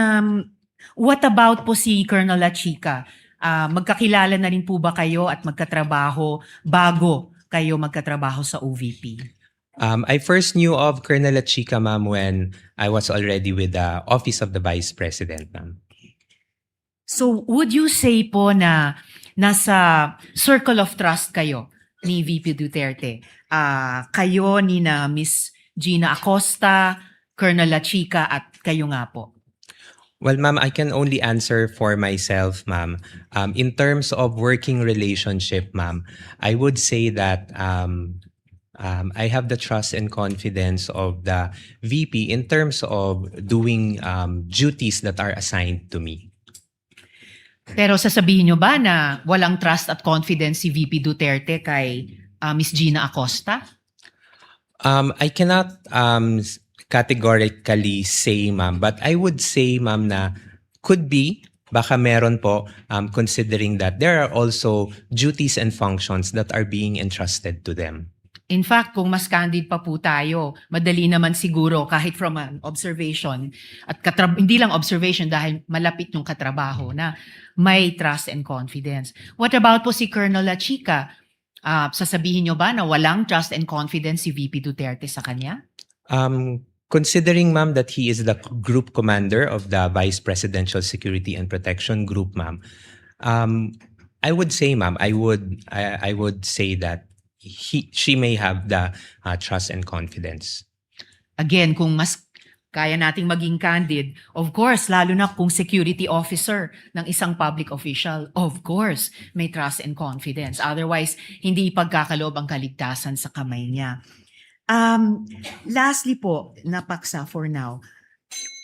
what about po si Colonel La Chica? Magkakilala na rin po ba kayo at magkatrabaho bago kayo magkatrabaho sa OVP? I first knew of Colonel La Chica, ma'am, when I was already with the Office of the Vice President, ma'am. So, would you say po na nasa circle of trust kayo ni VP Duterte? Kayo ni na Miss Gina Acosta, Colonel La Chica at kayo nga po? Well, ma'am, I can only answer for myself, ma'am. In terms of working relationship, ma'am, I would say that I have the trust and confidence of the VP in terms of doing duties that are assigned to me. Pero sasabihin nyo ba na walang trust at confidence si VP Duterte kay Miss Gina Acosta? I cannot categorically say, ma'am, but I would say, ma'am, na could be, baka meron po, considering that there are also duties and functions that are being entrusted to them. In fact, kung mas candid pa po tayo, madali naman siguro kahit from an observation at hindi lang observation dahil malapit yung katrabaho na may trust and confidence. What about po si Colonel La Chica? Sasabihin nyo ba na walang trust and confidence si VP Duterte sa kanya? Considering, ma'am, that he is the group commander of the Vice Presidential Security and Protection Group, ma'am, I would say, ma'am, I would say that she may have the trust and confidence. Again, kung mas kaya nating maging candid, of course, lalo na kung security officer ng isang public official, of course, may trust and confidence. Otherwise, hindi ipagkakaloob ang kaligtasan sa kamay niya. Lastly po, napaksa for now,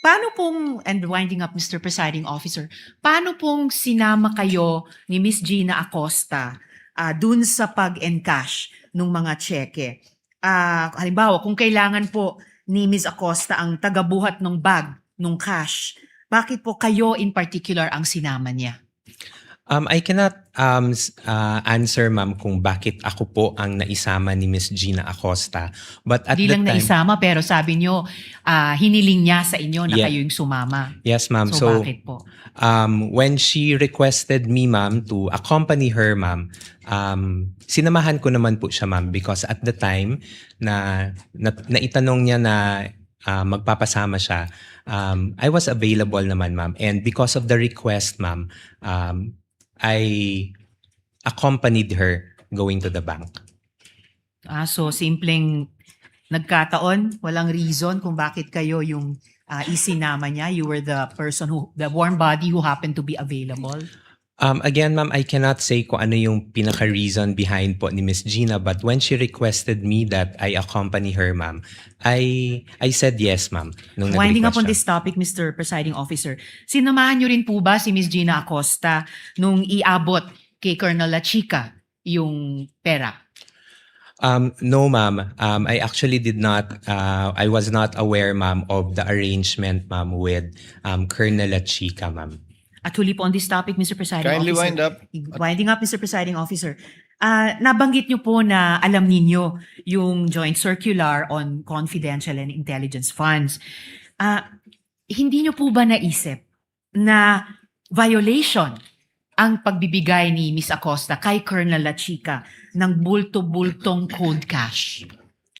paano pong, and winding up Mr. Presiding Officer, paano pong sinama kayo ni Miss Gina Acosta dun sa pag-encash ng mga cheque? Halimbawa, kung kailangan po ni Ms. Acosta ang tagabuhat ng bag, ng cash, bakit po kayo in particular ang sinama niya? I cannot answer, ma'am, kung bakit ako po ang naisama ni Miss Gina Acosta. But at Hindi the lang time, naisama, pero sabi niyo, hiniling niya sa inyo na Yeah. kayo yung sumama. yes, ma'am. So, bakit po? When she requested me, ma'am, to accompany her, ma'am, sinamahan ko naman po siya, ma'am, because at the time na itanong niya na magpapasama siya, I was available naman, ma'am. And because of the request, ma'am, I accompanied her going to the bank. So simpleng nagkataon, walang reason kung bakit kayo yung isinama niya. You were the person the warm body who happened to be available. Again, ma'am, I cannot say kung ano yung pinaka-reason behind po ni Miss Gina, but when she requested me that I accompany her, ma'am, I said yes, ma'am. Nung Winding up on nag-request this topic, Mr. Presiding Officer, sinamahan niyo rin po ba si Miss Gina Acosta nung iabot kay Colonel La Chica yung pera? No, ma'am. I actually did not. I was not aware, ma'am, of the arrangement, ma'am, with Colonel La Chica, ma'am. At huli po on this topic, Mr. Presiding Kindly Officer. wind up. Winding up, Mr. Presiding Officer. Nabanggit niyo po na alam ninyo yung joint circular on confidential and intelligence funds. Hindi niyo po ba naisip na violation ang pagbibigay ni Miss Acosta kay Colonel La Chica ng bulto-bultong code cash?